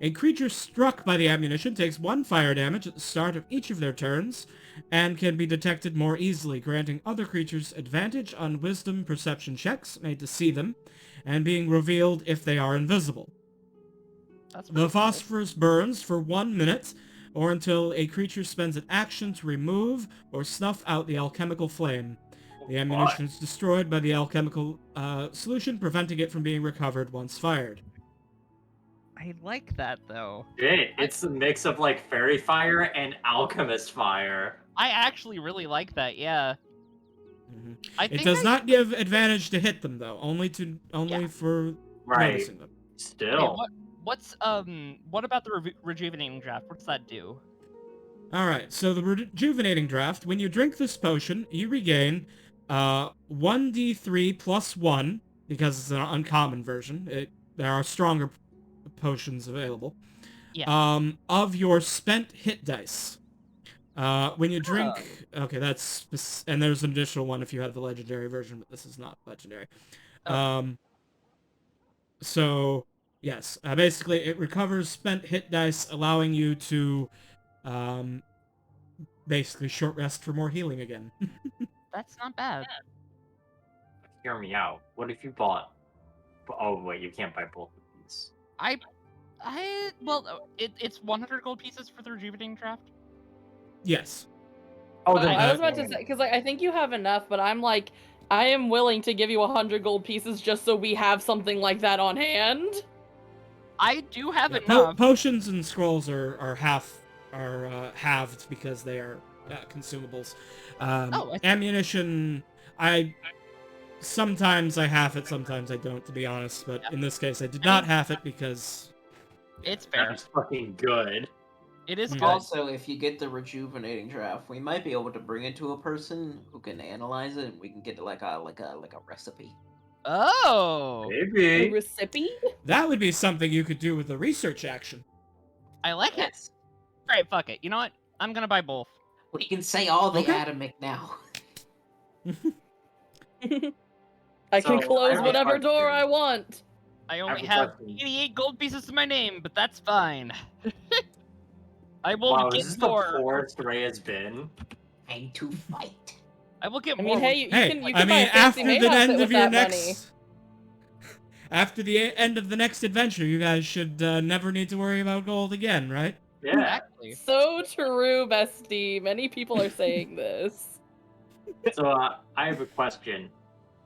A creature struck by the ammunition takes 1 fire damage at the start of each of their turns and can be detected more easily, granting other creatures advantage on wisdom perception checks made to see them, and being revealed if they are invisible. That's The pretty cool. phosphorus burns for 1 minute, or until a creature spends an action to remove or snuff out the alchemical flame. The ammunition is destroyed by the alchemical solution, preventing it from being recovered once fired. I like that though. Shit, it's a mix of like fairy fire and alchemist fire. I actually really like that. Yeah. Mhm. I It think does I- not give advantage to hit them, though. Only for Right. noticing them. Still. Okay, what about the rejuvenating draft? What does that do? Alright, so the rejuvenating draft, when you drink this potion, you regain 1d3 plus 1, because it's an uncommon version. There are stronger potions available. Yeah. Of your spent hit dice. When you drink... Okay, that's... And there's an additional one if you have the legendary version, but this is not legendary. Oh. So, yes. Basically, it recovers spent hit dice, allowing you to... basically short rest for more healing again. That's not bad. Hear me out. What if you bought... Oh, wait, you can't buy both of these. It's 100 gold pieces for the rejuvenating draft. Yes. Oh, then I was about to say, because like, I think you have enough, but I'm like, I am willing to give you 100 gold pieces just so we have something like that on hand. I do have Yeah, enough. potions and scrolls are halved because they are consumables. I see. Ammunition, sometimes I half it, sometimes I don't, to be honest. But in this case, I did not half it because It's fair. That's fucking good. It is Mhm. good. Also, if you get the rejuvenating draft, we might be able to bring it to a person who can analyze it, and we can get like a recipe. Oh, A Maybe. recipe? that would be something you could do with a research action. I like it. Yes. Alright, fuck it. You know what? I'm gonna buy both. We can say all the Okay. atomic now. I can So, I close have a whatever door question. I want. I have only a have question. 88 gold pieces to my name, but that's fine. I will Wow, get is this the more. poorest Ray has been? Time to fight. I will get I more. mean, hey, you Hey, can I buy mean, a fancy after the maid outfit end with of your that next, money. after the end of the next adventure, you guys should never need to worry about gold again, right? Yeah. Exactly. So true, bestie. Many people are saying this. So, I have a question.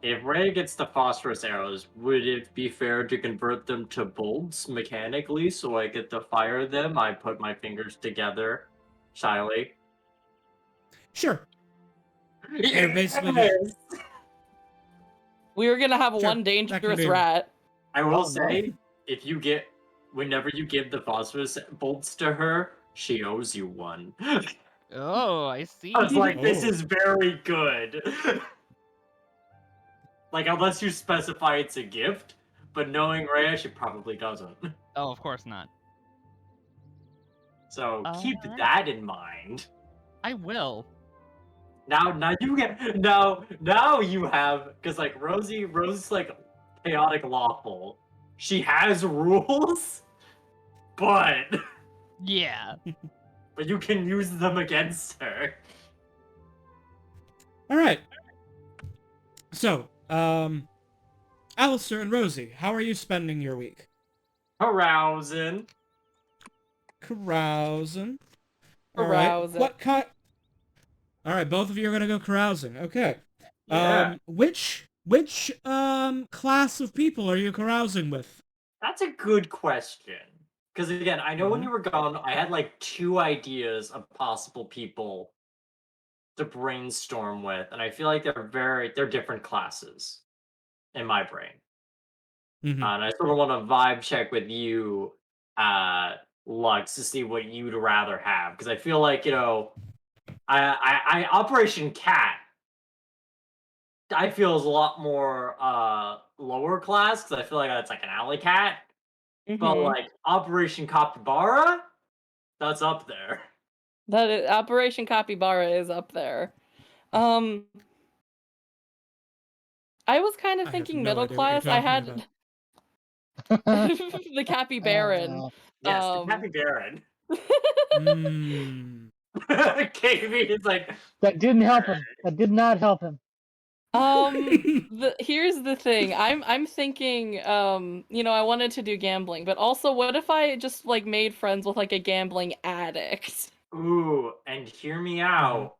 If Ray gets the phosphorus arrows, would it be fair to convert them to bolts mechanically so I get to fire them? I put my fingers together shyly. Sure. They're basically just- Yes! We were gonna have Sure, one that can dangerous be- rat. I will Oh, no. say, whenever you give the phosphorus bolts to her, she owes you one. Oh, I see. I was like, this Oh. is very good. Like, unless you specify it's a gift, but knowing Rhea, she probably doesn't. Oh, of course not. So keep Alright. that in mind. I will. Now you get now you have, because like Rosie's like chaotic lawful. She has rules, but Yeah. you can use them against her. All right. So, Alistair and Rosie, how are you spending your week? Carousing. Carousing. All right. Carousing. What kind? All right, both of you are gonna go carousing. Okay. Yeah. Which class of people are you carousing with? That's a good question. Because again, I know when Mhm. you were gone, I had like 2 ideas of possible people to brainstorm with, and I feel like they're different classes in my brain. Mm-hmm. And I sort of want to vibe check with you, Lux, to see what you'd rather have. Because I feel like, I Operation Cat, I feel is a lot more lower class, because I feel like that's like an alley cat. But Mhm. like Operation Capybara, that's up there. That is, Operation Capybara is up there. Um, I was kind of I have thinking no middle idea what you're class. I talking about. had the Capybaran. Yes, the Um, Capybaran. Hmm. KB is like, That didn't help him. That did not help him. here's the thing. I'm thinking, I wanted to do gambling, but also what if I just like made friends with like a gambling addict? ooh, and hear me out.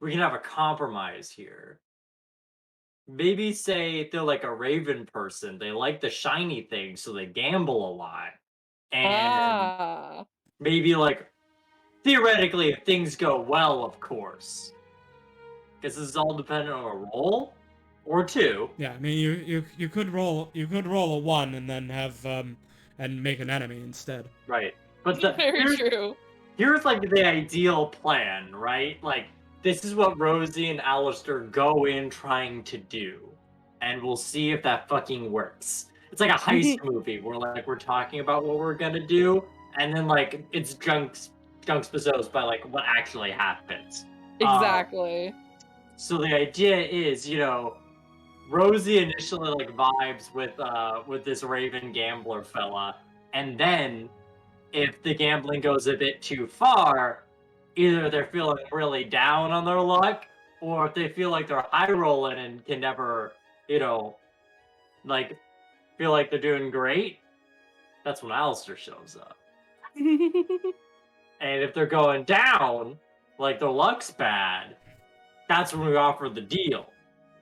We can have a compromise here. Maybe say they're like a raven person. They like the shiny things, so they gamble a lot. And Ah. maybe like theoretically, if things go well, of course. Because this is all dependent on a roll or two. Yeah, I mean you could roll a 1 and then have and make an enemy instead. Right. But Very true. here's like the ideal plan, right? Like this is what Rosie and Alistair go in trying to do. And we'll see if that fucking works. It's like a heist movie where like we're talking about what we're gonna do, and then like it's juxtaposed by like what actually happens. Exactly. So the idea is, Rosie initially like vibes with this Raven gambler fella, and then if the gambling goes a bit too far, either they're feeling really down on their luck, or if they feel like they're high rolling and can never, like feel like they're doing great, that's when Alistair shows up. And if they're going down, like their luck's bad, that's when we offer the deal.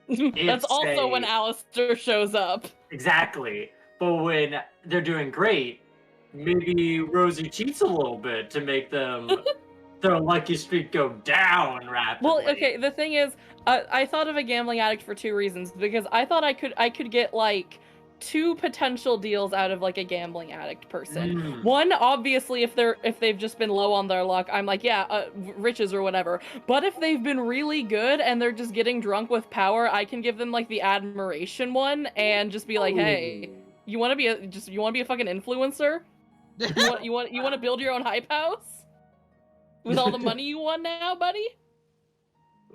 That's If also when say Alistair shows up. exactly, but when they're doing great, maybe Rosie cheats a little bit to make them their lucky streak go down Well, rapidly. okay, the thing is, I thought of a gambling addict for 2 reasons, because I thought I could get like 2 potential deals out of like a gambling addict person. Mm. One, obviously, if they've just been low on their luck, I'm like, yeah, riches or whatever. But if they've been really good and they're just getting drunk with power, I can give them like the admiration one and just be like, hey, you want to be a fucking influencer? You want to build your own hype house with all the money you won now, buddy?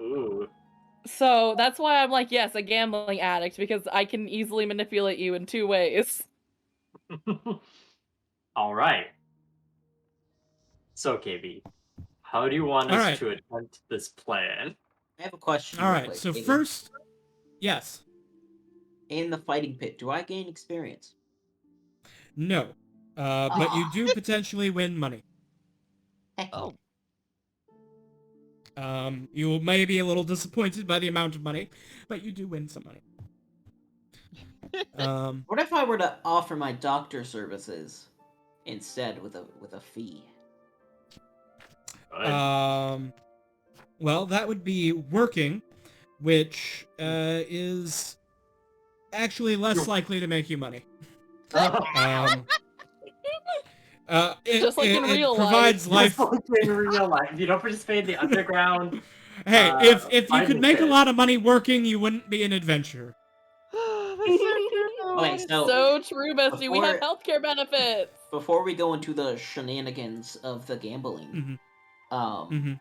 Ooh. So that's why I'm like, yes, a gambling addict, because I can easily manipulate you in 2 ways. All right. So, KB, how do you want All us right. to attempt this plan? I have a question. All real right. quick, So Katie. first, yes. In the fighting pit, do I gain experience? No. But you do potentially win money. Heck Oh. You may be a little disappointed by the amount of money, but you do win some money. What if I were to offer my doctor services instead with a fee? Good. Well, that would be working, which is actually less likely to make you money. Just like in real provides Just life. like in real life, you don't participate in the underground. Hey, if you fighting could make a pit. lot of money working, you wouldn't be an adventurer. That's so true. Okay, so So true, bestie. We have before- healthcare benefits. before we go into the shenanigans of the gambling, Mhm. um,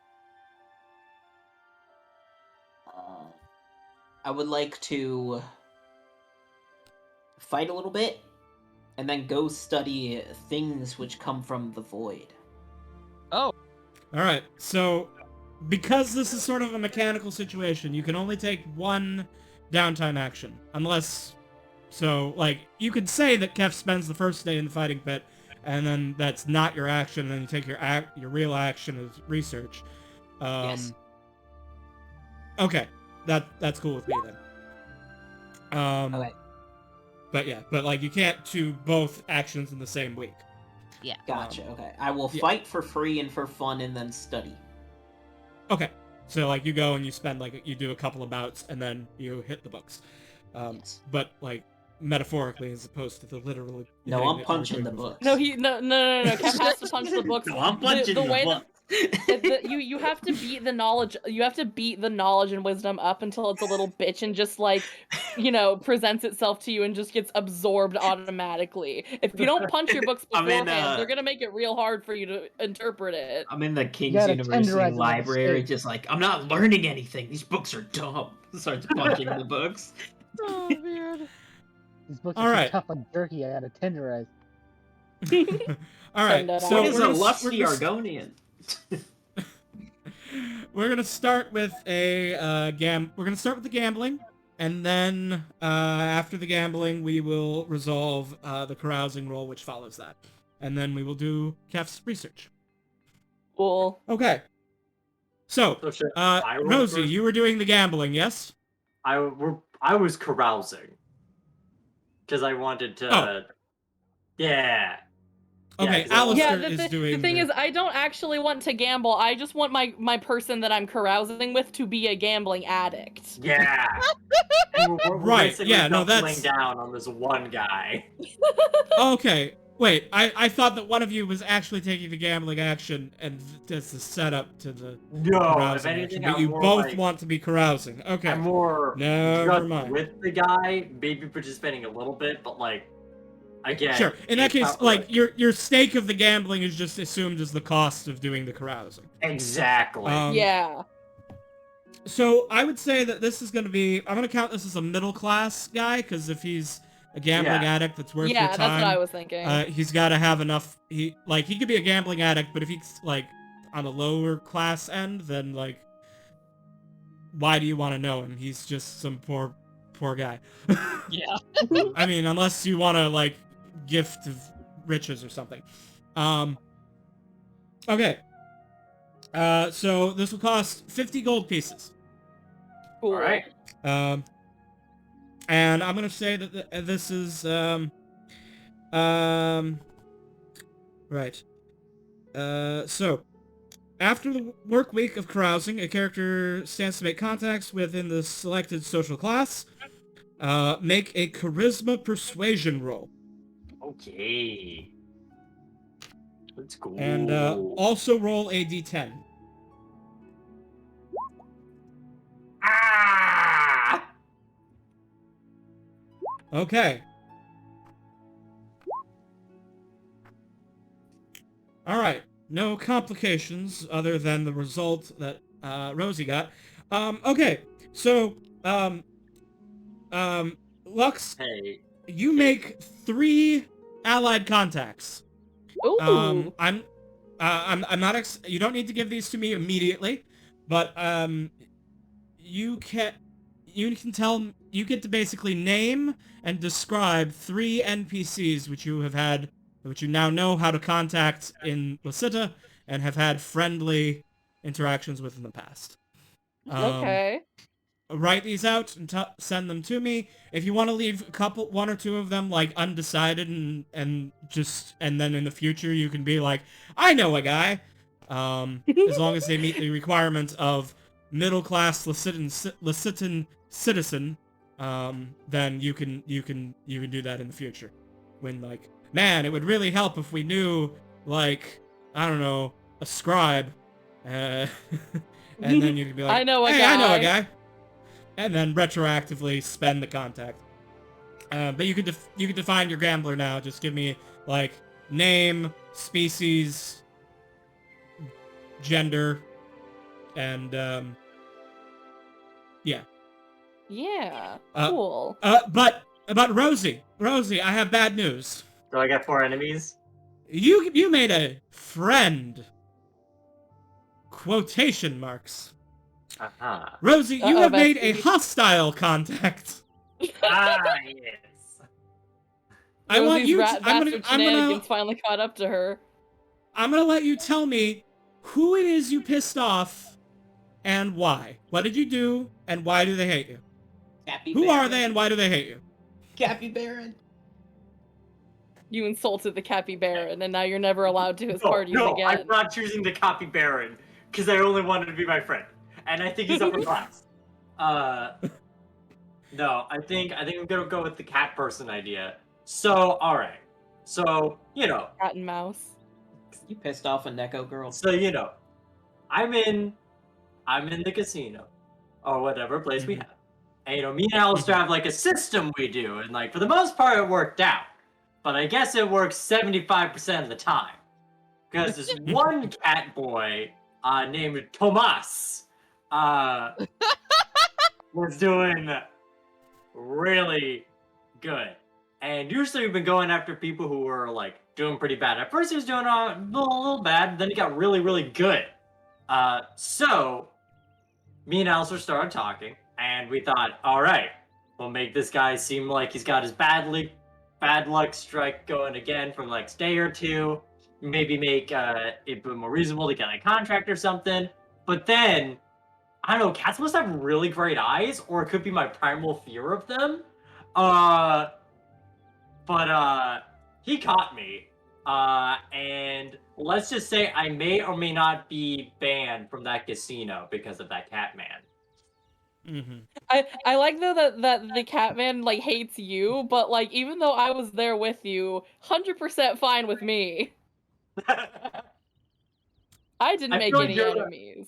I would like to fight a little bit, and then go study things which come from the void. Oh. All right, so because this is sort of a mechanical situation, you can only take 1 downtime action, unless So, like, you could say that Kef spends the first day in the fighting pit, and then that's not your action, and then you take your real action as research. Yes. Okay, that's cool with me then. Okay. But yeah, but like you can't do both actions in the same week. Yeah. Gotcha. Okay. I will yeah. fight for free and for fun, and then study. Okay, so like you go and you spend like you do a couple of bouts, and then you hit the books. Yes. But like metaphorically as opposed to the literally. No, hitting I'm it or punching doing the books. books. No, Kev has to punch the books. No, I'm punching the the way books. you have to beat the knowledge. You have to beat the knowledge and wisdom up until it's a little bitch and just like, presents itself to you and just gets absorbed automatically. If you don't punch your books I'm in, beforehand, they're gonna make it real hard for you to interpret it. I'm in the King's gotta University tenderize them with a library, steak. just like, I'm not learning anything. These books are dumb. Starts punching the books. Oh man. These books All are right. so tough like jerky. I gotta tenderize. All right, Send it so What is we're a gonna- lusty we're gonna- Argonian? We're gonna start with a We're gonna start with the gambling, and then after the gambling, we will resolve the carousing roll, which follows that, and then we will do Kef's research. Cool. Okay. So, So should I roll Rosie, first? you were doing the gambling, yes? I was carousing because I wanted to. Oh. Yeah. Okay, 'cause I want- Alistair Yeah, is doing. the thing is, I don't actually want to gamble. I just want my person that I'm carousing with to be a gambling addict. Yeah. And we're Right, basically yeah, no, doubling that's- down on this one guy. Okay, wait. I thought that one of you was actually taking the gambling action, and that's the setup to the No, if carousing anything, action. But I'm you more both like, want to be carousing. Okay. I'm more Never just mind. with the guy, maybe participating a little bit, but like, again. Sure. In that it's case, not like really- your stake of the gambling is just assumed as the cost of doing the carousing. Exactly. Yeah. So I would say that this is going to be. I'm going to count this as a middle class guy because if he's a gambling Yeah. addict that's worth Yeah, your that's time, what I was thinking. he's got to have enough. He could be a gambling addict, but if he's like on a lower class end, then like, why do you want to know him? He's just some poor guy. Yeah. I mean, unless you want to like gift of riches or something. Okay. So this will cost 50 gold pieces. Cool. All right. And I'm gonna say that this is right. So after the work week of carousing, a character stands to make contacts within the selected social class. Make a charisma persuasion roll. Okay. Let's go. And also roll a d10. Ah! Okay. Alright. No complications other than the result that Rosie got. Okay. So, Lux, Hey. you make 3 allied contacts. Ooh. I'm not. You don't need to give these to me immediately, but you get to basically name and describe 3 NPCs which you now know how to contact in Lasita and have had friendly interactions with in the past. Okay. Write these out and send them to me. If you want to leave one or two of them like undecided and then in the future you can be like, I know a guy. As long as they meet the requirements of middle class Lasitan citizen, then you can do that in the future. When like, man, it would really help if we knew like, I don't know, a scribe. And then you can be like, I know a hey, I know a guy." guy. And then retroactively spend the contact. But you could define your gambler now. Just give me like name, species, gender, and yeah. Yeah. Uh, Cool. But about Rosie, I have bad news. Do I get 4 enemies? You made a friend. Quotation marks. Uh-huh. Rosie, you Uh-oh, have made a bestie. hostile contact. Ah, yes. I want Rosie's you. bastard shenanigans finally caught up to her. I'm gonna let you tell me who it is you pissed off and why. What did you do and why do they hate you? Cappy Who Baron. are they and why do they hate you? Cappy Baron. You insulted the capybara, and now you're never allowed to his No, parties no, again. I'm not choosing the copy Baron because I only wanted to be my friend, and I think he's upper class. No, I think I'm gonna go with the cat person idea. So, all right. So, Cat and mouse. You pissed off a Neko girl. so I'm in the casino or whatever place we Mhm. have. And me and Alistair have like a system we do, and like for the most part it worked out. But I guess it works 75% of the time. Because this one cat boy named Tomas was doing really good. And usually we've been going after people who were like doing pretty bad. At first he was doing a little bad, then he got really, really good. So me and Alistair started talking, and we thought, all right, we'll make this guy seem like he's got his bad luck strike going again for the next day or two. Maybe make it a bit more reasonable to get a contract or something. But then, I don't know, cats must have really great eyes, or it could be my primal fear of them. Uh, but he caught me. And let's just say I may or may not be banned from that casino because of that cat man. Mhm. I like though that the Catman like hates you, but like even though I was there with you, 100% fine with me. I didn't I make feel like any you're enemies.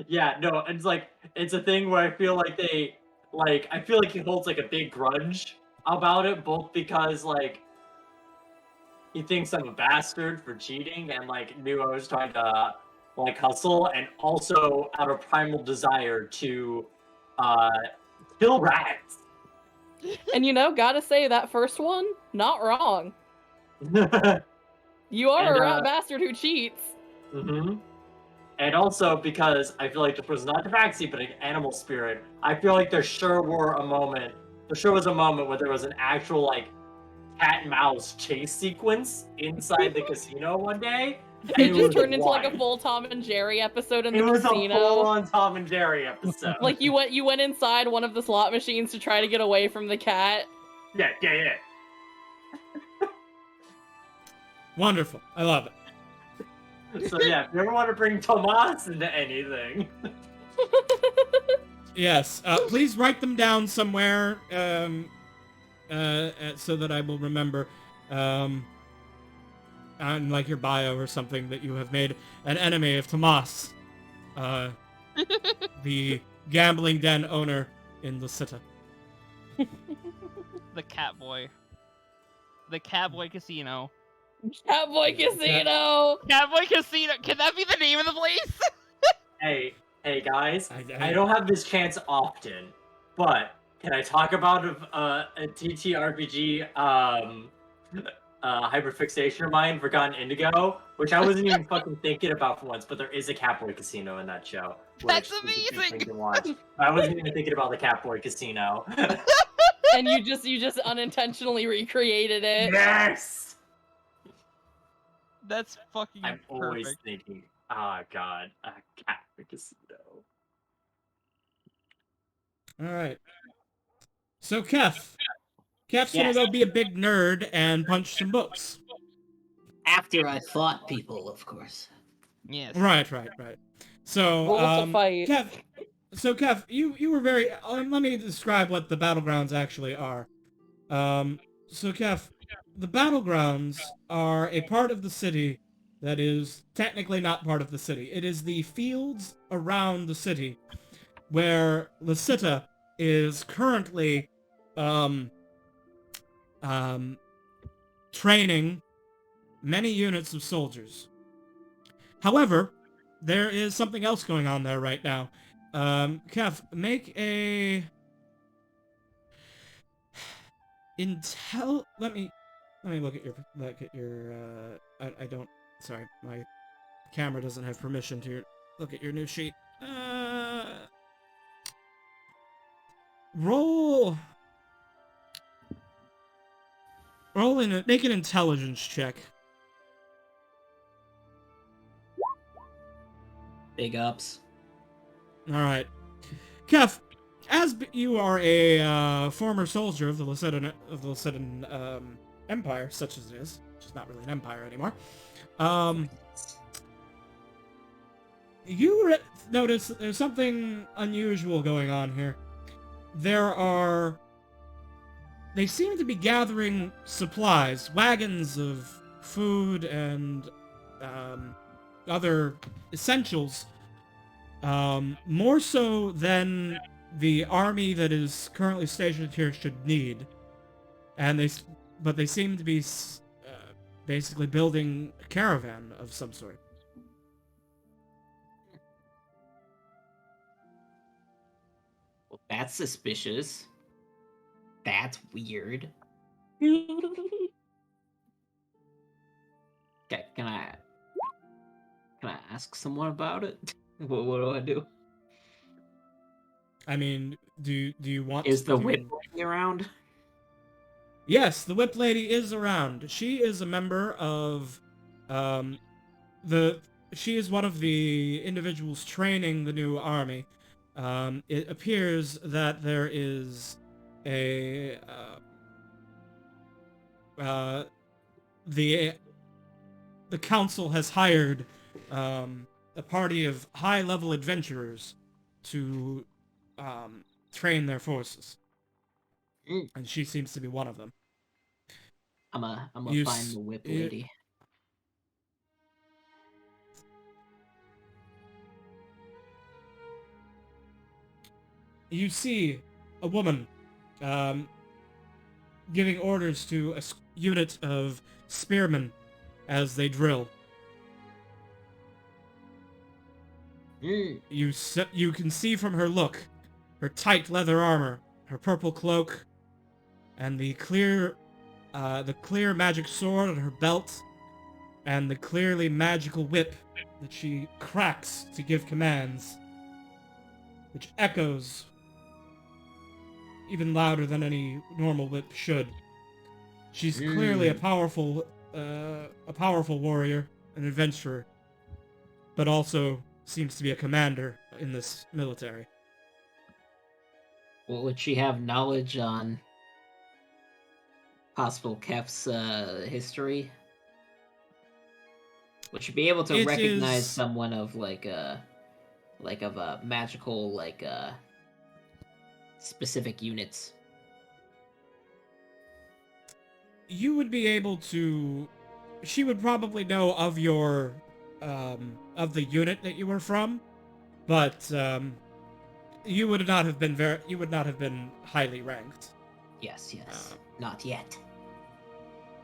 Yeah, no, it's like it's a thing where I feel like I feel like he holds like a big grudge about it, both because like he thinks I'm a bastard for cheating and like knew I was trying to like hustle, and also out of primal desire to uh kill rats. And gotta say that first one, not wrong. And You are a rat bastard who cheats. mhm. And also because I feel like this was not a tabaxi, but an animal spirit. I feel like there sure was a moment where there was an actual like cat and mouse chase sequence inside the casino one day, and It it just was turned into like a wild. full Tom and Jerry episode in It the was a casino. full-on Tom and Jerry episode. Like you went inside one of the slot machines to try to get away from the cat. Yeah. Wonderful. I love it. So yeah, if you ever want to bring Tomas into anything, Yes. Please write them down somewhere so that I will remember. On like your bio or something that you have made an enemy of Tomas, the gambling den owner in the city. The Catboy. The Catboy Casino. Catboy Casino! Catboy Casino! Can that be the name of the place? hey guys, I I don't have this chance often, but can I talk about a TTRPG hyperfixation of mine, Forgotten Indigo, which I wasn't even fucking thinking about for once, but there is a Catboy Casino in that show. That's which is a good amazing! thing to watch. I wasn't even thinking about the Catboy Casino. And you just unintentionally recreated it. Yes! That's fucking I'm always perfect. thinking, oh god, a Catboy Casino. All right. So Kef's Yes. gonna go be a big nerd and punch some books. After I fought people, of course. Yes. Right. So Rules to fight. Kev, you were very. Let me describe what the battlegrounds actually are. So Kev, the battlegrounds are a part of the city that is technically not part of the city. It is the fields around the city where Lysita is currently training many units of soldiers. However, there is something else going on there right now. Kev, make a Let me look at your. I don't. Sorry, my camera doesn't have permission to look at your new sheet. Roll Make an intelligence check. Big ups. All right, Kef. You are a former soldier of the Lucidan Empire, such as it is, which is not really an empire anymore. You notice that there's something unusual going on here. They seem to be gathering supplies, wagons of food and other essentials, more so than the army that is currently stationed here should need. But they seem to be basically building a caravan of some sort. Well, that's suspicious. That's weird. Okay, can I ask someone about it? What do I do? I mean, do you want Is the to... whip lady around? Yes, the Whip Lady is around. She is a member of, she is one of the individuals training the new army. It appears that there is a, the council has hired, a party of high-level adventurers to, train their forces. Mm. And she seems to be one of them. I'm gonna You find the whip you- lady. You see a woman giving orders to a unit of spearmen as they drill. Mm. You can see from her look, her tight leather armor, her purple cloak, and the clear magic sword on her belt, and the clearly magical whip that she cracks to give commands, which echoes even louder than any normal whip should. She's clearly a powerful warrior, an adventurer, but also seems to be a commander in this military. Well, would she have knowledge on possible Kef's history? Would she be able to It recognize is- someone of of a magical specific units? You would be able to... She would probably know of your, of the unit that you were from, but, you would not have been highly ranked. Yes, not yet.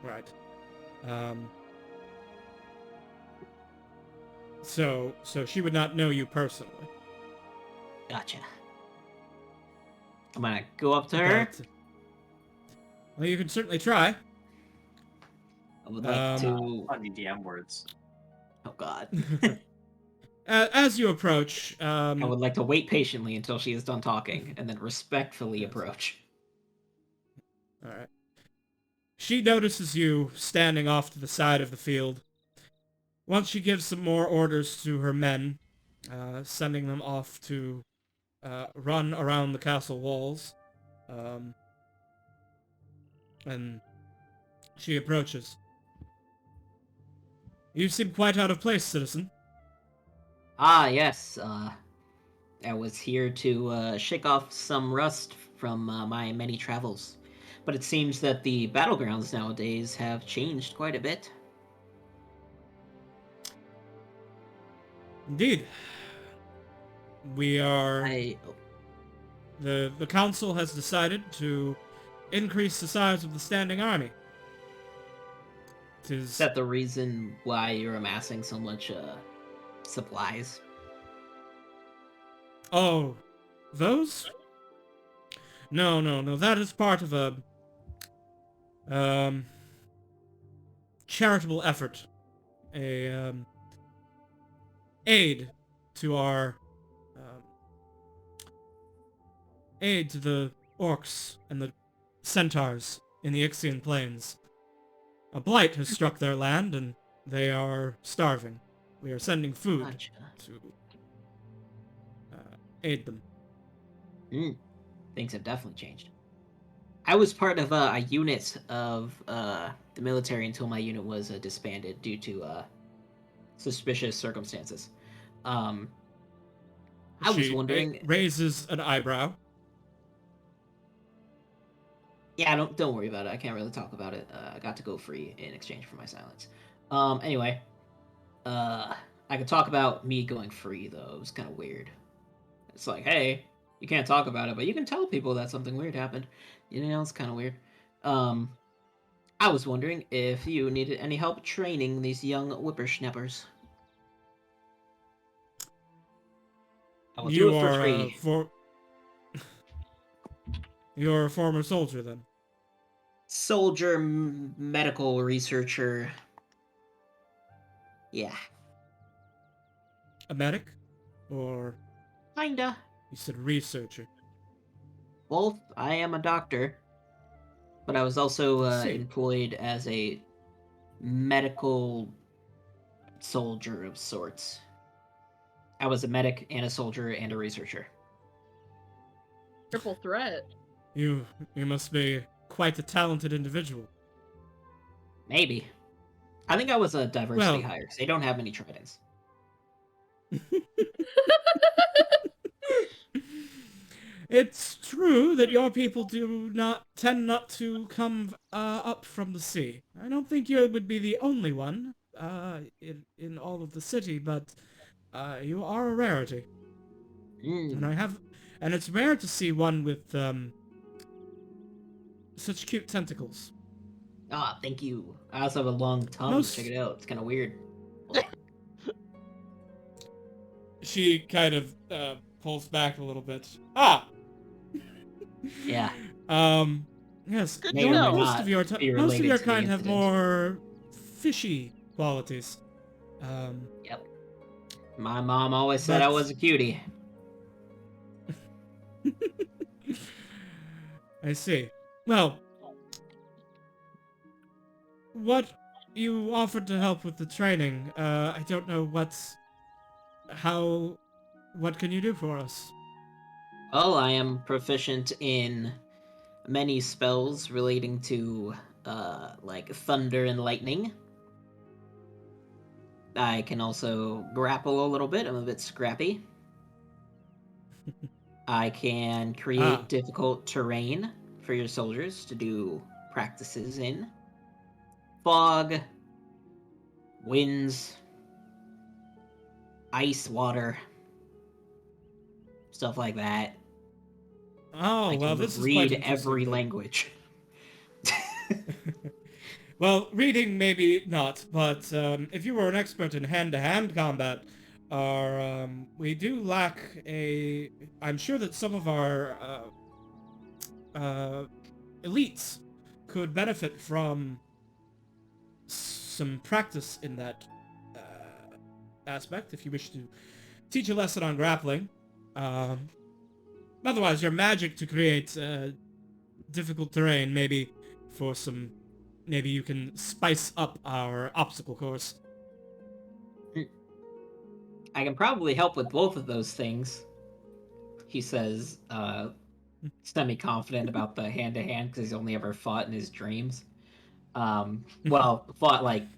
Right. So she would not know you personally. Gotcha. I'm gonna go up to her. But, well, you can certainly try. I would like to. Funny DM words. Oh God. As you approach, I would like to wait patiently until she is done talking, and then respectfully Yes. approach. all right. She notices you standing off to the side of the field. Once she gives some more orders to her men, sending them off to run around the castle walls, and she approaches. You seem quite out of place, citizen. Ah, yes. I was here to shake off some rust from my many travels. But it seems that the battlegrounds nowadays have changed quite a bit. Indeed. We are... I. The council has decided to increase the size of the standing army. Is that the reason why you're amassing so much supplies? Oh, those? No. That is part of a charitable effort, a aid to our aid to the orcs and the centaurs in the Ixian plains. A blight has struck their land, and they are starving. We are sending food Gotcha. to aid them. Things have definitely changed. I was part of a unit of the military until my unit was disbanded due to suspicious circumstances. I was She wondering. raises an eyebrow. Yeah, don't worry about it. I can't really talk about it. I got to go free in exchange for my silence. Anyway, I could talk about me going free though. It was kind of weird. It's like, hey, you can't talk about it, but you can tell people that something weird happened. You know, it's kind of weird. I was wondering if you needed any help training these young whippersnappers. I will do You it for are free. You're a former soldier, then? Soldier, medical researcher. Yeah. A medic? Or Kinda. you said researcher? Both. I am a doctor, but I was also I see. employed as a medical soldier of sorts. I was a medic and a soldier and a researcher. Triple threat. You must be quite a talented individual. Maybe. I think I was a diversity Well- hire. They don't have many tridents. It's true that your people tend not to come up from the sea. I don't think you would be the only one in all of the city, but you are a rarity. And it's rare to see one with such cute tentacles. Ah, thank you. I also have a long tongue. Check it out. It's kind of weird. She kind of pulls back a little bit. Ah. Yeah. Yes. Good May to or may know. Most not of your be most of related your to the kind have incident. more fishy qualities. Yep. My mom always said I But- was a cutie. I see. Well, what you offered to help with the training, I don't know what can you do for us? Well, I am proficient in many spells relating to, like thunder and lightning. I can also grapple a little bit. I'm a bit scrappy. I can create difficult terrain for your soldiers to do practices in. Fog, winds, ice, water, stuff like that. Oh, I well, can this is quite read interesting. every then. language. Well, reading maybe not, but if you were an expert in hand-to-hand combat, we do lack a... I'm sure that some of our elites could benefit from some practice in that aspect, if you wish to teach a lesson on grappling. Otherwise, your magic to create difficult terrain, maybe for some... Maybe you can spice up our obstacle course. I can probably help with both of those things, he says, semi-confident about the hand-to-hand because he's only ever fought in his dreams. Well, fought like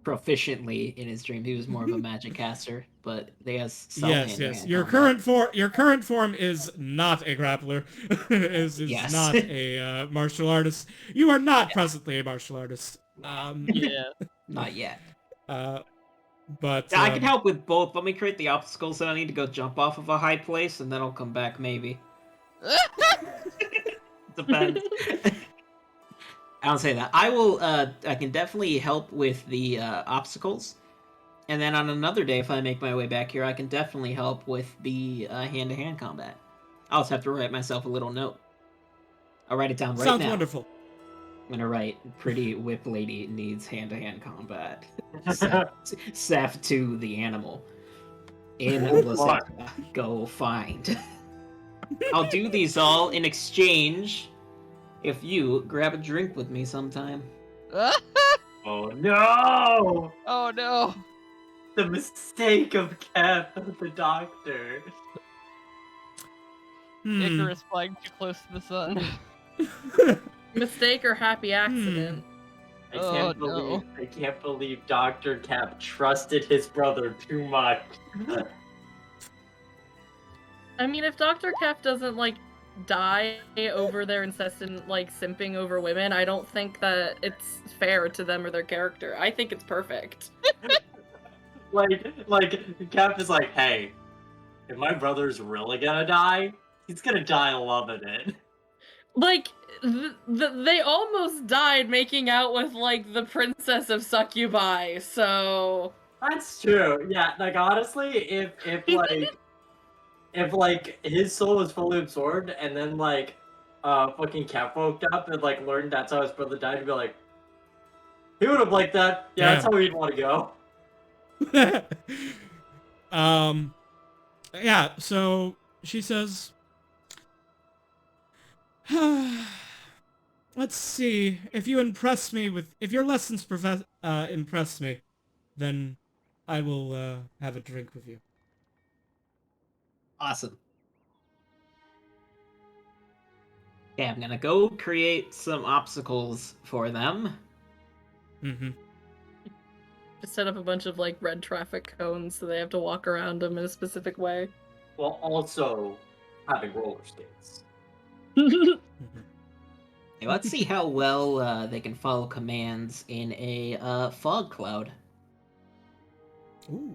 proficiently in his dream. He was more of a magic caster, but they has some Yes. hand-to-hand Your combat. current form is not a grappler. is Yes. not a martial artist. You are not presently a martial artist. Yeah. Not yet. But I can help with both. Let me create the obstacles, and I need to go jump off of a high place, and then I'll come back maybe. Depends. I don't say that. I will. I can definitely help with the obstacles, and then on another day, if I make my way back here, I can definitely help with the hand-to-hand combat. I'll just have to write myself a little note. I'll write it down right sounds now. wonderful. I'm gonna write "Pretty Whip Lady needs hand-to-hand combat." Seth to the animal. In Lasetta. Go find. I'll do these all in exchange if you grab a drink with me sometime. Oh no! Oh no! The mistake of Kev, the doctor. Icarus flying too close to the sun. Mistake or happy accident. Oh, no. I can't believe Dr. Cap trusted his brother too much. I mean, if Dr. Kef doesn't, like, die over their incessant, like, simping over women, I don't think that it's fair to them or their character. I think it's perfect. like Cap is like, hey, if my brother's really gonna die, he's gonna die loving it. Like, they almost died making out with, like, the princess of Succubi, so... That's true. Yeah, like honestly, if his soul was fully absorbed and then fucking Cap woke up and like learned that's how his brother died, he'd be like, he would have liked that. Yeah, that's Damn. how he'd want to go. Yeah, so she says, let's see, if your lessons impress me, then I will have a drink with you. Awesome. Okay, I'm gonna go create some obstacles for them. Mm-hmm. Just set up a bunch of, like, red traffic cones so they have to walk around them in a specific way. While also having roller skates. Hey, let's see how well they can follow commands in a fog cloud. Ooh.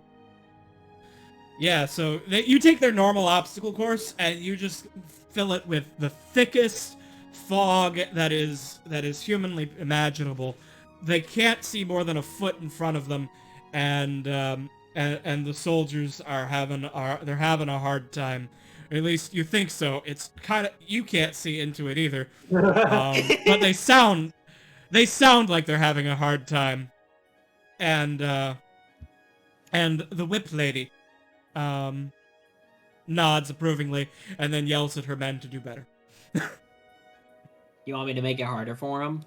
Yeah, so you take their normal obstacle course and you just fill it with the thickest fog that is humanly imaginable. They can't see more than a foot in front of them, and the soldiers are having a hard time. Or at least you think so. It's kind of, you can't see into it either, but they sound like they're having a hard time, and the whip lady nods approvingly and then yells at her men to do better. You want me to make it harder for them?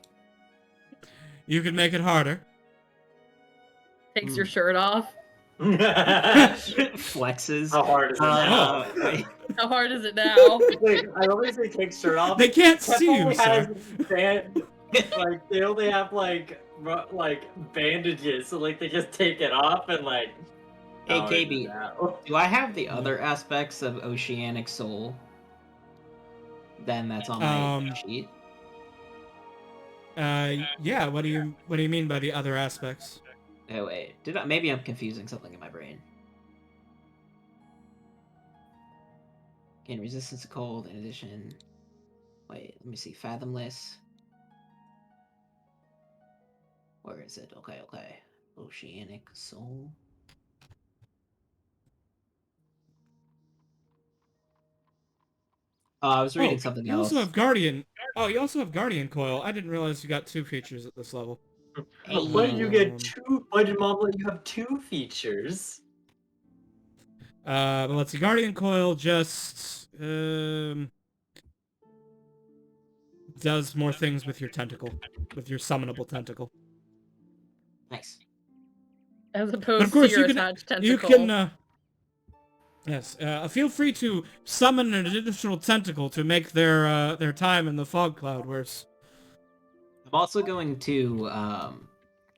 You can make it harder. Takes your shirt off. Flexes. How hard is it now? How hard is it now? Wait, I always say take shirt off. They can't Kev see you, only sir. they only have like bandages, so like they just take it off and like. Hey, how hard is it KB, now? do I have the other aspects of Oceanic Soul? Then that's on my sheet. Yeah. What do you mean by the other aspects? Oh wait, maybe I'm confusing something in my brain. Gain resistance to cold. In addition, wait, let me see. Fathomless. Where is it? Okay. Oceanic Soul. I was reading something you else. Also have Guardian. Oh, you also have Guardian Coil. I didn't realize you got 2 features at this level. Why did you get 2? Why did Mom let you have 2 features? But let's see. Guardian Coil just does more things with your tentacle, with your summonable tentacle. Nice. As But opposed of course, to your you can. attached tentacle. You can. Yes. Feel free to summon an additional tentacle to make their time in the fog cloud worse. I'm also going to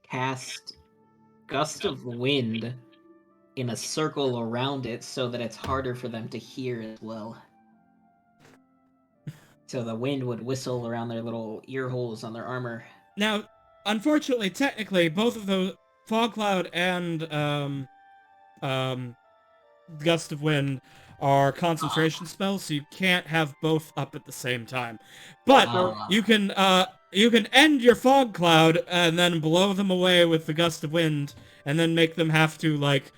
cast Gust of Wind in a circle around it so that it's harder for them to hear as well. So the wind would whistle around their little ear holes on their armor. Now, unfortunately, technically, both of those fog cloud and Gust of Wind are concentration spells, so you can't have both up at the same time. But you can end your fog cloud and then blow them away with the Gust of Wind, and then make them have to like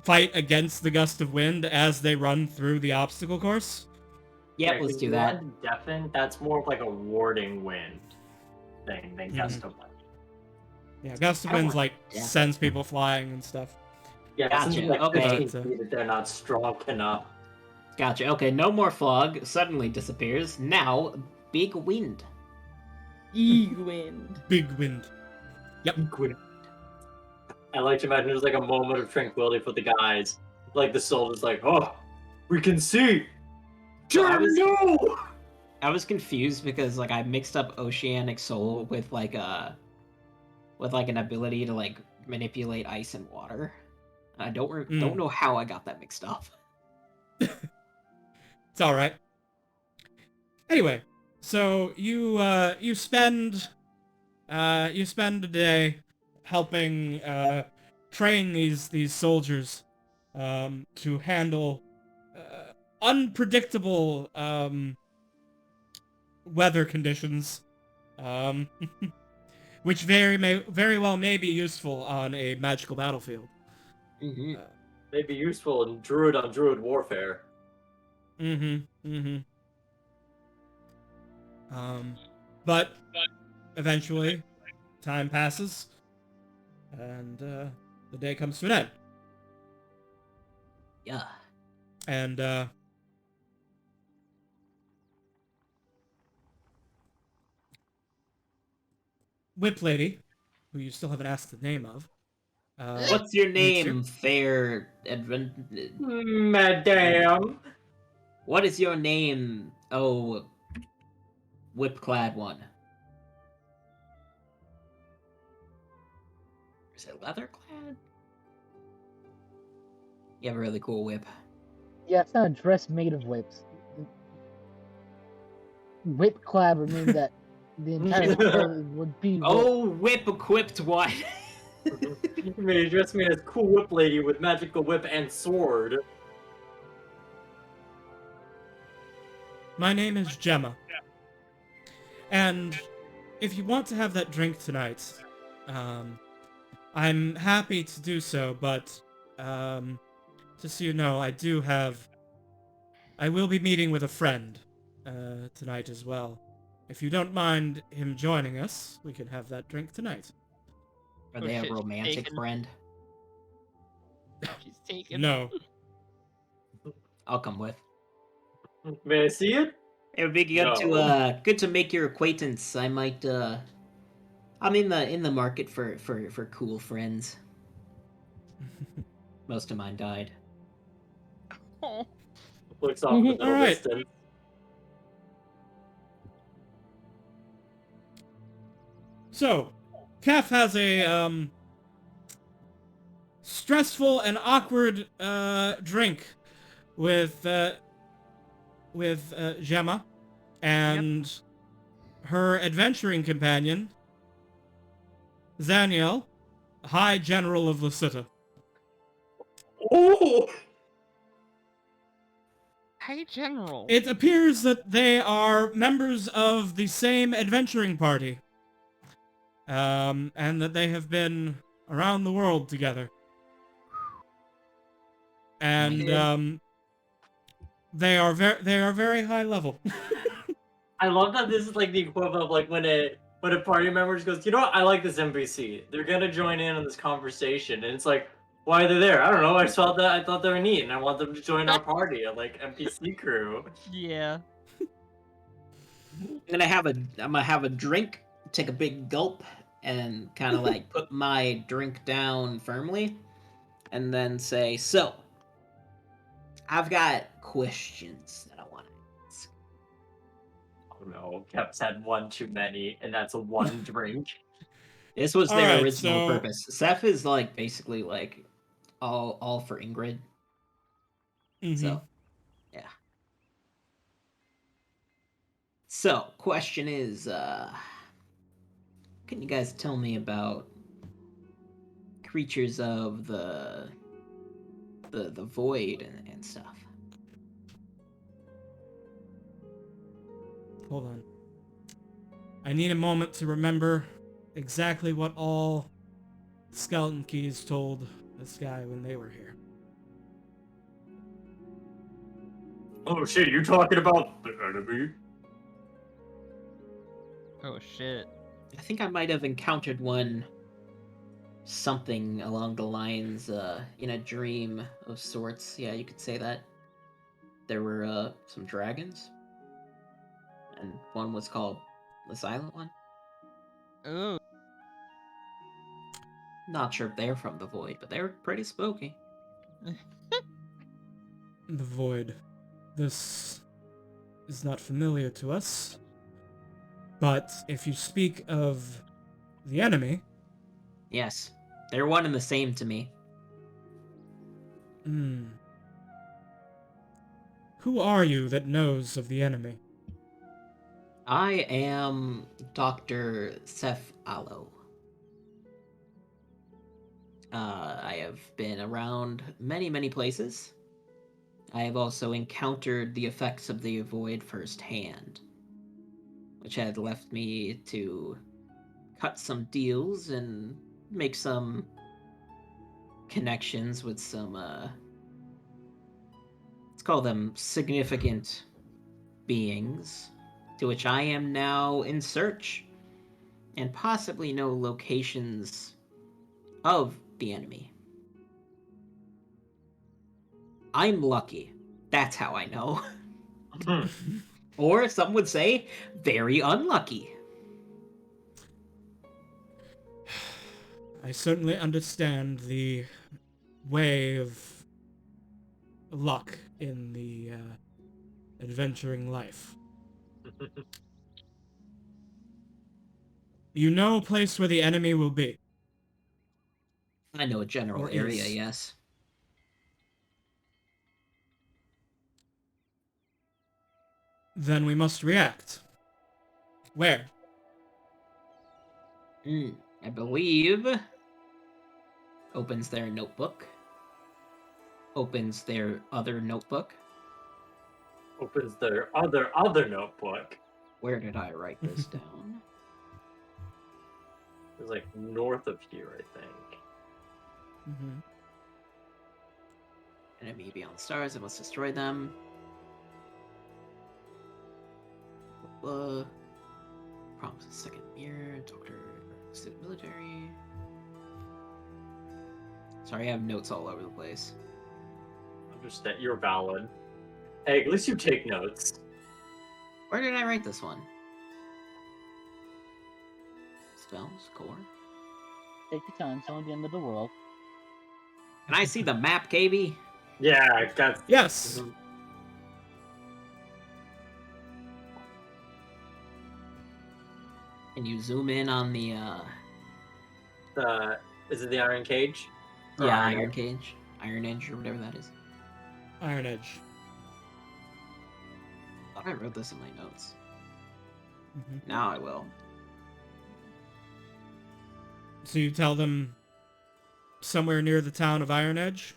fight against the Gust of Wind as they run through the obstacle course. Yep, let's do that. Deafen, that's more of like a warding wind thing than Gust of Wind. Yeah, Gust of Wind's like sends people flying and stuff. Yeah, Gotcha, like okay. 15 feet that they're not strong enough. Gotcha. Okay, no more fog. Suddenly disappears. Now, big wind. Big wind. Big wind. Quit. I like to imagine there's like a moment of tranquility for the guys. Like the soldier's like, oh, we can see. So I was No. I was confused because like I mixed up Oceanic Soul with like an ability to like manipulate ice and water. I don't know how I got that mixed up. It's all right. Anyway, so you spend a day helping train these soldiers to handle unpredictable weather conditions, um, which very well may be useful on a magical battlefield. Mm-hmm. May be useful in druid on druid warfare. But eventually, time passes, and the day comes to an end. Yeah. And Whip Lady, who you still haven't asked the name of, What's your meets you. name, fair Madame. What is your name, oh whip-clad one? Is it leather-clad? You have a really cool whip. Yeah, it's not a dress made of whips. Whip clad would mean that the entire clothes would be whip. Oh, whip-equipped one! You may address me as cool whip lady with magical whip and sword. My name is Gemma. And if you want to have that drink tonight, I'm happy to do so, but just so you know, I will be meeting with a friend tonight as well. If you don't mind him joining us, we can have that drink tonight. Are Oh, they shit, a she's romantic taken. friend? She's taken. No. I'll come with. May I see it? It would be good No. to make your acquaintance. I'm in the market for cool friends. Most of mine died. Oh. Looks off in the middle All right. distance. So, Kef has a stressful and awkward drink with Gemma and her adventuring companion, Zaniel, High General of Lasita. Oh! Hey, General. It appears that they are members of the same adventuring party, and that they have been around the world together. And they are very high level. I love that this is like the equivalent of like when a party member just goes, you know what, I like this NPC. They're gonna join in on this conversation, and it's like, why are they there? I don't know. I thought they were neat, and I want them to join our party of like NPC crew. Yeah. I'm gonna have a drink, take a big gulp, and kind of like put my drink down firmly, and then say, "So, I've got questions that I want to ask." Oh no, Kep's had one too many, and that's a one drink. This was All their right, original so- purpose. Seth is like basically like all for Ingrid. So, yeah. So, question is, can you guys tell me about creatures of the void and stuff? Hold on. I need a moment to remember exactly what all Skeleton Keys told this guy when they were here. Oh shit, you talking about the enemy? Oh shit. I think I might have encountered one, something along the lines, in a dream of sorts. Yeah, you could say that. There were some dragons, and one was called the Silent One. Ooh. Not sure if they're from the void, but they're pretty spooky. The void. This is not familiar to us. But if you speak of the enemy, Yes, they're one and the same to me. Who are you that knows of the enemy? I am Dr. Seth Aloe. I have been around many, many places. I have also encountered the effects of the void firsthand, which had left me to cut some deals and make some connections with some, let's call them significant beings, to which I am now in search, and possibly know locations of the enemy. I'm lucky. That's how I know. Or some would say, very unlucky. I certainly understand the way of luck in the adventuring life. You know a place where the enemy will be, I know a general or area, is. yes. Then we must react. Where? I believe opens their notebook. Opens their other notebook. Opens their other notebook. Where did I write this down? It's like north of here, I think. Enemy beyond stars, I must destroy them. Promise a second year, doctor, student military. Sorry, I have notes all over the place. Understand, you're valid. Hey, at least you take notes. Where did I write this one? Spells, core. Take your time. It's only the end of the world. Can I see the map, KB? Yeah, I got. Yes! Can you zoom in on the Is it the Iron Cage? Or yeah, Iron Cage? Iron Edge or whatever that is. Iron Edge. Thought I wrote this in my notes. Now I will. So you tell them somewhere near the town of Iron Edge?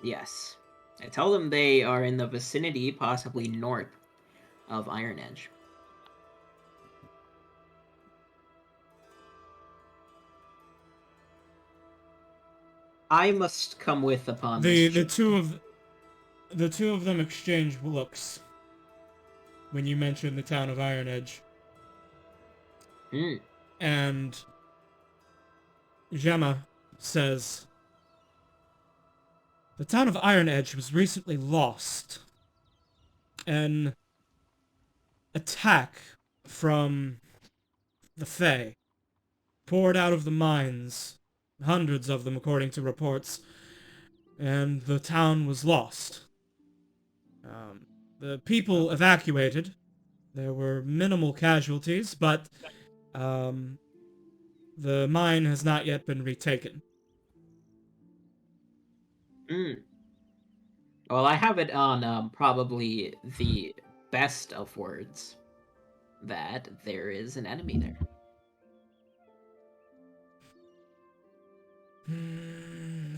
Yes. I tell them they are in the vicinity, possibly north of Iron Edge. I must come with upon The this. two of them exchange looks when you mention the town of Iron Edge. And Gemma says, the town of Iron Edge was recently lost. An attack from the Fae poured out of the mines, hundreds of them according to reports, and the town was lost. The people evacuated. There were minimal casualties, but the mine has not yet been retaken. Well, I have it on probably the best of words that there is an enemy there.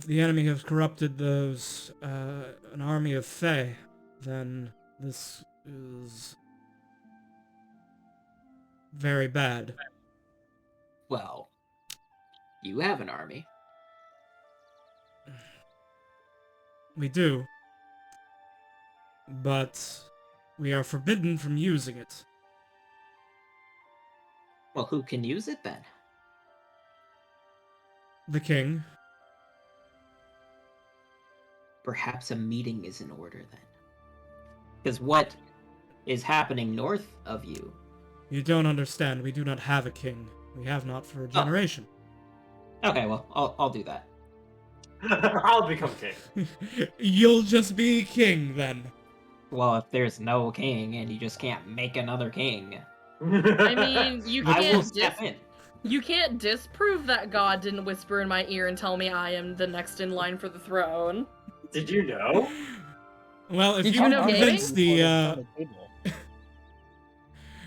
The enemy has corrupted those, an army of Fae. Then this is very bad. Well, you have an army. We do. But we are forbidden from using it. Well, who can use it then? The king. Perhaps a meeting is in order then. Because what is happening north of you You don't understand. We do not have a king. We have not for a Oh. generation. Okay, well, I'll do that. I'll become king. You'll just be king then. Well, if there's no king and you just can't make another king, I mean, you I will can't step in. you can't disprove that God didn't whisper in my ear and tell me I am the next in line for the throne. Did you know? Well, if Did you you can know convince gaming? the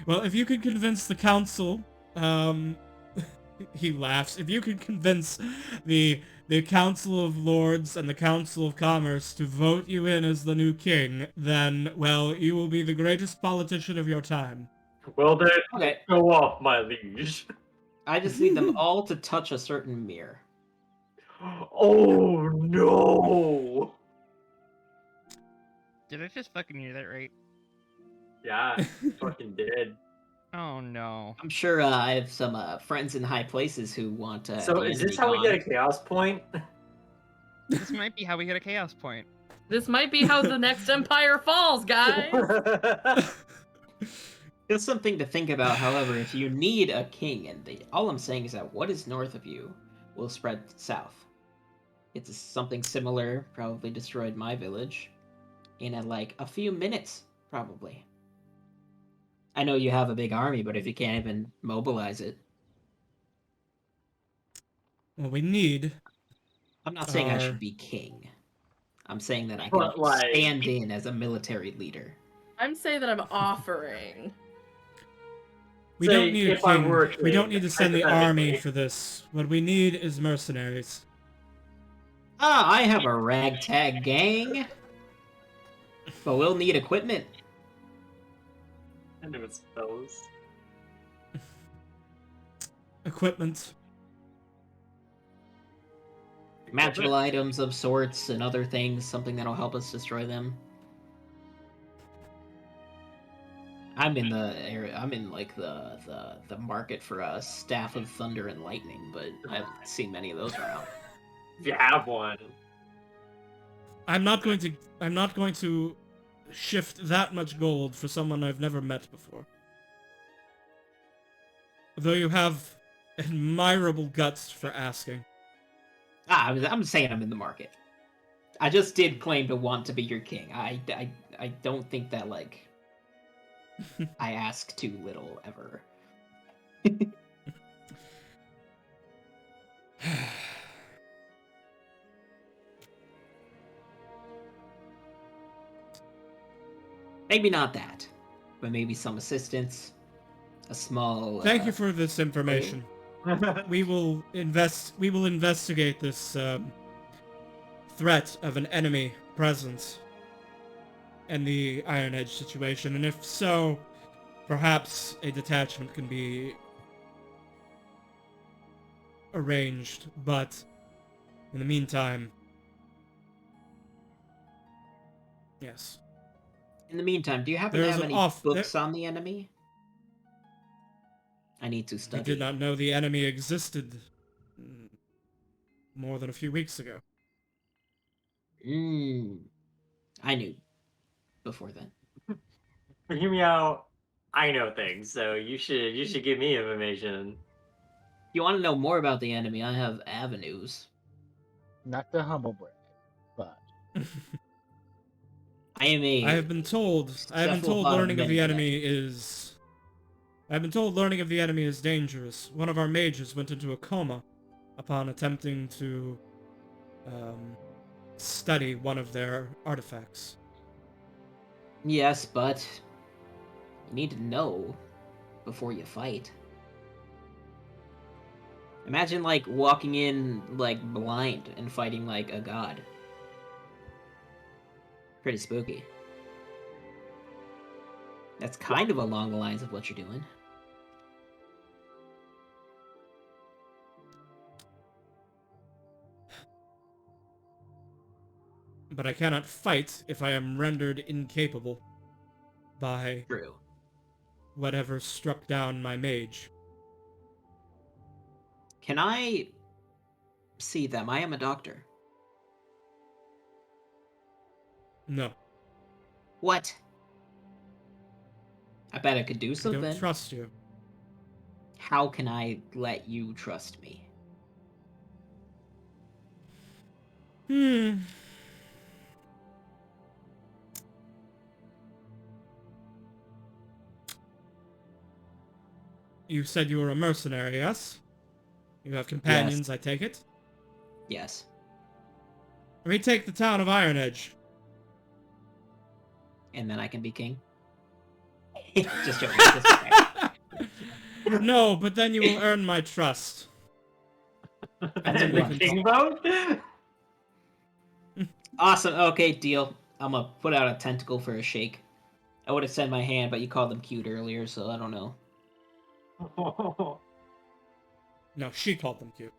well, if you could convince the council, he laughs. If you could convince the Council of Lords and the Council of Commerce to vote you in as the new king, then, well, you will be the greatest politician of your time. Well then, Okay. go off, my liege. I just need them all to touch a certain mirror. Oh no! Did I just fucking hear that right? Yeah, fucking did. Oh no. I'm sure I have some friends in high places who want So the is enemy this how we get a gone. chaos point? This might be how we get a chaos point. This might be how the next empire falls, guys. Just something to think about. However, if you need a king, and all I'm saying is that what is north of you will spread south. It's something similar. Probably destroyed my village in like a few minutes, probably. I know you have a big army, but if you can't even mobilize it, What we need I'm not saying I are... should be king. I'm saying that I can But, like- stand in as a military leader. I'm saying that I'm offering. We Say, don't need a if I king. were a We don't king, need to send the army hypothetically. for this. What we need is mercenaries. Ah, I have a ragtag gang. But we'll need equipment. I knew it's those. Equipment. Magical items of sorts and other things, something that'll help us destroy them. I'm in the area. I'm in like the market for a staff of thunder and lightning, but I haven't seen many of those around. If you have one. I'm not going to shift that much gold for someone I've never met before. Though you have admirable guts for asking. I'm saying I'm in the market. I just did claim to want to be your king. I don't think that like I ask too little ever. Maybe not that, but maybe some assistance, a small. Thank you for this information. We will investigate this threat of an enemy presence in the Iron Edge situation, and if so, perhaps a detachment can be arranged. But in the meantime, yes. In the meantime, do you happen to There's have an any books on the enemy? I need to I study. did not know the enemy existed more than a few weeks ago. I knew before then. Hear me out. I know things, so you should give me information. If you want to know more about the enemy, I have avenues. Not the humble brag, but I am a. I have been told learning of the enemy is dangerous. One of our mages went into a coma upon attempting to study one of their artifacts. Yes, but you need to know before you fight. Imagine like walking in like blind and fighting like a god. Pretty spooky. That's kind of along the lines of what you're doing. But I cannot fight if I am rendered incapable by True. whatever struck down my mage. Can I see them? I am a doctor. No. What? I bet I could do I something. don't trust you. How can I let you trust me? Hmm. You said you were a mercenary, yes? You have companions, I take it? Yes. Retake the town of Iron Edge. And then I can be king? Just joking. Just joking. No, but then you will earn my trust. That's then a we good can King talk. vote? Awesome. Okay, deal. I'm gonna put out a tentacle for a shake. I would have said my hand, but you called them cute earlier, so I don't know. No, she called them cute.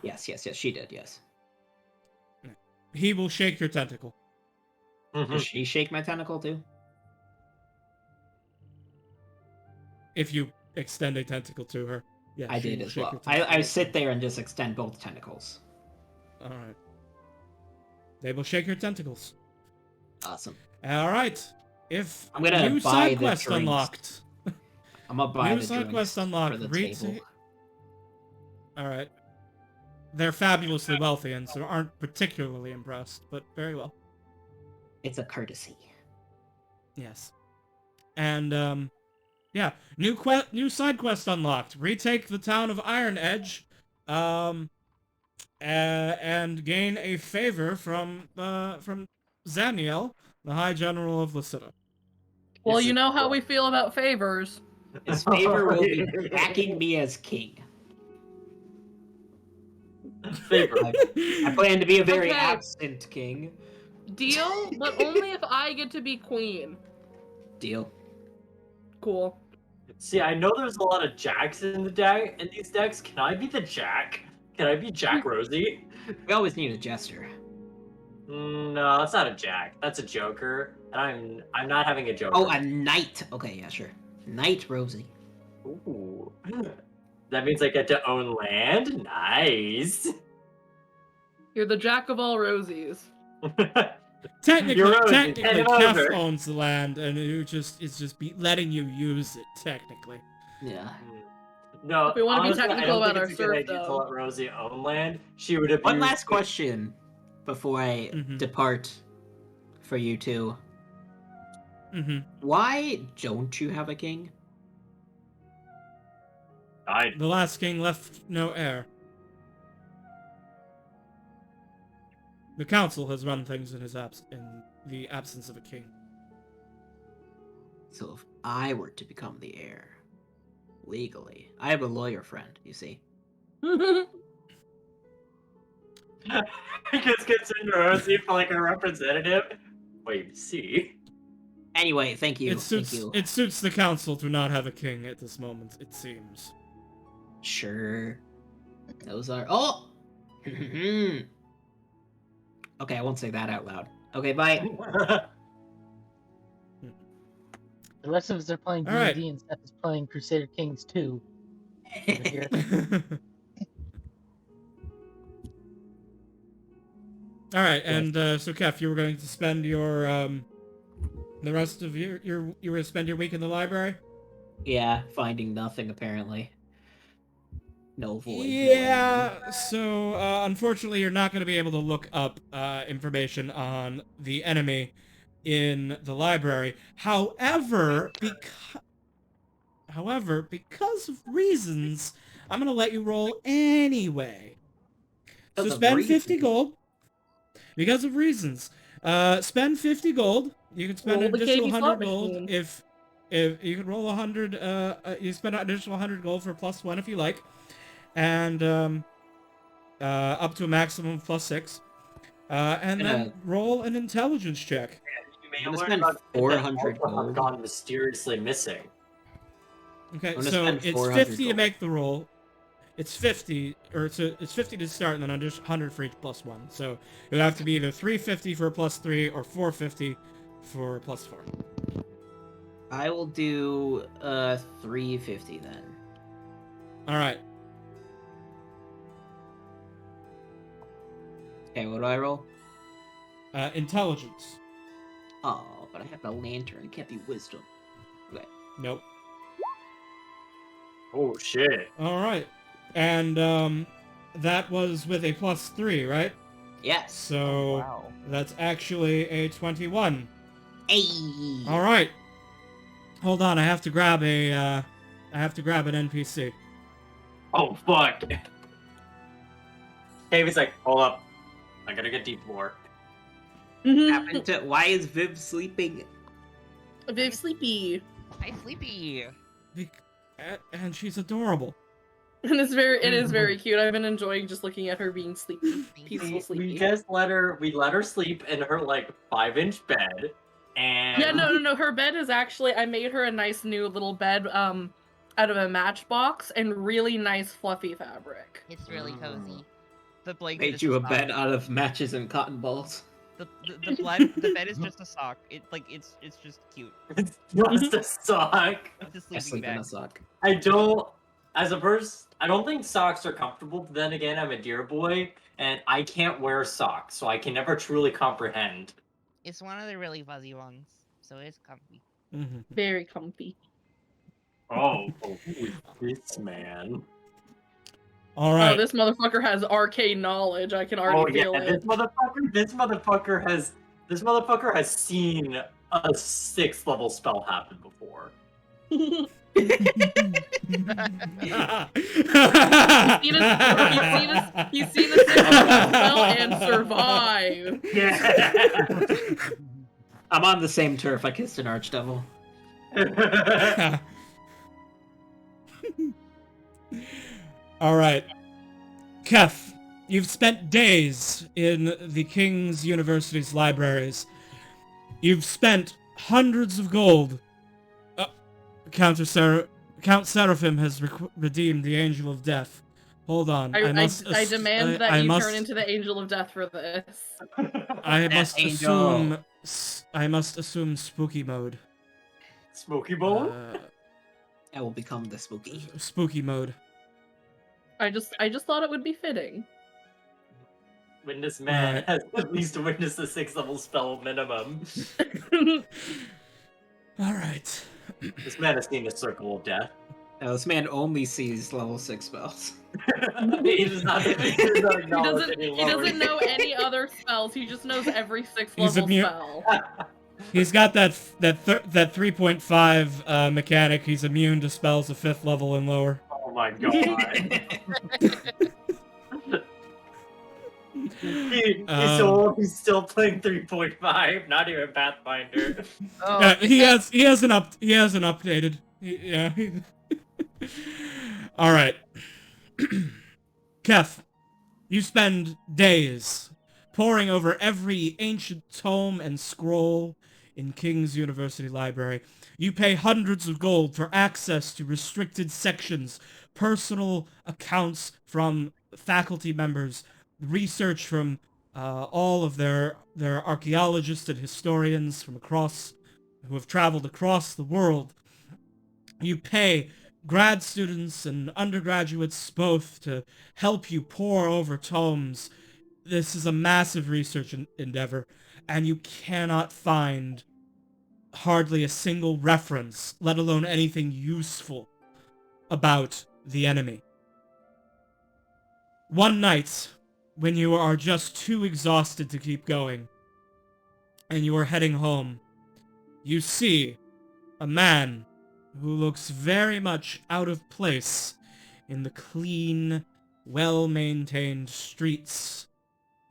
Yes, she did, yes. He will shake your tentacle. Does she shake my tentacle too? If you extend a tentacle to her. Yeah, I she did will as shake well. your tentacle. I sit there and just extend both tentacles. Alright. They will shake your tentacles. Awesome. Alright. If I'm gonna new buy side the quest drinks. unlocked. I'm gonna buy New the side drinks quest unlocked. for the Retake. table. Alright. They're fabulously wealthy and so aren't particularly impressed, but very well. It's a courtesy. Yes. And yeah, new side quest unlocked. Retake the town of Iron Edge, and gain a favor from Zaniel, the High General of Lysita. Well, This you is know how we cool. feel about favors. His favor will be backing me as king. Favor. I plan to be a very Okay. absent king. Deal, but only if I get to be queen. Deal. Cool. See, I know there's a lot of jacks in the deck in these decks. Can I be the jack? Can I be Jack Rosie? We always need a jester. No, that's not a jack. That's a joker. And I'm not having a joker. Oh, a knight. Okay, yeah, sure. Knight Rosie. Ooh. That means I get to own land? Nice. You're the jack of all rosies. Technically, You're Rosie, technically, hand it Kef over. owns the land, and it's just letting you use it. Technically. Yeah. No, If we wanna be honestly, I technical don't about think it's a our good idea to serfdom. let Rosie own land. She would abuse One last me. question before I Mhm. depart for you two. Mm-hmm. Why don't you have a king? The last king left no heir. The council has run things in the absence of a king. So if I were to become the heir, legally, I have a lawyer friend, you see. He just gets into Rosie for like a representative. Wait, see. Anyway, thank you. It Thank suits you. it suits the council to not have a king at this moment. It seems. Sure. Those are. Oh! Okay, I won't say that out loud. Okay, bye. The rest of us are playing All right. D&D and Steph is playing Crusader Kings 2 over here. All right, and so Kef, you were going to spend your the rest of you were going to spend your week in the library. Yeah, finding nothing apparently. No void. no Yeah. So unfortunately, you're not going to be able to look up information on the enemy in the library. However, because of reasons, I'm going to let you roll anyway. So Because of spend 50 reasons. gold. Because of reasons. Spend 50 gold. You can spend Roll an the additional KB 100 slot gold machine. if you can roll 100. You spend an additional 100 gold for +1 if you like, and up to a maximum of +6. And then roll an intelligence check. You may I'm gonna learn spend about 400 that Alpha have gold. gone mysteriously missing. Okay, I'm gonna so spend it's 400 50 to gold. make the roll. It's 50, or it's 50 to start, and then 100 for each +1. So it would have to be either 350 for a +3 or 450 for a +4. I will do 350 then. All right. Okay, what do I roll? Intelligence. Oh, but I have the lantern. It can't be wisdom. Okay. Nope. Oh shit. All right. And that was with a +3, right? Yes. So Wow. that's actually a 21. Hey. All right. Hold on, I have to grab an NPC. Oh fuck. David's like, hold up. I gotta get deep lore. Happened to? Why is Viv sleeping? Very sleepy. Hi, Sleepy. And she's adorable. And it is very cute. I've been enjoying just looking at her being sleepy, peaceful We sleepy. just let her sleep in her like 5-inch bed, and Yeah, no. Her bed is actually, I made her a nice new little bed out of a Matchbox and really nice fluffy fabric. It's really cozy. The blanket Made is you a sock. bed out of matches and cotton balls. The bed is just a sock. It's just cute. it's just a sock. It's a I sleeping sleep in bag. a sock. I don't, as a person, I don't think socks are comfortable. But then again, I'm a deer boy, and I can't wear socks, so I can never truly comprehend. It's one of the really fuzzy ones, so it's comfy. Mm-hmm. Very comfy. Oh, who is this man? All right. Oh, this motherfucker has arcane knowledge. I can Oh already yeah, feel this it. motherfucker has seen a 6th level spell happen before. He's seen a single spell and survived. Yeah. I'm on the same turf. I kissed an archdevil. All right. Kef, you've spent days in the King's University's libraries. You've spent hundreds of gold. Count Seraphim has redeemed the Angel of Death. Hold on. I demand that you turn into the Angel of Death for this. I Angel. must assume spooky mode. Smoky bone? I will become the spooky. Spooky mode. I just thought it would be fitting. When this man Alright. has at least witnessed a 6th level spell minimum. All right. This man has seen the Circle of Death. Now, this man only sees level 6 spells. He does not acknowledge any He doesn't lower- know any other spells. He just knows every 6th He's level immune- spell. He's got that 3.5 mechanic. He's immune to spells of 5th level and lower. Oh my god. He's still playing 3.5, not even Pathfinder. Oh, He hasn't updated. All right. Kef, you spend days poring over every ancient tome and scroll in King's University Library. You pay hundreds of gold for access to restricted sections, personal accounts from faculty members, research from all of their archaeologists and historians from across who have traveled across the world. You pay grad students and undergraduates both to help you pore over tomes. This is a massive research endeavor, and you cannot find hardly a single reference, let alone anything useful, about the enemy. One night, when you are just too exhausted to keep going, and you are heading home, you see a man who looks very much out of place in the clean, well-maintained streets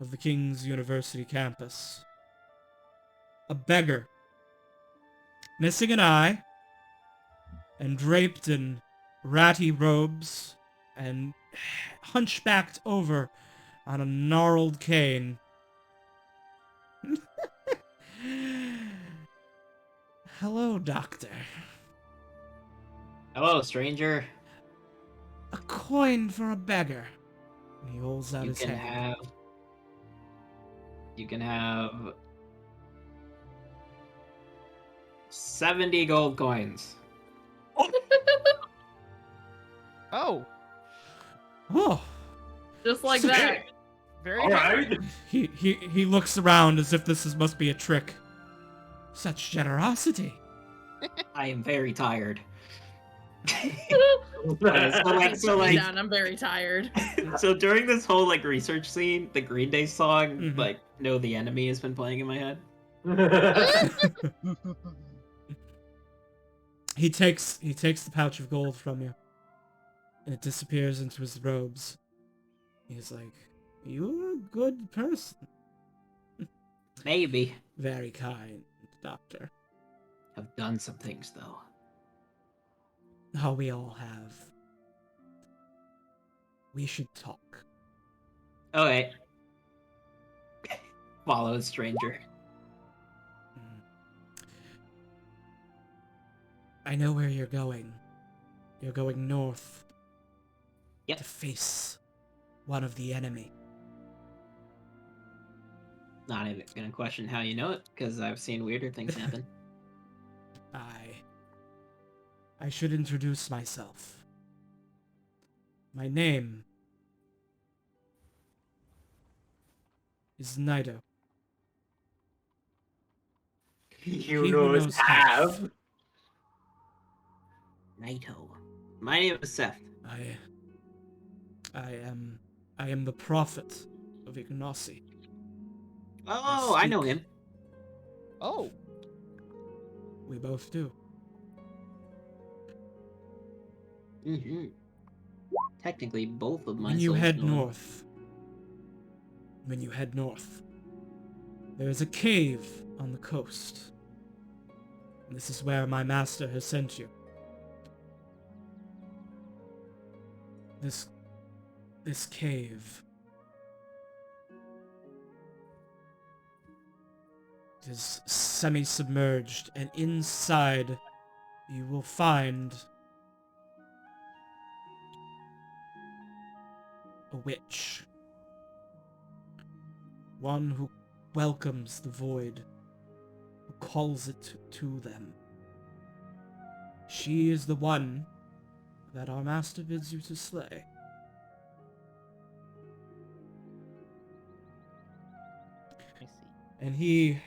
of the King's University campus. A beggar, missing an eye, and draped in ratty robes, and hunchbacked over on a gnarled cane. Hello, Doctor. Hello, stranger. A coin for a beggar. He holds out You his can hand. have. You can have 70 gold coins. oh, Oh, Just like that. very Alright. he looks around as if must be a trick. Such generosity. I am very tired. Put So me like, down. I'm very tired. so during this whole like research scene, the Green Day song, Mhm. like "Know the Enemy" has been playing in my head. He takes the pouch of gold from you, and it disappears into his robes. He's like, "You're a good person." Maybe Very kind, Doctor. I've done some things though. Oh, we all have. We should talk. Okay. Follow a stranger. I know where you're going. You're going north. Yep. To face one of the enemy. Not even gonna question how you know it, because I've seen weirder things happen. I should introduce myself. My name is Nido. You He who knows knows half. have. Naito. My name is Seth. I am the prophet of Ignacy. Oh, I know speak. him. Oh, We both do. Mm-hmm. Technically, both of my When you souls head know him. north, there is a cave on the coast. And this is where my master has sent you. This cave is semi-submerged, and inside you will find a witch. One who welcomes the void, who calls it to them. She is the one that our master bids you to slay. I see. And he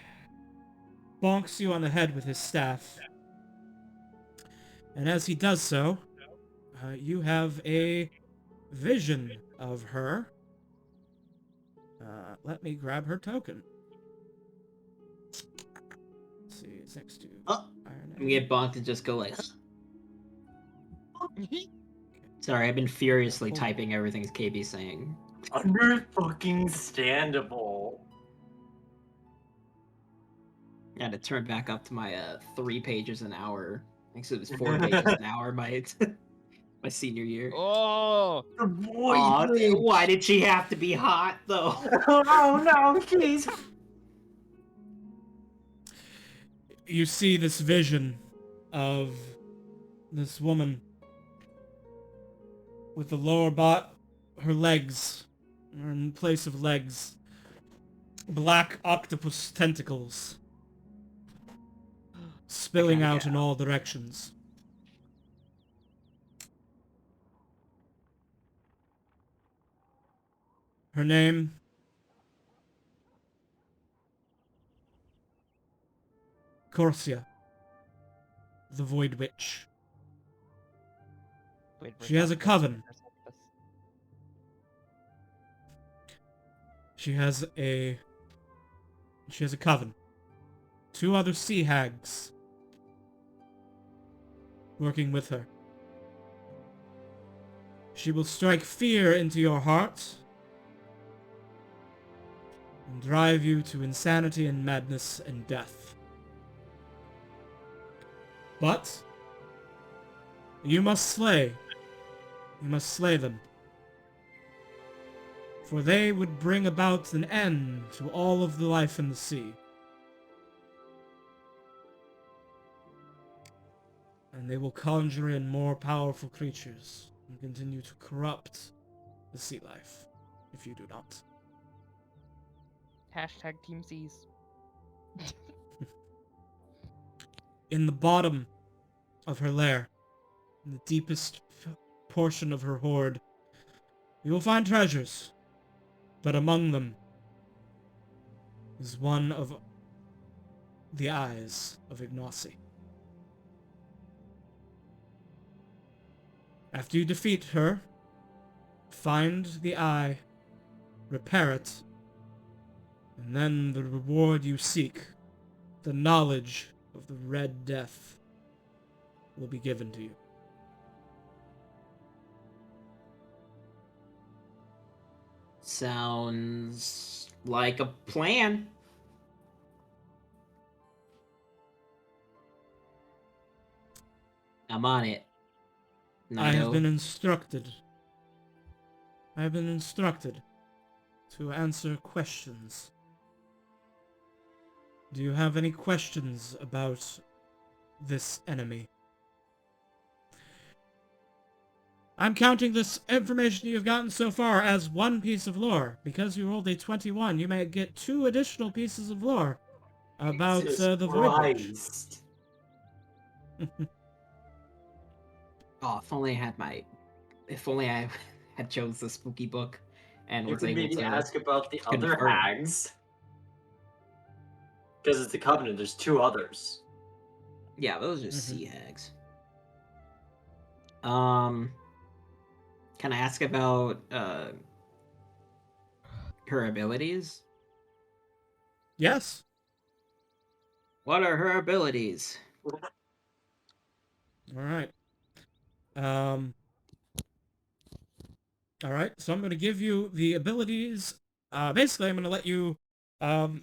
bonks you on the head with his staff. And as he does so, you have a vision of her. Let me grab her token. Let's see, it's next to Oh, Iron we get bonked and just go like. Okay. Sorry, I've been furiously Hold typing everything KB's saying. Under fucking standable. I had to turn back up to my 3 pages an hour. Actually, it was 4 pages an hour my my senior year. Oh, The boy. Aw, why did she have to be hot though? Oh no, jeez. You see this vision of this woman with the lower her legs, or in place of legs, black octopus tentacles spilling gotta out get in all directions. Her name? Corsia, the Void Witch. wait for She has a coven. She has a coven. 2 other sea hags working with her. She will strike fear into your heart and drive you to insanity and madness and death. But you must slay. You must slay them. For they would bring about an end to all of the life in the sea. And they will conjure in more powerful creatures and continue to corrupt the sea life, if you do not. Hashtag Team Seas. In the bottom of her lair, in the deepest portion of her hoard, you will find treasures, but among them is one of the eyes of Ignacy. After you defeat her, find the eye, repair it, and then the reward you seek, the knowledge of the Red Death, will be given to you. Sounds like a plan. I'm on it. I have Nido. been instructed. I have been instructed to answer questions. Do you have any questions about this enemy? I'm counting this information you've gotten so far as one piece of lore. Because you rolled a 21, you may get 2 additional pieces of lore about Jesus the Void Witch. Christ. Oh, if only I had chose the spooky book and You was could able maybe to ask about the other confirm. hags. Because it's the Covenant, there's 2 others. Yeah, those are Mhm. sea hags. Can I ask about her abilities? Yes. What are her abilities? Alright. Alright, so I'm going to give you the abilities. Basically, I'm going to let you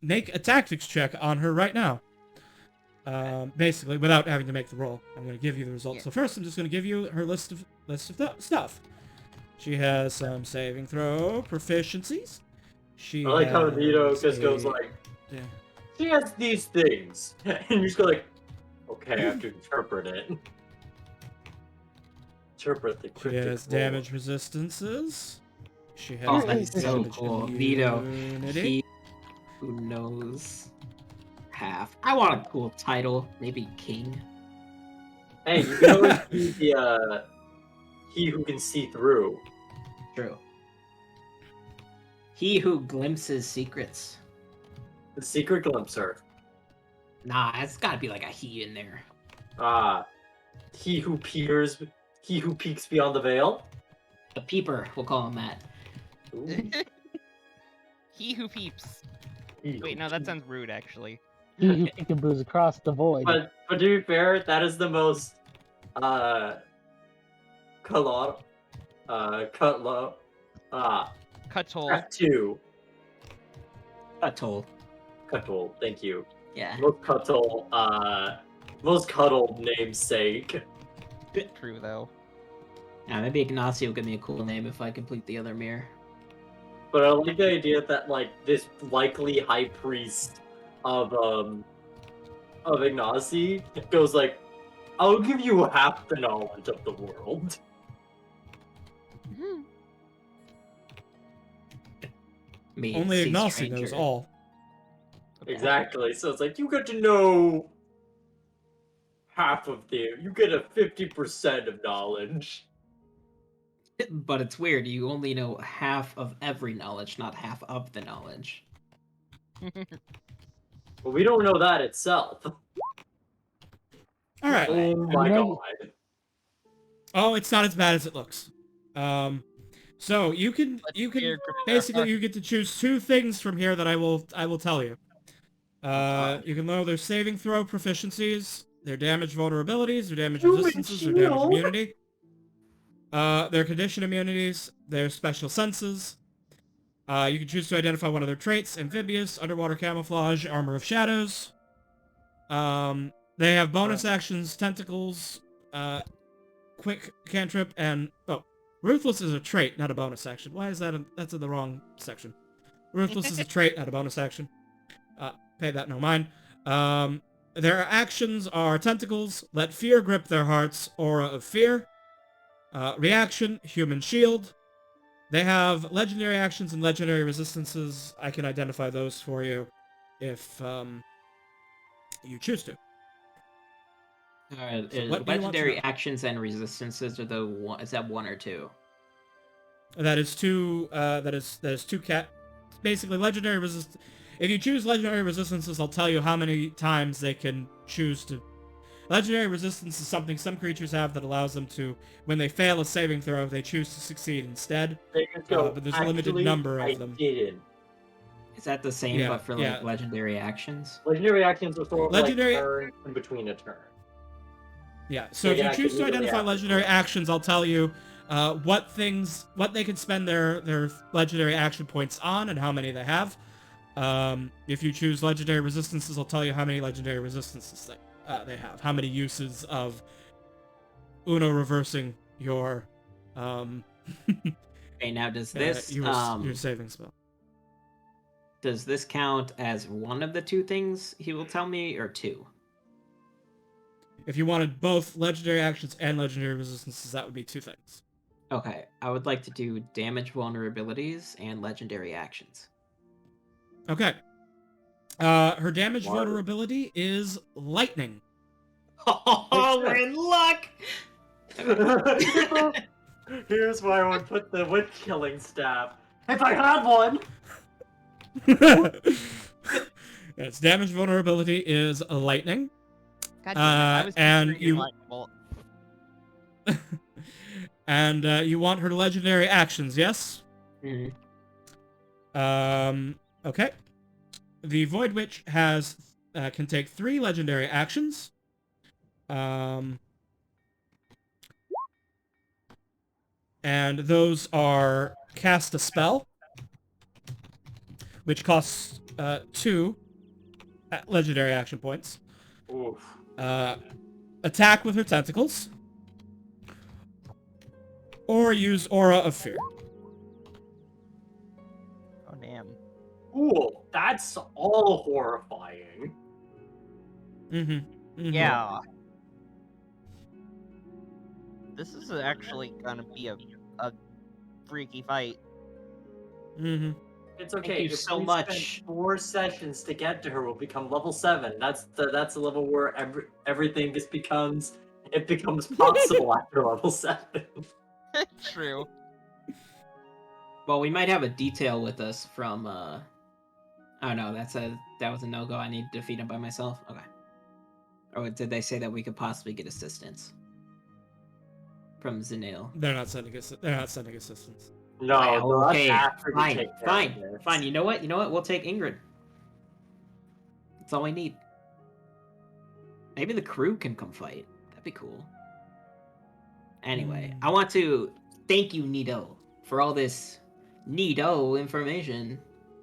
make a tactics check on her right now. Basically, without having to make the roll. I'm going to give you the results. Yeah. So first, I'm just going to give you her list of stuff. She has some saving throw proficiencies. She I like how Nito has just goes a- like, yeah. she has these things. And you just go like, okay, I have to interpret it. Interpret the She cryptic has lore. damage resistances. She has Oh, a that's so damage cool. Nito, immunity. he who knows half. I want a cool title, maybe king. Hey, you can always be the, he who can see through. True. He who glimpses secrets. The secret glimpser. Nah, it's gotta be like a he in there. He who peeks beyond the veil. A peeper, we'll call him that. Ooh, He who peeps. he who Wait, no, that peeks. sounds rude, actually. He who peekaboos across the void. But to be fair, that is the most color cutlo Cutole. tattoo. Atoll. Cuttle, thank you. Yeah. Most cuddled namesake. True, though. Yeah, maybe Ignacio will give me a cool name if I complete the other mirror. But I like the idea that like this likely high priest of Ignacy goes like, I'll give you half the knowledge of the world. Me, Only sea Ignacy knows stranger. all. Exactly. So it's like you get to know half of you get a 50% of knowledge. But it's weird, you only know half of every knowledge, not half of the knowledge. But we don't know that itself. Alright. Oh my ready. god. Oh, it's not as bad as it looks. So you can Here, basically you get to choose 2 things from here that I will tell you. God. You can lower their saving throw proficiencies, their damage vulnerabilities, their damage Human resistances, their damage shield. immunity, their condition immunities, their special senses. You can choose to identify one of their traits: amphibious, underwater camouflage, armor of shadows. They have bonus actions, tentacles, quick cantrip, and ruthless is a trait, not a bonus action. Why is that? That's in the wrong section. Ruthless is a trait, not a bonus action. Pay that no mind. Their actions are tentacles, let fear grip their hearts, aura of fear. Reaction, human shield. They have legendary actions and legendary resistances. I can identify those for you if you choose to. Alright, So what do you want to legendary know? actions and resistances are the one. Is that 1 or 2? That is 2. That is 2 cat. Basically, legendary resist. If you choose legendary resistances, I'll tell you how many times they can choose to Legendary resistance is something some creatures have that allows them to, when they fail a saving throw, they choose to succeed instead. They just go, But there's a limited "Actually, number I of them. didn't." Is that the same, Yeah, but for yeah. like legendary actions? Legendary actions are sort of Legendary- like turn in between a turn. Yeah, so They if you can choose to immediately identify act legendary as actions, I'll tell you what they can spend their legendary action points on and how many they have. If you choose legendary resistances, I'll tell you how many legendary resistances they have, how many uses of Uno reversing your Okay, now does this your saving spell. does this count as one of the two things he will tell me, or two? If you wanted both legendary actions and legendary resistances, that would be two things. Okay, I would like to do damage vulnerabilities and legendary actions. Okay. Her damage Water. vulnerability is lightning. Oh, we're in luck! Here's where I would put the witch killing staff. If I had one! Its damage vulnerability is lightning. God damn it, I was and considering you- lightning bolt. And you want her legendary actions, yes? Mhm. Okay. The Void Witch has can take 3 legendary actions. And those are cast a spell, which costs 2 legendary action points. Oof. Attack with her tentacles, or use Aura of Fear. Oh damn. Cool. That's all horrifying. Mm-hmm. Yeah. This is actually gonna be a freaky fight. Mm-hmm. It's Thank okay. you if so we much. spend 4 sessions to get to her, we'll become level 7. That's the level where everything just becomes possible after level 7. True. Well, we might have a detail with us from oh no, that was a no-go. I need to defeat him by myself. Okay. Or did they say that we could possibly get assistance from Zanil? They're not sending assistance. No, Well, that's okay, after we fine, take care fine, of this. fine. You know what? We'll take Ingrid. That's all we need. Maybe the crew can come fight. That'd be cool. Anyway, I want to thank you, Nito, for all this Nito information.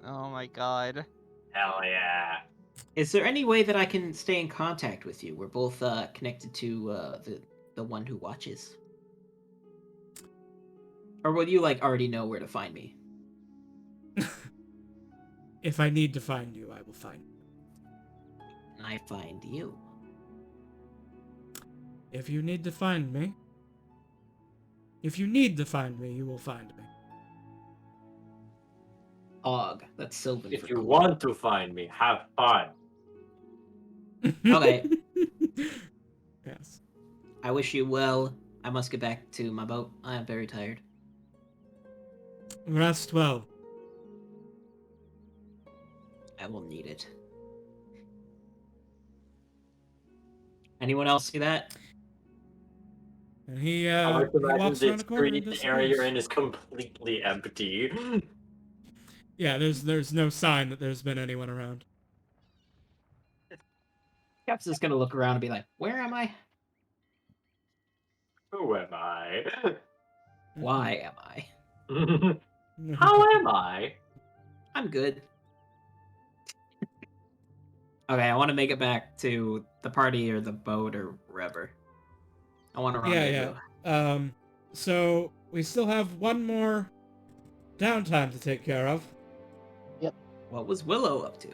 Oh my god. Hell yeah. Is there any way that I can stay in contact with you? We're both connected to the one who watches. Or will you already know where to find me? If I need to find you, I will find you. And I find you. If you need to find me, you will find me. Og. That's Sylvan. If for you cool. want to find me, have fun. Okay. Yes. I wish you well. I must get back to my boat. I am very tired. Rest well. I will need it. Anyone else see that? And he I like to imagine walks around the the corner and street, the area you're disappears. in is completely empty. Yeah, there's no sign that there's been anyone around. Cap's just gonna look around and be like, "Where am I? Who am I? Why am I? How am I? I'm good." Okay, I want to make it back to the party or the boat or wherever. I want to rendezvous. Yeah. So we still have one more downtime to take care of. What was Willow up to?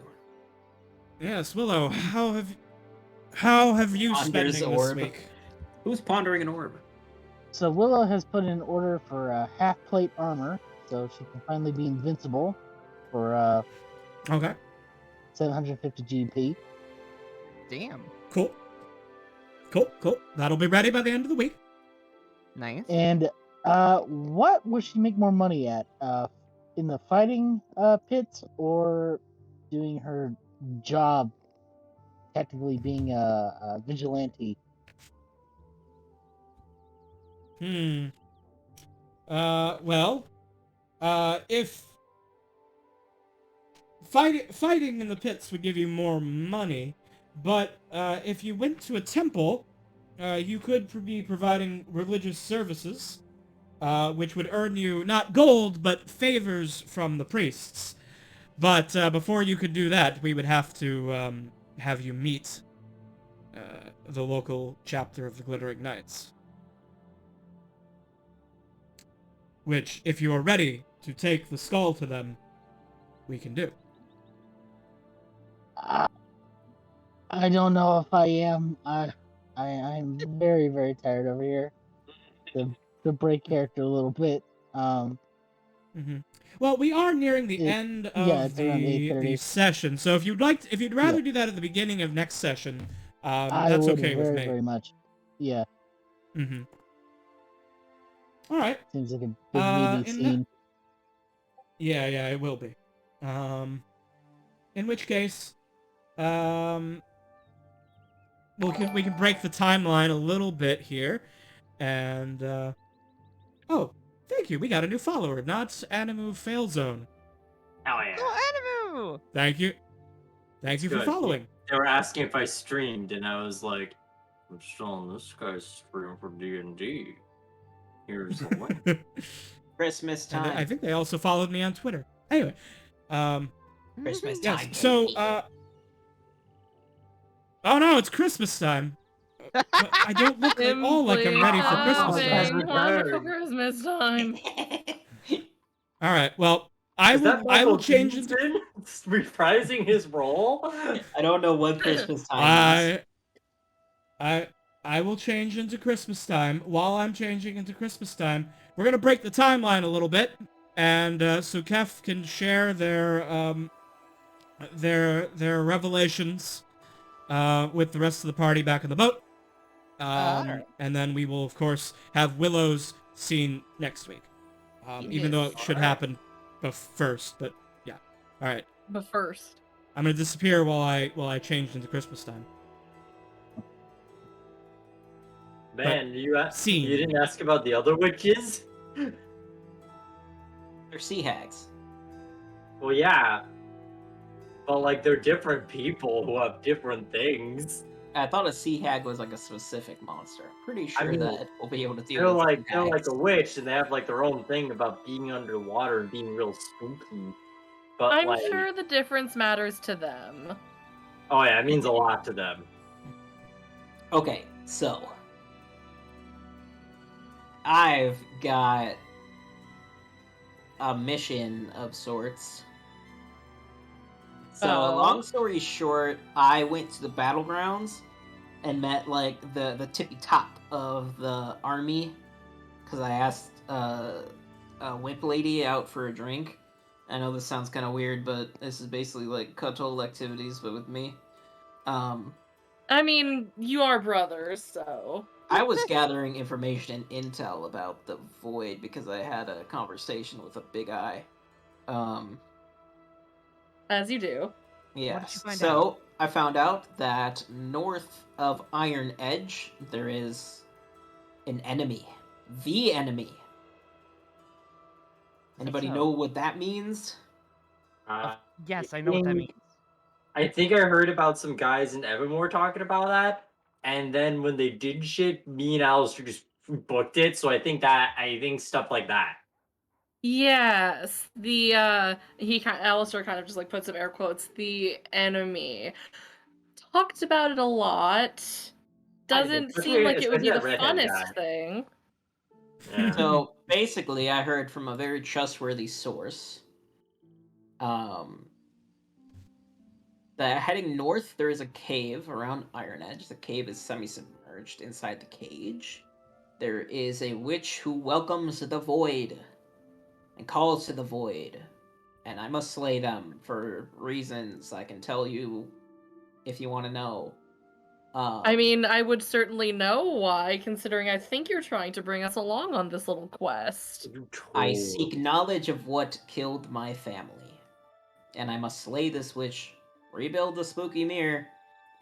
Yes, Willow, how have you Ponders spending this orb. week? Who's pondering an orb? So Willow has put in an order for half plate armor, so she can finally be invincible for Okay, 750 GP. Damn. cool. That'll be ready by the end of the week. Nice. And what would she make more money at? In the fighting pits or doing her job technically being a vigilante. Well, if fighting in the pits would give you more money, but if you went to a temple, you could be providing religious services, which would earn you not gold, but favors from the priests. But before you could do that, we would have to have you meet the local chapter of the Glittering Knights. Which, if you are ready to take the skull to them, we can do. I, I don't know if I am. I'm very, very tired over here. To break character a little bit. Well, we are nearing the end of it's around the 8:30. session, so if you'd rather do that at the beginning of next session, I that's would okay with very, me. very much. Yeah, All right. seems like a big meaty scene. Yeah, it will be. In which case, we can break the timeline a little bit here, and oh, thank you. We got a new follower, not Animu Failzone. Hell yeah. Oh, Animu! Thank you. Thank you for Good. following. They were asking if I streamed, and I was like, I'm still on this guy's stream for D&D. Here's the link. Christmas And time. I think they also followed me on Twitter. Anyway, Christmas yes. time. So, baby. oh no, it's Christmas time. But I don't look at all like I'm ready for Christmas Simply time. having Wonderful returned. Christmas time. All right. Well, I Is that will Michael change into Keaton reprising his role? I don't know what Christmas time is. I will change into Christmas time. While I'm changing into Christmas time, we're gonna break the timeline a little bit, and so Kef can share their revelations with the rest of the party back in the boat. And then we will, of course, have Willow's scene next week. Even though it should happen first, but yeah. All right. But first. I'm gonna disappear while I change into Christmas time. Man, you Scene. didn't ask about the other witches? They're sea hags. Well, yeah. But, like, they're different people who have different things. I thought a sea hag was like a specific monster. Pretty sure mean, that we'll be able to deal They're with like sea they're like hags. a witch, and they have like their own thing about being underwater and being real spooky. But I'm like, sure the difference matters to them. oh yeah, it means a lot to them. Okay, so I've got a mission of sorts. So, Oh. long story short, I went to the battlegrounds and met like the tippy top of the army because I asked a wimp lady out for a drink. I know this sounds kind of weird, but this is basically like cultural activities, but with me. I mean, you are brothers, so. I was gathering information and intel about the void because I had a conversation with a big eye. As you do. Yes. find So I found out that north of Iron Edge there is an enemy. The enemy. Anybody so? know what that means? Yes, I know what that think- means. I think I heard about some guys in Evermore talking about that, and then when they did shit, me and Alistair just booked it. So I think stuff like that. Yes, Alistair kind of just like puts some air quotes. The enemy talked about it a lot. Doesn't seem like it would be the especially that redhead funnest guy. thing. Yeah. So basically I heard from a very trustworthy source. That heading north there is a cave around Iron Edge. The cave is semi-submerged. Inside the cage there is a witch who welcomes the void and calls to the void, and I must slay them for reasons I can tell you if you want to know. I mean, I would certainly know why, considering I think you're trying to bring us along on this little quest. You I troll. seek knowledge of what killed my family, and I must slay this witch, rebuild the spooky mirror,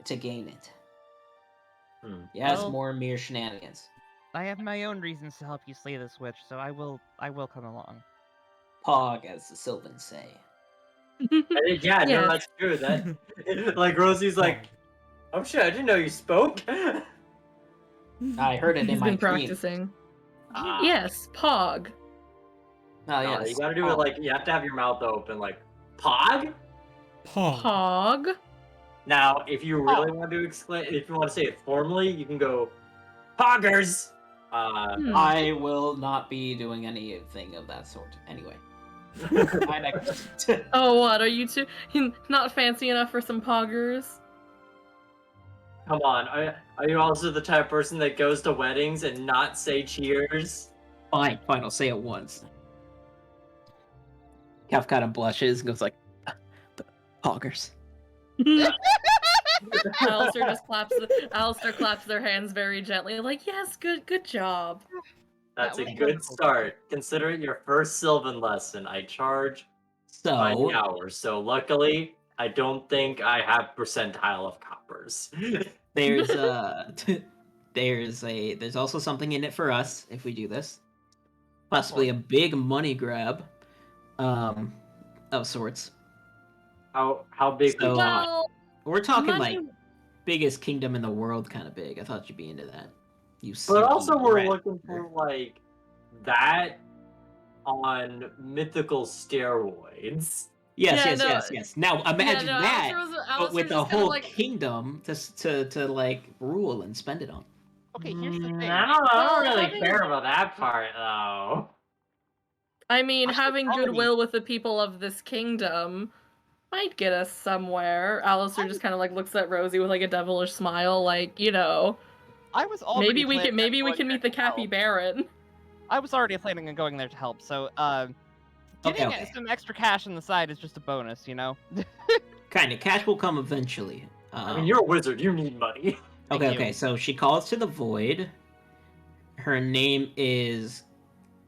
to gain it. Hmm. Yes, Well- more mere shenanigans. I have my own reasons to help you slay this witch, so I will come along. Pog, as the Sylvans say. Yeah, no, Yes. that's true. That like Rosie's like, oh shit, I didn't know you spoke. I heard it He's in my been dream. practicing. Ah. Yes, Pog. Oh, No, yes. you gotta do it like you have to have your mouth open, like Pog. Pog. Pog. Now, if you really want to explain, if you want to say it formally, you can go Poggers. Hmm. I will not be doing anything of that sort. Anyway. My next. Oh, what? Are you two not fancy enough for some poggers? Come on, are you also the type of person that goes to weddings and not say cheers? Fine, I'll say it once. Kev kind of blushes and goes like, Poggers. Alistair claps their hands very gently, like, yes, good job. That's That a was good wonderful. start. Consider it your first Sylvan lesson. I charge by the So, hour, so luckily, I don't think I have percentile of coppers. there's there's also something in it for us if we do this. Possibly a big money grab, of sorts. How big we So, talk? Well, we're talking money- like biggest kingdom in the world kind of big. I thought you'd be into that. You But also, sneaky we're rat. looking for like that on mythical steroids. Yes, Yeah, yes, no. yes, yes. Now imagine that, but Alistair with the just kind of whole like, kingdom to like rule and spend it on. Okay, here's the thing. I don't Well, really having- care about that part though. I mean, I should having probably- goodwill with the people of this kingdom might get us somewhere. Alistair just kind of like looks at Rosie with like a devilish smile, like, you know, I was already maybe we planning on going can there meet the to help. Cappy Baron. I was already planning on going there to help, so getting Okay. some extra cash on the side is just a bonus, you know. Kind of cash will come eventually. I mean, you're a wizard. You need money. Thank Okay, you. okay. So she calls to the void. Her name is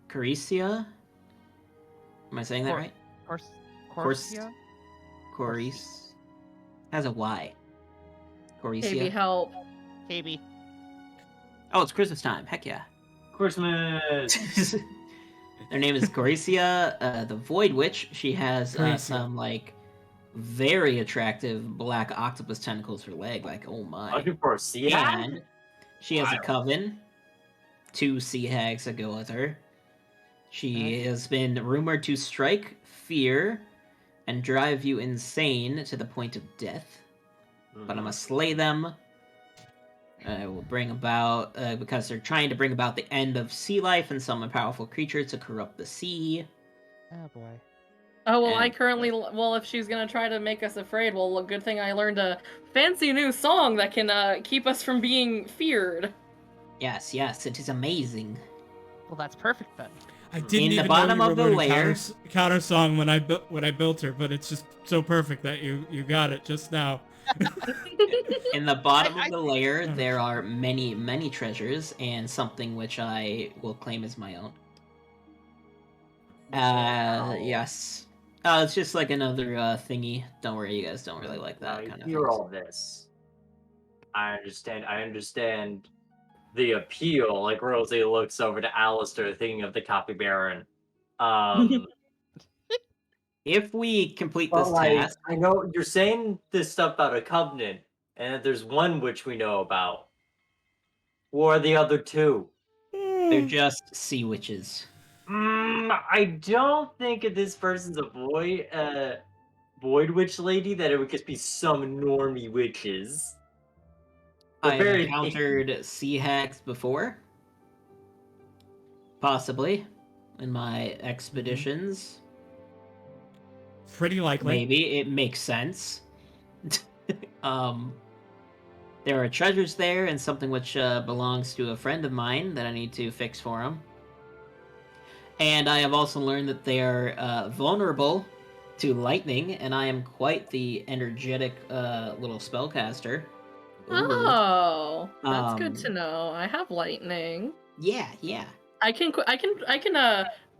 Coricia. Am I saying that Cor- right? Course, Corsia? Corice has a Y. Maybe Coricia. help. KB. Oh, it's Christmas time. Heck yeah. Christmas. Her name is Coricia, the Void Witch. She has Coricia. some like very attractive black octopus tentacles for leg. Like, oh my. Looking for a sea hag? And she has a Wild. coven. 2 sea hags that go with her. She has been rumored to strike fear and drive you insane to the point of death. But I'm gonna slay them. Will bring about because they're trying to bring about the end of sea life and summon powerful creatures to corrupt the sea. Oh boy. Oh, well, I And- currently, well, if she's gonna try to make us afraid, well, good thing I learned a fancy new song that can keep us from being feared. Yes, yes, it is amazing. Well, that's perfect then. I didn't In the even bottom know you of were the learning layer- counter song when I built her, but it's just so perfect that you got it just now. In the bottom I- of the layer, there are many, many treasures and something which I will claim as my own. Yes. It's just like another thingy. Don't worry, you guys don't really like that I kind of hear thing. all this. I understand the appeal. Like Rosie looks over to Alistair, thinking of the Copy Baron. If we complete But this like, task, I know you're saying this stuff about a covenant, and that there's one which we know about. Who are the other two? they're just sea witches. I don't think if this person's a void witch lady that it would just be some normie witches. They're I have very encountered sea hags before. Possibly. In my expeditions. Pretty likely. Maybe. It makes sense. There are treasures there and something which belongs to a friend of mine that I need to fix for him. And I have also learned that they are vulnerable to lightning, and I am quite the energetic little spellcaster. Ooh. Oh, that's good to Um, know. I have lightning. Yeah, yeah. I can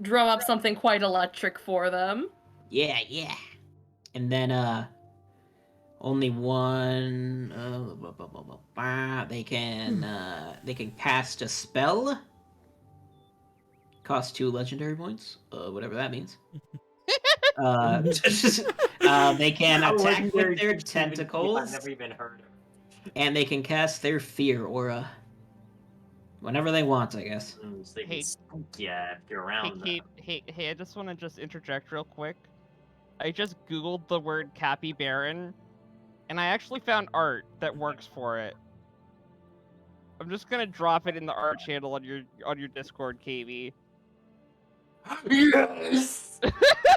drum up something quite electric for them. Yeah, yeah. And then, only one. They can cast a spell. Cost 2 legendary points. Whatever that means. They can How attack legendary with their could she even be? tentacles, I've never even heard of it. and they can cast their fear aura. Whenever they want, I guess. So they can Hey. spook ya if you're Hey, around them. hey, I just want to just interject real quick. I just googled the word Cappy Baron, and I actually found art that works for it. I'm just gonna drop it in the art channel on your Discord, KB. Yes!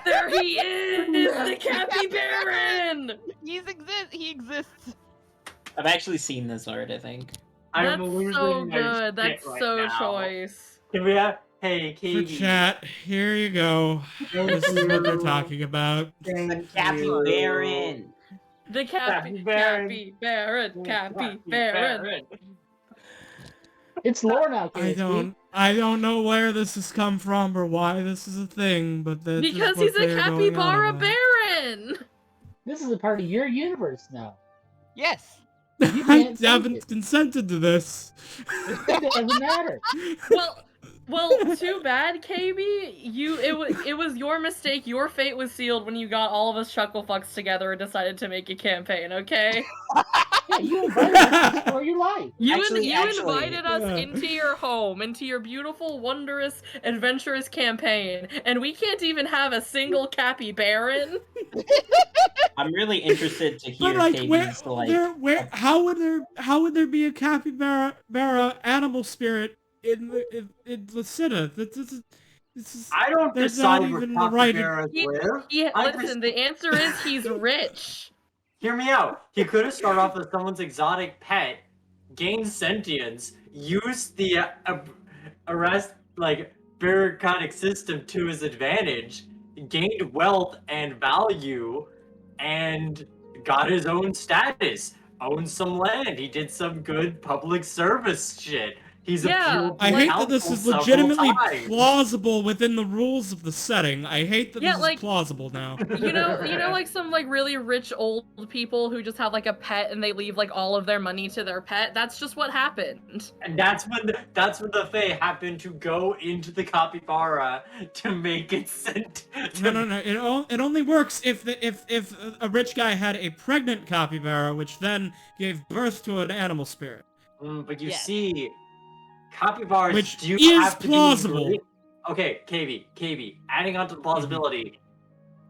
There he is, the Cappy Baron. He exists. I've actually seen this art, I think. I'm That's losing so my good. shit That's right so now. choice. Can we have... Hey, For Katie. chat, here you go. This is what they're talking about. The Cappy Baron. The Cappy Baron. Cappy Baron. It's lore now, KSP. I don't know where this has come from or why this is a thing, but that's just Because what he's a they're going on capybara about. baron. This is a part of your universe now. Yes. You I can't take haven't it. consented to this. It doesn't matter. Well, too bad, KB. It was your mistake. Your fate was sealed when you got all of us chucklefucks together and decided to make a campaign. Okay. Yeah, you invited us to destroy your life. You Actually- invited us into your home, into your beautiful, wondrous, adventurous campaign, and we can't even have a single Cappy Baron. I'm really interested to hear But like, KB's how would there be a capybara animal spirit in the Citta? I don't There's decide not where even the right. capybaras live. Listen, the answer is he's rich. Hear me out. He could have started off as someone's exotic pet, gained sentience, used the arrest bureaucratic system to his advantage, gained wealth and value, and got his own status. Owned some land. He did some good public service shit. He's appealed to I hate that this council is several legitimately times. plausible within the rules of the setting. I hate that Yeah, this like- is plausible now. You know, like some like really rich old people who just have like a pet and they leave like all of their money to their pet. That's just what happened. And that's when the Fae happened to go into the capybara to make it sent. No. It only works if a rich guy had a pregnant capybara, which then gave birth to an animal spirit. But you Yes. see, capybaras Which do is have to plausible. be okay, KB, adding on to the plausibility,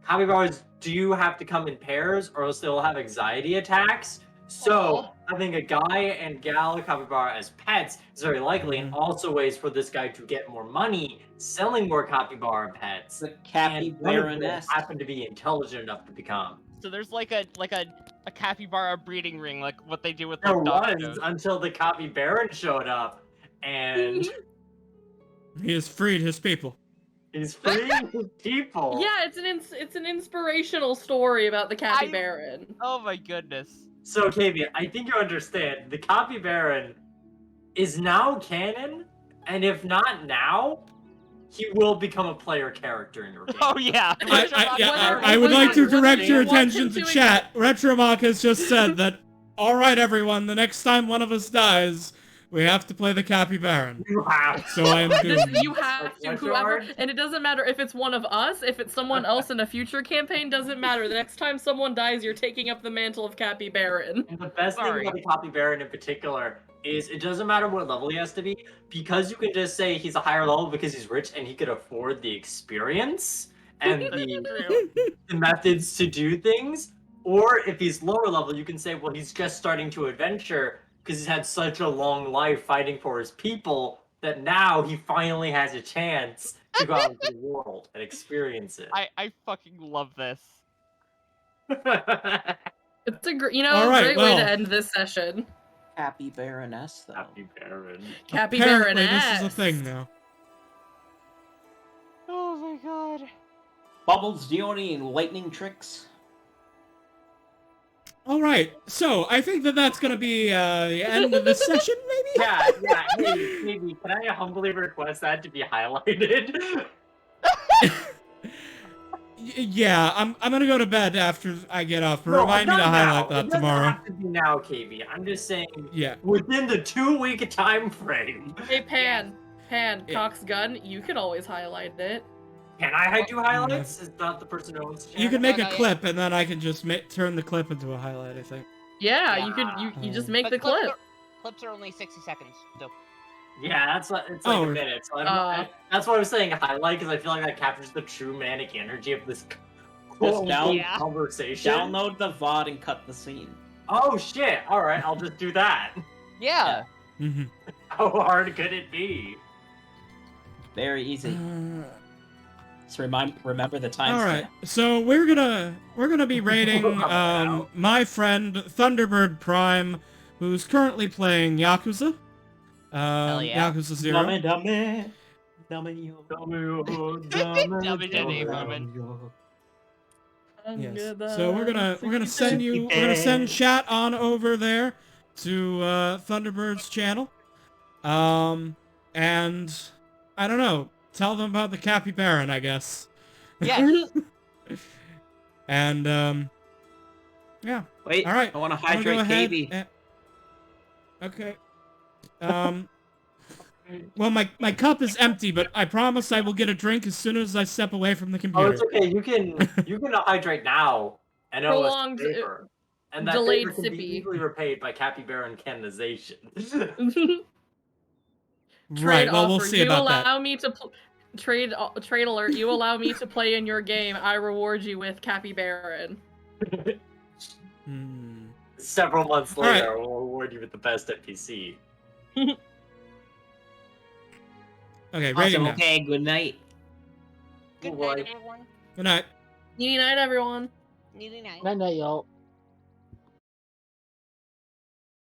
capybaras do have to come in pairs or else they'll have anxiety attacks. So having a guy and gal capybara as pets is very likely, and also ways for this guy to get more money selling more capybara pets. The Cappy And one of them Baroness. happen to be intelligent enough to become. So there's like a capybara breeding ring, like what they do with There like dog was shows. until the copy baron showed up, and He has freed his people. he's freeing his people. Yeah, it's an inspirational story about the Cappy I- Baron. Oh my goodness. So, KB, I think you understand. The copy baron is now canon, and if not now, he will become a player character in your game. Oh yeah. I would like to direct your attention to chat. Retromach has just said that, alright everyone, the next time one of us dies, we have to play the Cappy Baron. You have. So I am doomed. You have to, whoever, and it doesn't matter if it's one of us, if it's someone else in a future campaign, doesn't matter. The next time someone dies, you're taking up the mantle of Cappy Baron. And the best Sorry. thing about the copy baron in particular is it doesn't matter what level he has to be, because you can just say he's a higher level because he's rich and he could afford the experience and the methods to do things. Or if he's lower level, you can say, well, he's just starting to adventure because he's had such a long life fighting for his people that now he finally has a chance to go out into the world and experience it. I fucking love this. It's a All right, great way well. to end this session. Cappy Baroness, though. Happy Baron. Cappy Apparently Baroness. this is a thing now. Oh my god. Bubbles, do you know any lightning tricks? Alright, so I think that's gonna be the end of this session, maybe? Yeah. Hey, maybe can I humbly request that to be highlighted? Yeah, I'm gonna go to bed after I get off, but No, remind me to not highlight now. that It doesn't tomorrow. have to be now, KB. I'm just saying Yeah. within the 2-week time frame. Hey, Pan. Pan, Yeah. Cock's gun, you can always highlight it. Can I do highlights? Is not the person who owns the channel? You can make No, a no, yeah. clip, and then I can just turn the clip into a highlight, I think. Yeah, Yeah. you could you just Um, make But the clip. clips are only 60 seconds, so. Yeah, it's like a Oh. minute. So that's why I was saying highlight, because I feel like that captures the true manic energy of this down- conversation. Download the VOD and cut the scene. Oh shit! All right, I'll just do that. Yeah. mhm. How hard could it be? Very easy. Just remember the timestamp. All right, so we're gonna be rating my friend Thunderbird Prime, who's currently playing Yakuza. Hell yeah. Yakuza 0. Dame. Dummy Jenny Bowman. Yes. So we're gonna send chat on over there to Thunderbird's channel. And I don't know, tell them about the Cappy Baron, I guess. Yes. And yeah. Wait, All right. I want to I'm gonna go hydrate ahead KB. and- Okay. Well, my cup is empty, but I promise I will get a drink as soon as I step away from the Oh, computer. it's okay. You can hydrate now and owe us a Prolonged, favor, and that delayed favor can be sippy. easily repaid by capybara canonization. Trade Right. Well, offer. we'll see You about allow that. me to trade alert. You allow me to play in your game. I reward you with Cappy Baron. Several months All right. later, we'll reward you with the best NPC. Okay. Rating Awesome. now. Okay. Good night. Good Boy. night, everyone. Good night. Night night, everyone. Nighty night. Night night, y'all.